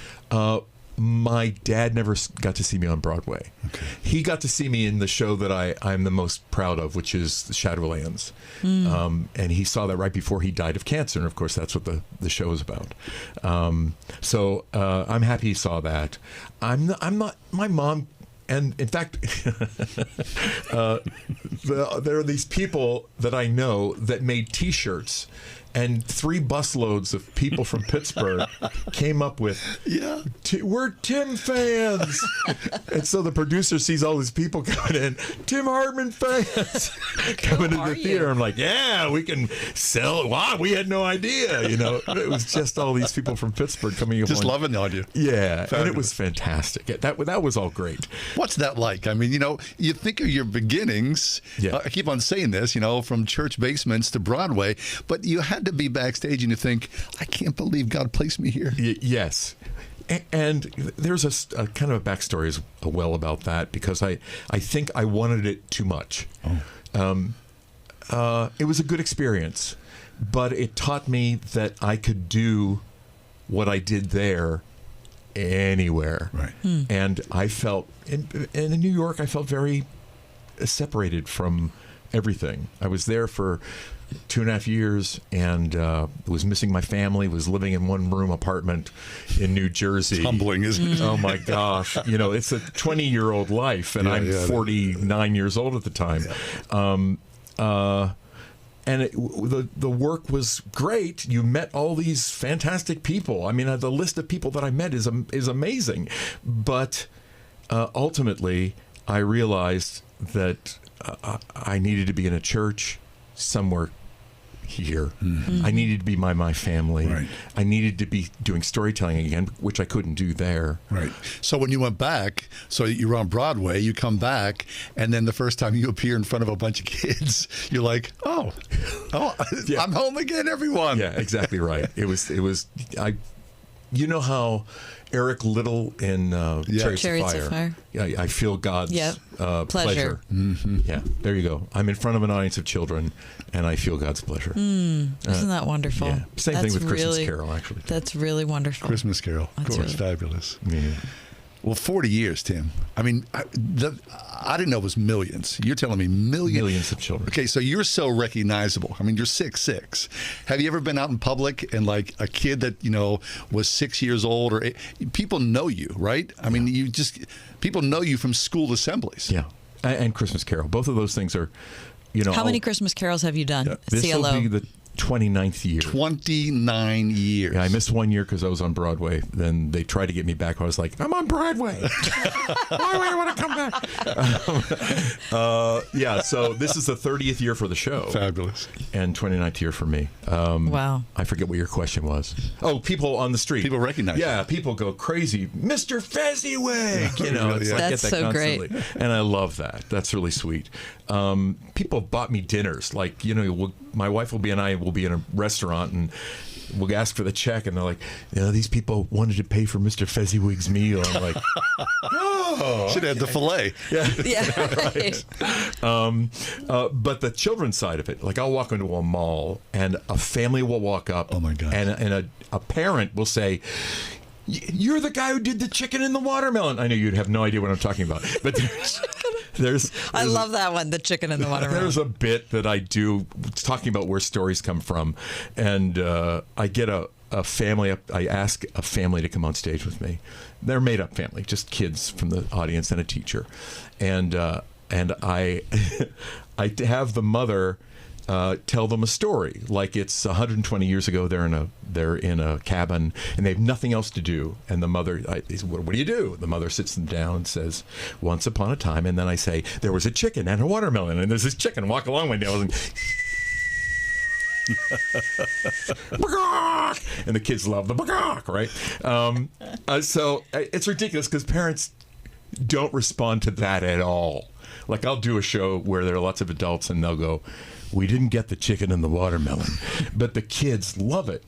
[SPEAKER 1] My dad never got to see me on Broadway. Okay. He got to see me in the show that I'm the most proud of, which is the Shadowlands. And he saw that right before he died of cancer. And of course, that's what the show is about. So I'm happy he saw that. I'm not, my mom, and in fact, there are these people that I know that made T-shirts, and 3 busloads of people from Pittsburgh came up with, we're Tim fans. And so the producer sees all these people coming in, Tim Hartman fans, coming into the theater. I'm like, yeah, we can sell. Wow, we had no idea. It was just all these people from Pittsburgh coming in.
[SPEAKER 2] Just loving on you.
[SPEAKER 1] Yeah,
[SPEAKER 2] Fabulous.
[SPEAKER 1] And it was fantastic. That was all great.
[SPEAKER 2] What's that like? I mean, you think of your beginnings. Yeah. I keep on saying this, from church basements to Broadway, but you had to be backstage and you think, I can't believe God placed me here.
[SPEAKER 1] Yes. And there's a kind of a backstory as well about that, because I think I wanted it too much. It was a good experience, but it taught me that I could do what I did there anywhere.
[SPEAKER 2] Right.
[SPEAKER 1] And I felt, in New York, I felt very separated from everything. I was there for 2.5 years and was missing my family, was living in one-room apartment in New Jersey.
[SPEAKER 2] It's humbling, isn't it?
[SPEAKER 1] Oh, my gosh. It's a 20-year-old life, and I'm 49 years old at the time. And the work was great. You met all these fantastic people. I mean, the list of people that I met is amazing. But ultimately, I realized that I needed to be in a church somewhere here. Mm-hmm. I needed to be my family.
[SPEAKER 2] Right.
[SPEAKER 1] I needed to be doing storytelling again, which I couldn't do there.
[SPEAKER 2] Right. So when you went back, so you were on Broadway, you come back, and then the first time you appear in front of a bunch of kids, you're like, oh, yeah. I'm home again, everyone.
[SPEAKER 1] Yeah, exactly right. It was. You know how Eric Little in Chariots of Fire. Yeah, I feel God's pleasure.
[SPEAKER 3] Mm-hmm.
[SPEAKER 1] Yeah, there you go. I'm in front of an audience of children, and I feel God's pleasure.
[SPEAKER 3] Isn't that wonderful?
[SPEAKER 1] Yeah. Same thing with Christmas Carol, actually.
[SPEAKER 3] That's really wonderful.
[SPEAKER 2] Christmas Carol, of course, fabulous.
[SPEAKER 1] Yeah.
[SPEAKER 2] Well, 40 years, Tim. I mean, I didn't know it was millions. You're telling me millions.
[SPEAKER 1] Millions of children.
[SPEAKER 2] Okay, so you're so recognizable. I mean, you're 6'6". Have you ever been out in public and like a kid that, was 6 years old or 8, people know you, right? I mean, people know you from school assemblies.
[SPEAKER 1] Yeah, and Christmas Carol. Both of those things are,
[SPEAKER 3] How many Christmas carols have you done?
[SPEAKER 1] This will be 29th year.
[SPEAKER 2] 29 years.
[SPEAKER 1] Yeah, I missed 1 year because I was on Broadway. Then they tried to get me back. I was like, I'm on Broadway. Why do I want to come back? Yeah, so this is the 30th year for the show.
[SPEAKER 2] Fabulous.
[SPEAKER 1] And 29th year for me.
[SPEAKER 3] Wow.
[SPEAKER 1] I forget what your question was. Oh, people on the street.
[SPEAKER 2] People recognize you.
[SPEAKER 1] Yeah, people go crazy. Mr. Fezziwig! You know, it's like,
[SPEAKER 3] That's
[SPEAKER 1] I get that
[SPEAKER 3] so
[SPEAKER 1] constantly.
[SPEAKER 3] great.
[SPEAKER 1] And I love that. That's really sweet. People have bought me dinners. Like, you know, my wife will be and I will be in a restaurant and we'll ask for the check and they're like, you know, these people wanted to pay for Mr. Fezziwig's meal. I'm like, oh.
[SPEAKER 2] Should have the filet.
[SPEAKER 1] Yeah.
[SPEAKER 3] Right.
[SPEAKER 1] But the children's side of it, like I'll walk into a mall and a family will walk up.
[SPEAKER 2] Oh my God.
[SPEAKER 1] And a parent will say, you're the guy who did the chicken and the watermelon. I know you'd have no idea what I'm talking about, but there's
[SPEAKER 3] I love that one, the chicken and the watermelon.
[SPEAKER 1] There's a bit that I do talking about where stories come from, and I get a family. I ask a family to come on stage with me. They're made up family, just kids from the audience and a teacher, and I I have the mother tell them a story like it's 120 years ago. They're in a cabin and they have nothing else to do. And the mother, what do you do? The mother sits them down and says, "Once upon a time." And then I say, "There was a chicken and a watermelon, and there's this chicken walk along my nose." And the kids love the bagok, right? So it's ridiculous because parents don't respond to that at all. Like I'll do a show where there are lots of adults and they'll go, "We didn't get the chicken and the watermelon," but the kids love it.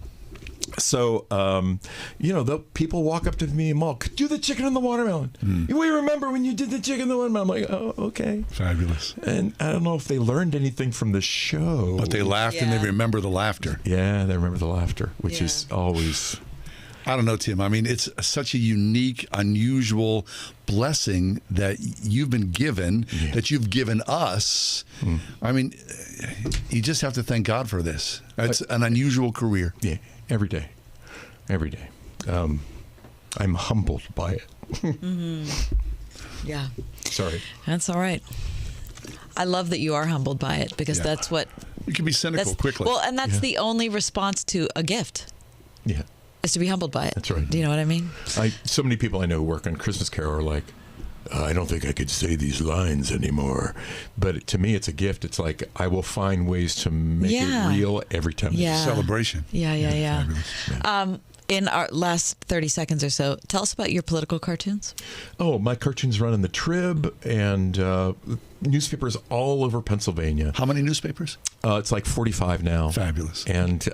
[SPEAKER 1] So, you know, the people walk up to me in the mall, "Do the chicken and the watermelon. We remember when you did the chicken and the watermelon." I'm like, "Oh, okay."
[SPEAKER 2] Fabulous.
[SPEAKER 1] And I don't know if they learned anything from the show.
[SPEAKER 2] But they laughed and they remember the laughter.
[SPEAKER 1] Yeah, they remember the laughter, which is always...
[SPEAKER 2] I don't know, Tim. I mean, it's such a unique, unusual blessing that you've been given, that you've given us. I mean, you just have to thank God for this. It's an unusual career.
[SPEAKER 1] Yeah, every day. Every day. I'm humbled by it.
[SPEAKER 3] Yeah.
[SPEAKER 1] Sorry.
[SPEAKER 3] That's all right. I love that you are humbled by it because that's what...
[SPEAKER 2] You can be cynical quickly.
[SPEAKER 3] Well, and that's the only response to a gift.
[SPEAKER 1] Yeah.
[SPEAKER 3] Is to be humbled by it.
[SPEAKER 1] That's right.
[SPEAKER 3] Do you know what I mean?
[SPEAKER 1] So many people I know who work on Christmas Carol are like, I don't think I could say these lines anymore. But to me, it's a gift. It's like I will find ways to make it real every time.
[SPEAKER 3] Yeah.
[SPEAKER 2] Celebration.
[SPEAKER 3] Yeah. In our last 30 seconds or so, tell us about your political cartoons.
[SPEAKER 1] Oh, my cartoons run in the Trib and newspapers all over Pennsylvania.
[SPEAKER 2] How many newspapers?
[SPEAKER 1] It's like 45 now.
[SPEAKER 2] Fabulous.
[SPEAKER 1] And the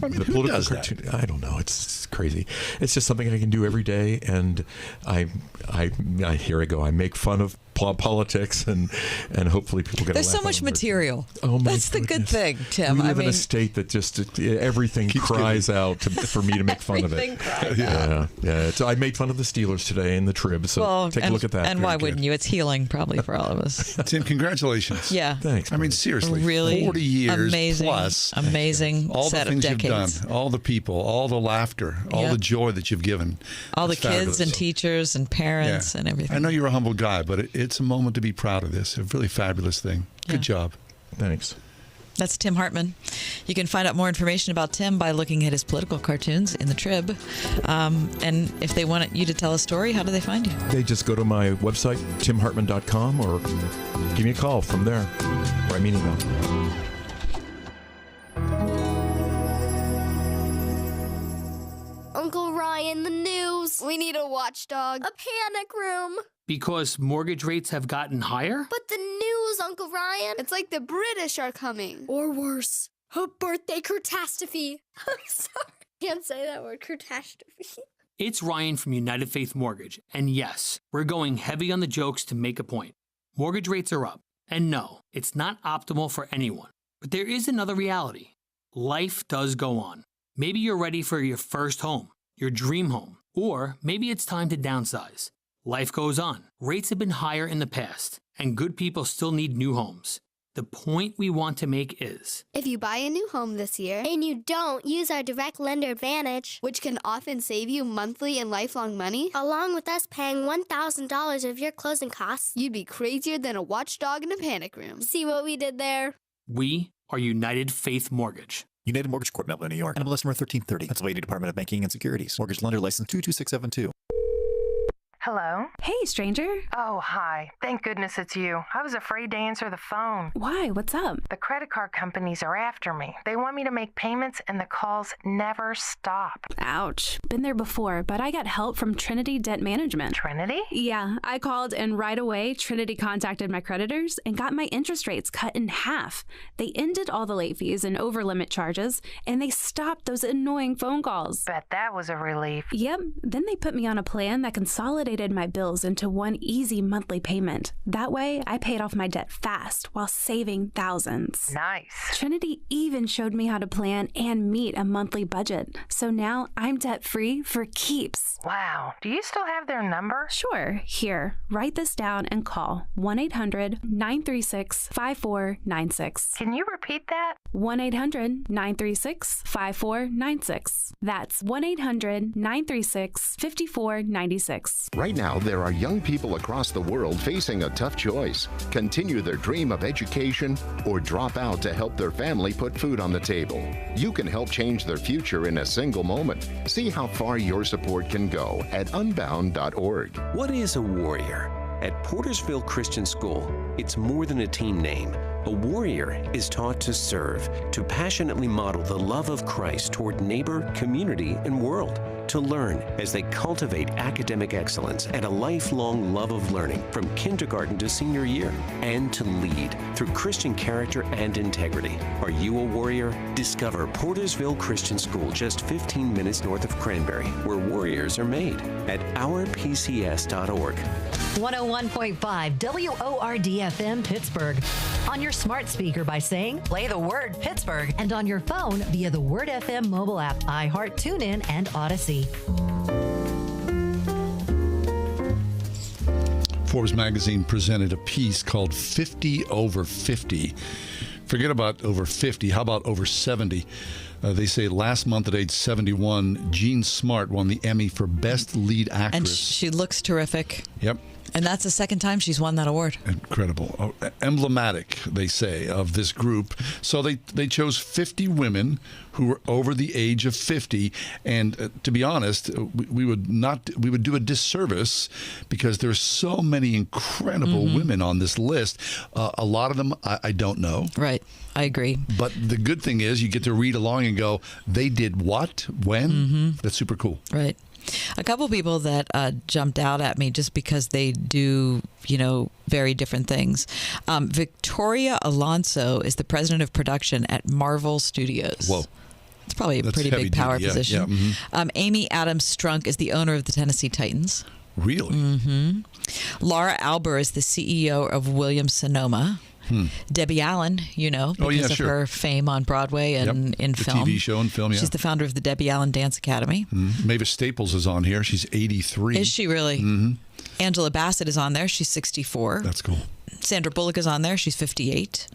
[SPEAKER 1] political
[SPEAKER 2] does
[SPEAKER 1] cartoon, I don't know. It's crazy. It's just something I can do every day. And I here I go. I make fun of politics and hopefully people get
[SPEAKER 3] There's so much material.
[SPEAKER 1] Oh my
[SPEAKER 3] That's the good thing, Tim.
[SPEAKER 1] We live in a state that just everything cries out for me to make fun of it. Yeah. So I made fun of the Steelers today in the Trib, so take a look at that.
[SPEAKER 3] And why wouldn't you? It's healing probably for all of us.
[SPEAKER 2] Tim, congratulations.
[SPEAKER 3] Yeah.
[SPEAKER 1] Thanks.
[SPEAKER 2] I mean, seriously.
[SPEAKER 3] Really
[SPEAKER 2] 40 years plus.
[SPEAKER 3] Amazing
[SPEAKER 2] all
[SPEAKER 3] set
[SPEAKER 2] the things
[SPEAKER 3] of decades.
[SPEAKER 2] you've done, all the people, all the laughter, all the joy that you've given.
[SPEAKER 3] All the
[SPEAKER 2] It's
[SPEAKER 3] kids
[SPEAKER 2] fabulous.
[SPEAKER 3] and teachers and parents and everything.
[SPEAKER 2] I know you're a humble guy, but it's a moment to be proud of this. A really fabulous thing. Good job.
[SPEAKER 1] Thanks.
[SPEAKER 3] That's Tim Hartman. You can find out more information about Tim by looking at his political cartoons in the Trib. And if they want you to tell a story, how do they find you?
[SPEAKER 1] They just go to my website, timhartman.com, or give me a call from there. Write me an email.
[SPEAKER 6] Uncle Ryan, the news. We need a watchdog. A panic room.
[SPEAKER 8] Because mortgage rates have gotten higher?
[SPEAKER 6] But the news, Uncle Ryan. It's like the British are coming. Or worse, a birthday catastrophe. I'm sorry. Can't say that word, catastrophe.
[SPEAKER 8] It's Ryan from United Faith Mortgage, and yes, we're going heavy on the jokes to make a point. Mortgage rates are up, and no, it's not optimal for anyone. But there is another reality. Life does go on. Maybe you're ready for your first home, your dream home, or maybe it's time to downsize. Life goes on. Rates have been higher in the past, and good people still need new homes. The point we want to make is,
[SPEAKER 6] if you buy a new home this year and you don't use our direct lender advantage, which can often save you monthly and lifelong money, along with us paying $1,000 of your closing costs, you'd be crazier than a watchdog in a panic room. See what we did there?
[SPEAKER 8] we are United Faith Mortgage.
[SPEAKER 14] United Mortgage Corp, Melville, New York. NMLS number 1330. Pennsylvania Department of Banking and Securities. Mortgage lender license 22672.
[SPEAKER 16] Hello?
[SPEAKER 17] Hey, stranger.
[SPEAKER 16] Oh, hi. Thank goodness it's you. I was afraid to answer the phone.
[SPEAKER 17] Why? What's up?
[SPEAKER 16] The credit card companies are after me. They want me to make payments and the calls never stop.
[SPEAKER 17] Ouch. Been there before, but I got help from Trinity Debt Management.
[SPEAKER 16] Trinity?
[SPEAKER 17] Yeah, I called and right away Trinity contacted my creditors and got my interest rates cut in half. They ended all the late fees and over-limit charges, and they stopped those annoying phone calls.
[SPEAKER 16] Bet that was a relief.
[SPEAKER 17] Yep. Then they put me on a plan that consolidated my bills into one easy monthly payment. That way, I paid off my debt fast while saving thousands.
[SPEAKER 16] Nice.
[SPEAKER 17] Trinity even showed me how to plan and meet a monthly budget. So now I'm debt-free for keeps.
[SPEAKER 16] Wow. Do you still have their number?
[SPEAKER 17] Sure. Here, write this down and call 1-800-936-5496.
[SPEAKER 16] Can you repeat that?
[SPEAKER 17] 1-800-936-5496. That's 1-800-936-5496.
[SPEAKER 18] Right now, there are young people across the world facing a tough choice. Continue their dream of education or drop out to help their family put food on the table. You can help change their future in a single moment. See how far your support can go at unbound.org.
[SPEAKER 23] What is a warrior? At Portersville Christian School, it's more than a team name. A warrior is taught to serve, to passionately model the love of Christ toward neighbor, community, and world, to learn as they cultivate academic excellence and a lifelong love of learning from kindergarten to senior year, and to lead through Christian character and integrity. Are you a warrior? Discover Portersville Christian School just 15 minutes north of Cranberry, where warriors are made at ourpcs.org.
[SPEAKER 5] 101.5 WORD-FM Pittsburgh. On your smart speaker by saying, play the word Pittsburgh, and on your phone via the Word FM mobile app, iHeart, TuneIn, and Odyssey.
[SPEAKER 2] Forbes magazine presented a piece called 50 Over 50. Forget about over 50. How about over 70? They say last month at age 71, Jean Smart won the Emmy for Best Lead Actress.
[SPEAKER 3] And she looks terrific.
[SPEAKER 2] Yep.
[SPEAKER 3] And that's the second time she's won that award.
[SPEAKER 2] Incredible. Emblematic, they say, of this group. So they chose 50 women who were over the age of 50. And to be honest, we would do a disservice because there's so many incredible women on this list. A lot of them I don't know.
[SPEAKER 3] Right. I agree.
[SPEAKER 2] But the good thing is you get to read along and go, they did what? When? That's super cool.
[SPEAKER 3] Right. A couple people that jumped out at me just because they do, very different things. Victoria Alonso is the president of production at Marvel Studios.
[SPEAKER 2] Whoa.
[SPEAKER 3] It's probably a pretty big power position. Yeah. Amy Adams Strunk is the owner of the Tennessee Titans.
[SPEAKER 2] Really?
[SPEAKER 3] Laura Alber is the CEO of Williams-Sonoma. Debbie Allen, because of her fame on Broadway and in film.
[SPEAKER 2] The TV show and film, yeah.
[SPEAKER 3] She's the founder of the Debbie Allen Dance Academy.
[SPEAKER 2] Mavis Staples is on here. She's 83.
[SPEAKER 3] Is she really? Angela Bassett is on there. She's 64.
[SPEAKER 2] That's cool.
[SPEAKER 3] Sandra Bullock is on there. She's 58.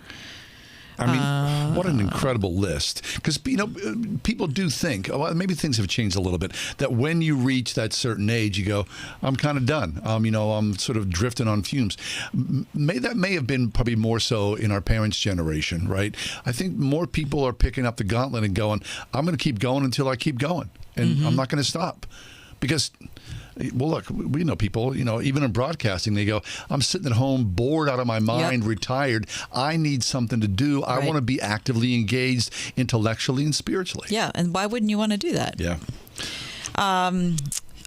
[SPEAKER 2] I mean, what an incredible list. Because, people do think, maybe things have changed a little bit, that when you reach that certain age, you go, I'm kind of done. I'm sort of drifting on fumes. That may have been probably more so in our parents' generation, right? I think more people are picking up the gauntlet and going, I'm going to keep going until I keep going. And I'm not going to stop. Because... Well, look, we know people, even in broadcasting, they go, I'm sitting at home, bored out of my mind, retired. I need something to do. I want to be actively engaged intellectually and spiritually.
[SPEAKER 3] Yeah, and why wouldn't you want to do that?
[SPEAKER 2] Yeah.
[SPEAKER 3] I'm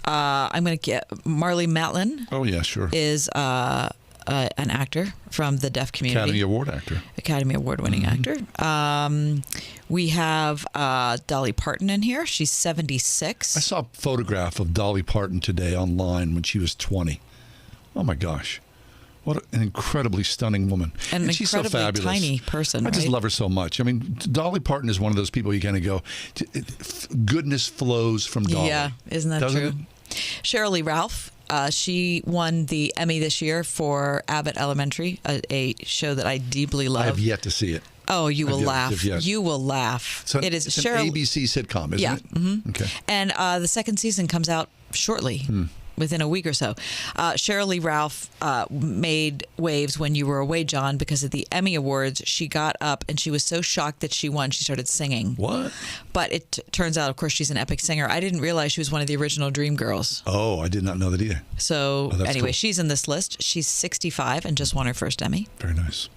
[SPEAKER 3] going to get Marlee Matlin.
[SPEAKER 2] Oh, yeah, sure.
[SPEAKER 3] Is an actor from the deaf community.
[SPEAKER 2] Academy Award actor.
[SPEAKER 3] Academy Award-winning actor. We have Dolly Parton in here. She's 76.
[SPEAKER 2] I saw a photograph of Dolly Parton today online when she was 20. Oh, my gosh. What an incredibly stunning woman.
[SPEAKER 3] And
[SPEAKER 2] she's so fabulous.
[SPEAKER 3] Tiny person,
[SPEAKER 2] I just love her so much. I mean, Dolly Parton is one of those people you kind of go, goodness flows from Dolly.
[SPEAKER 3] Yeah, isn't that true? Cheryl Lee Ralph. She won the Emmy this year for Abbott Elementary, a show that I deeply love.
[SPEAKER 2] I have yet to see it.
[SPEAKER 3] Oh, you will laugh. You will laugh.
[SPEAKER 2] So
[SPEAKER 3] it is
[SPEAKER 2] it's an ABC sitcom, isn't it?
[SPEAKER 3] Okay. And the second season comes out shortly. within a week or so. Sheryl Lee Ralph made waves when you were away, John, because at the Emmy Awards, she got up and she was so shocked that she won, she started singing.
[SPEAKER 2] What?
[SPEAKER 3] But it turns out, of course, she's an epic singer. I didn't realize she was one of the original Dreamgirls.
[SPEAKER 2] Oh, I did not know that either.
[SPEAKER 3] So anyway,
[SPEAKER 2] cool.
[SPEAKER 3] She's in this list. She's 65 and just won her first Emmy.
[SPEAKER 2] Very nice.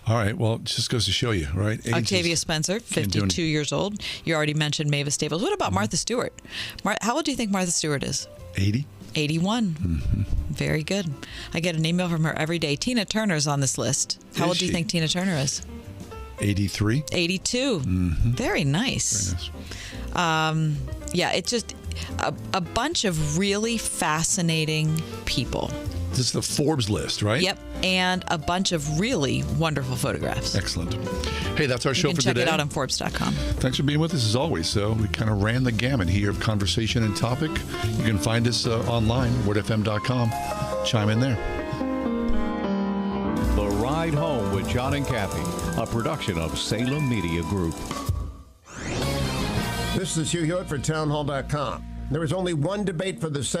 [SPEAKER 2] All right. Well, it just goes to show you, right?
[SPEAKER 3] Octavia Spencer, 52 years old. You already mentioned Mavis Staples. What about Martha Stewart? How old do you think Martha Stewart is?
[SPEAKER 2] 80.
[SPEAKER 3] 81.
[SPEAKER 2] Mm-hmm.
[SPEAKER 3] Very good. I get an email from her every day. Tina Turner's on this list. How old do you think Tina Turner is?
[SPEAKER 2] 83.
[SPEAKER 3] 82.
[SPEAKER 2] Mm-hmm.
[SPEAKER 3] Very nice.
[SPEAKER 2] Very nice.
[SPEAKER 3] Yeah, it's just a bunch of really fascinating people.
[SPEAKER 2] This is the Forbes list, right?
[SPEAKER 3] Yep, and a bunch of really wonderful photographs.
[SPEAKER 2] Excellent. Hey, that's our show for today.
[SPEAKER 3] You can check it out on Forbes.com.
[SPEAKER 2] Thanks for being with us as always. So we kind of ran the gamut here of conversation and topic. You can find us online, wordfm.com. Chime in there.
[SPEAKER 7] The Ride Home with John and Kathy, a production of Salem Media Group.
[SPEAKER 12] This is Hugh Hewitt for townhall.com. There is only one debate for the Senate.